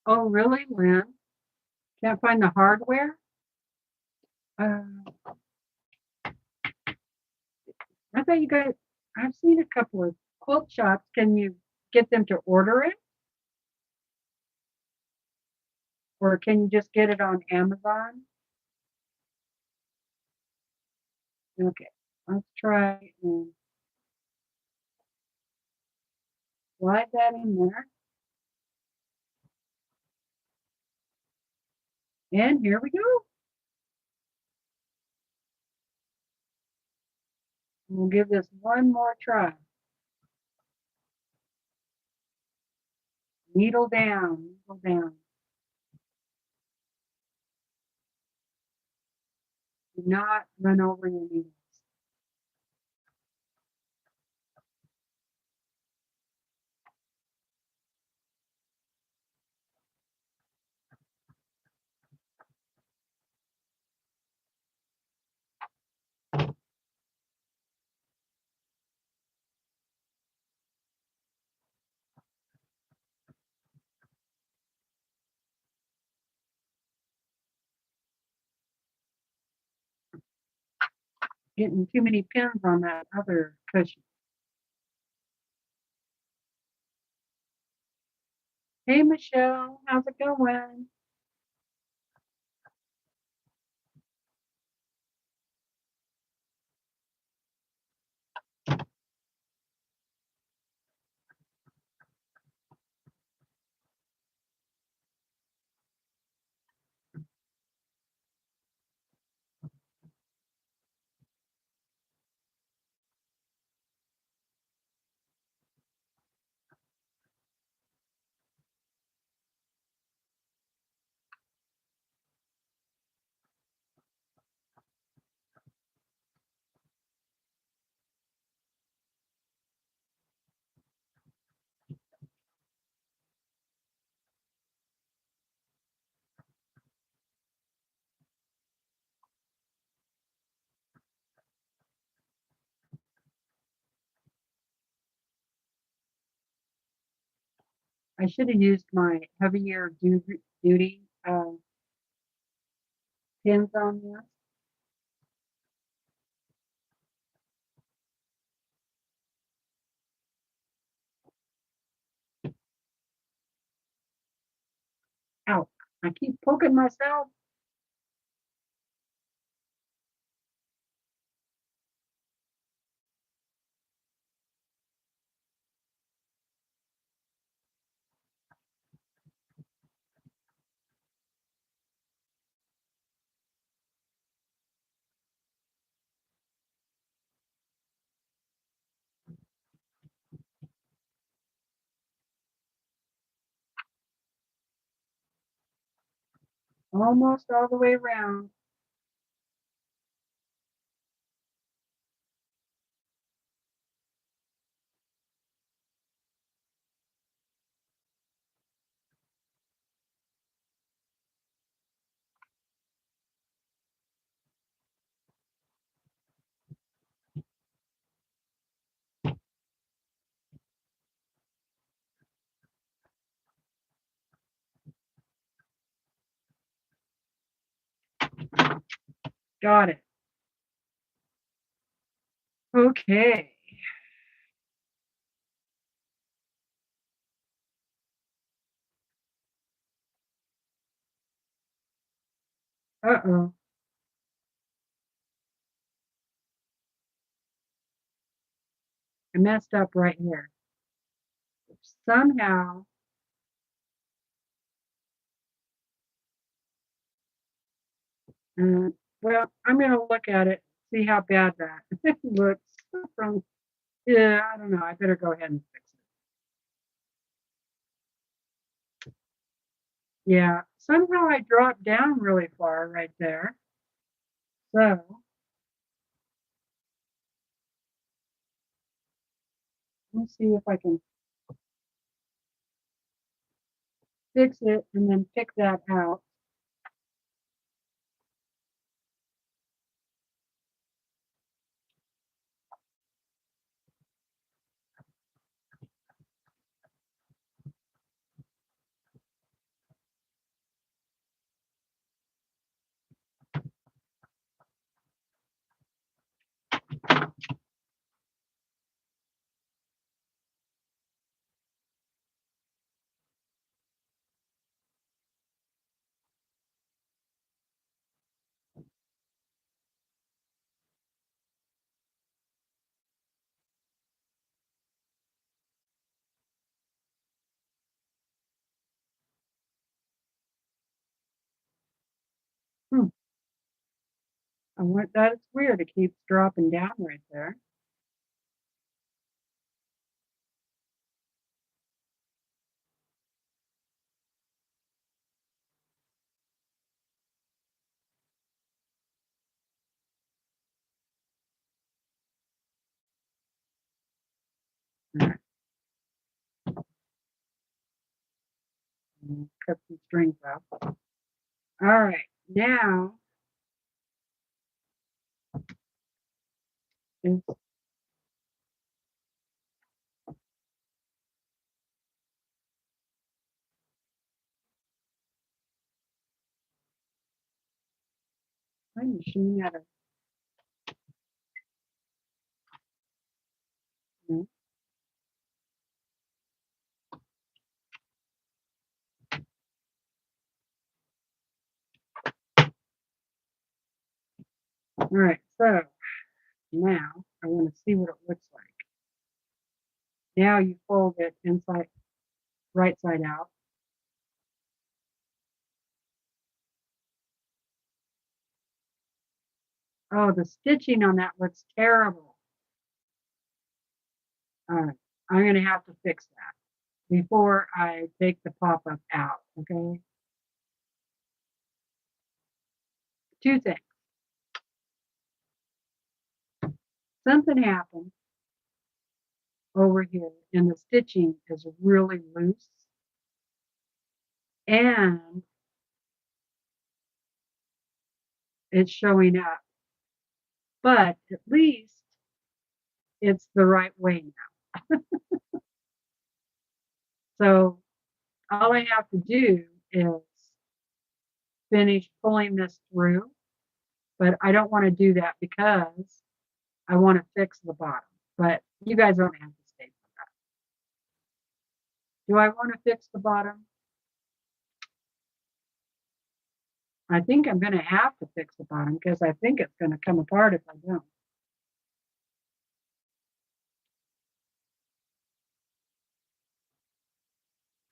Oh, really, Lynn? Can't find the hardware? Uh, I thought you guys, I've seen a couple of quilt shops. Can you get them to order it? Or can you just get it on Amazon? Okay, let's try and slide that in there. And here we go. We'll give this one more try. Needle down, needle down. Do not run over your needles. Getting too many pins on that other cushion. Hey, Michelle, how's it going? I should have used my heavier duty pins on this. Ow, I keep poking myself. Almost all the way around. Got it. Okay. Uh-oh. I messed up right here. Somehow, well, I'm going to look at it, see how bad that looks from, yeah, I don't know. I better go ahead and fix it. Yeah, somehow I dropped down really far right there. So let me see if I can fix it and then pick that out. Hmm. I want that. It's weird. It keeps dropping down right there. cut some strings up. All right, now is my machine had a all right, so now I want to see what it looks like. Now you fold it inside, right side out. Oh, the stitching on that looks terrible. All right, I'm going to have to fix that before I take the pop-up out, okay? Two things. Something happened over here and the stitching is really loose and it's showing up, but at least it's the right way now. So all I have to do is finish pulling this through, but I don't want to do that because I want to fix the bottom, but you guys don't have to stay for that. Do I want to fix the bottom? I think I'm going to have to fix the bottom because I think it's going to come apart if I don't.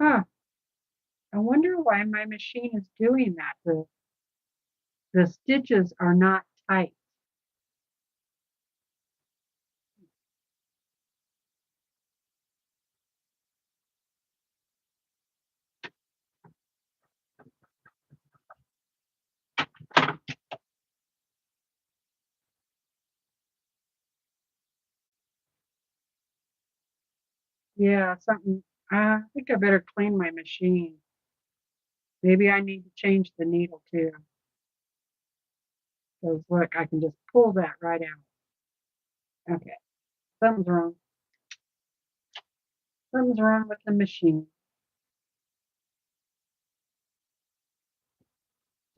Huh. I wonder why my machine is doing that. The stitches are not tight. Yeah, something. I think I better clean my machine. Maybe I need to change the needle too. Because look, I can just pull that right out. Okay, something's wrong. Something's wrong with the machine.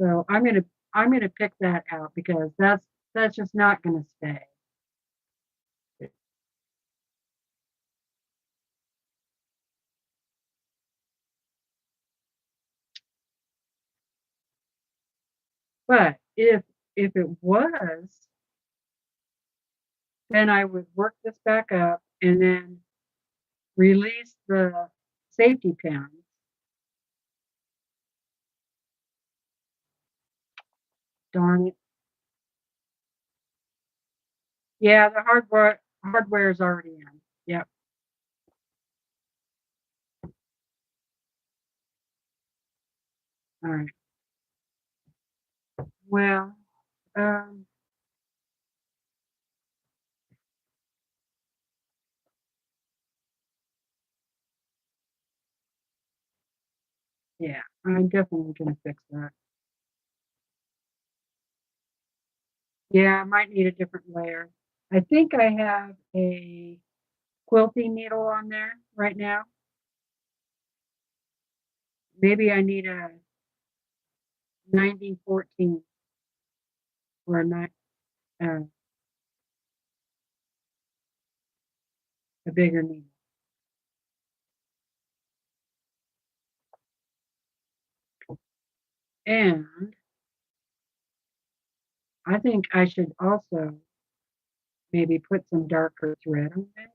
So I'm gonna pick that out because that's just not gonna stay. But if it was, then I would work this back up and then release the safety pins. Darn it. Yeah, the hardware is already in. Yep. All right. Well, um, yeah, I'm definitely gonna fix that. Yeah, I might need a different layer. I think I have a quilting needle on there right now. Maybe I need a 9014 or uh, a bigger needle. And I think I should also maybe put some darker thread on it.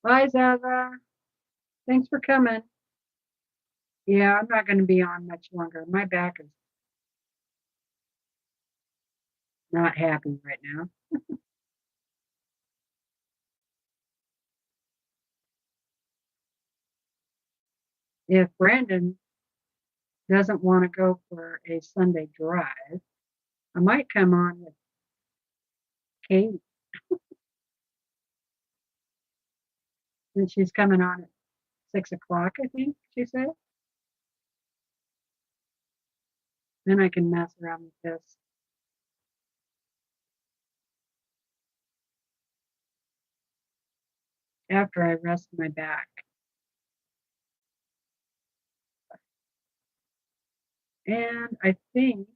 Bye, Zaza. Thanks for coming. Yeah, I'm not going to be on much longer. My back is not happy right now. If Brandon doesn't want to go for a Sunday drive, I might come on with Kate, and she's coming on at 6 o'clock, I think she said. Then I can mess around with this. After I rest my back. And I think,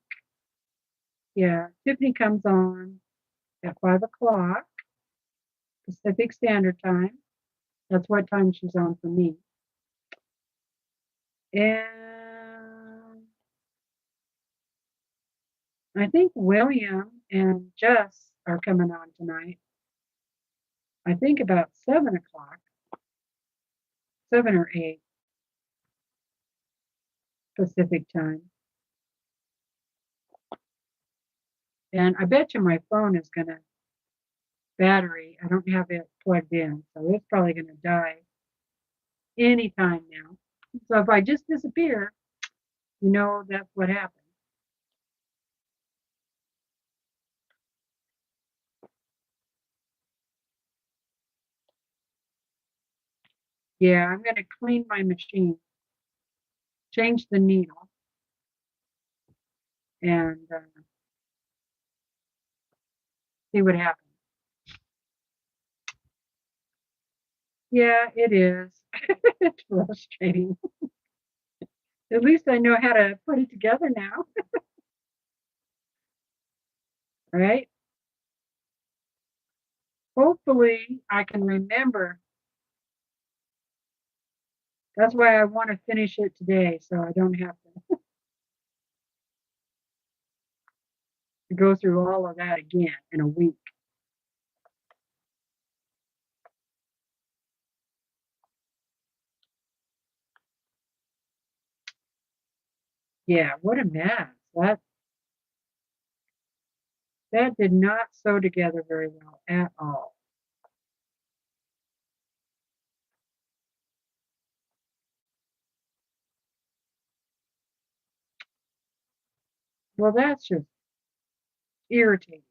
yeah, Tiffany comes on at 5 o'clock Pacific Standard Time. That's what time she's on for me. And I think William and Jess are coming on tonight. I think about 7 o'clock, 7 or 8 Pacific time. And I bet you my phone is going to battery. I don't have it plugged in, so it's probably going to die anytime now. So if I just disappear, you know that's what happens. Yeah, I'm going to clean my machine, change the needle, and see what happens. Yeah, it is. It's frustrating. At least I know how to put it together now. Right? Hopefully I can remember. That's why I want to finish it today, so I don't have to go through all of that again in a week. Yeah, what a mess. That did not sew together very well at all. Well, that's just irritating.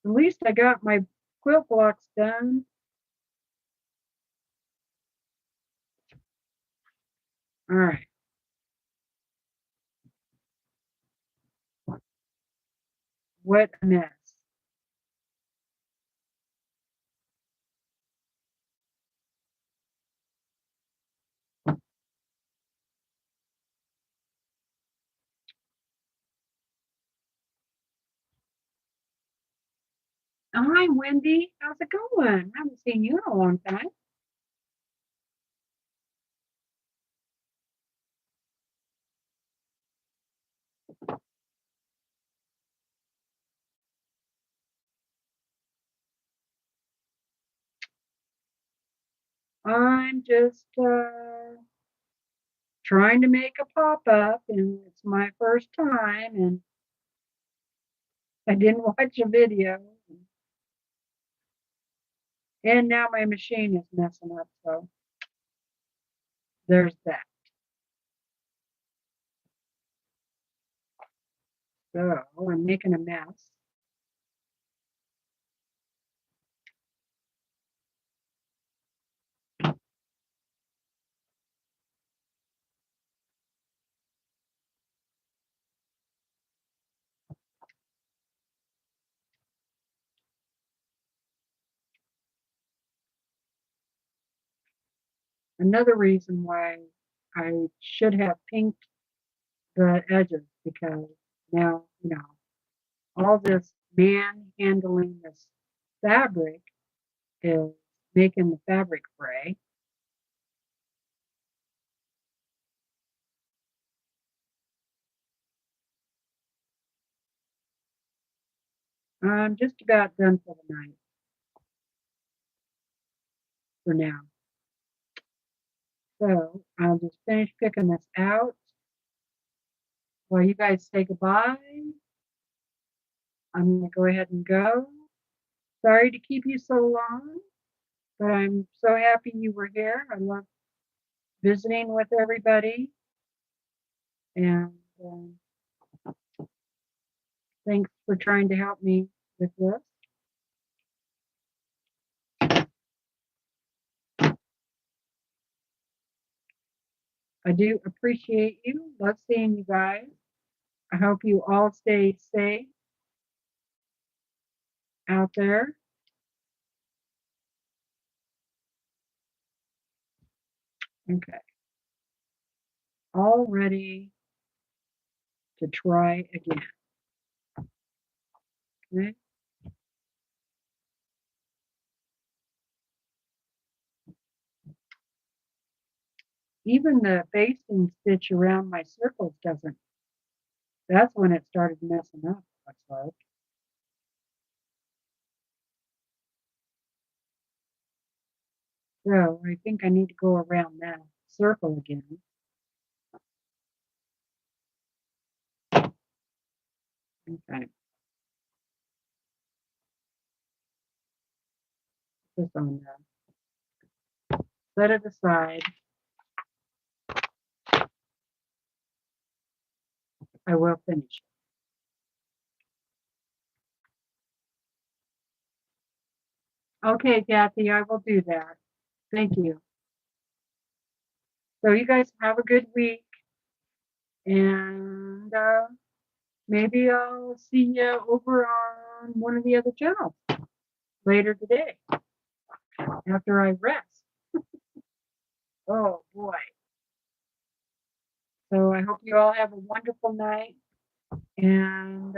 At least I got my quilt blocks done. All right. What a mess. Hi, Wendy. How's it going? I haven't seen you in a long time. I'm just trying to make a pop-up, and it's my first time, and I didn't watch a video. And now my machine is messing up, so there's that. So I'm making a mess. Another reason why I should have pinked the edges, because now, all this handling this fabric is making the fabric fray. I'm just about done for the night, for now. So I'll just finish picking this out while you guys say goodbye. I'm going to go ahead and go. Sorry to keep you so long. But I'm so happy you were here. I love visiting with everybody. And thanks for trying to help me with this. I do appreciate you. Love seeing you guys. I hope you all stay safe out there. Okay. All ready to try again. Okay. Even the basting stitch around my circles doesn't. That's when it started messing up, looks like. So I think I need to go around that circle again. Okay. This on there. Set it aside. I will finish it. Okay, Kathy, I will do that. Thank you. So you guys have a good week, and maybe I'll see you over on one of the other channels later today after I rest. Oh boy. So I hope you all have a wonderful night, and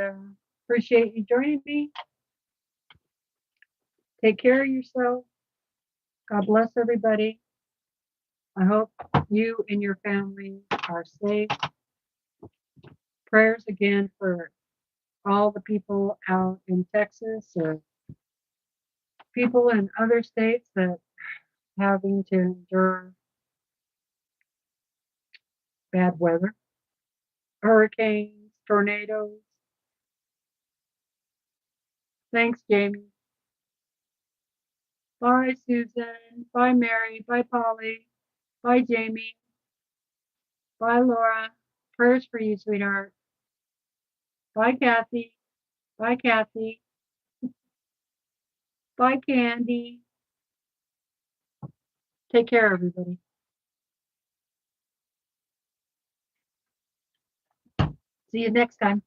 appreciate you joining me. Take care of yourself. God bless everybody. I hope you and your family are safe. Prayers again for all the people out in Texas or people in other states that having to endure bad weather, hurricanes, tornadoes. Thanks, Jamie. Bye, Susan. Bye, Mary. Bye, Polly. Bye, Jamie. Bye, Laura. Prayers for you, sweetheart. Bye, Kathy. Bye, Kathy. Bye, Candy. Take care, everybody. See you next time.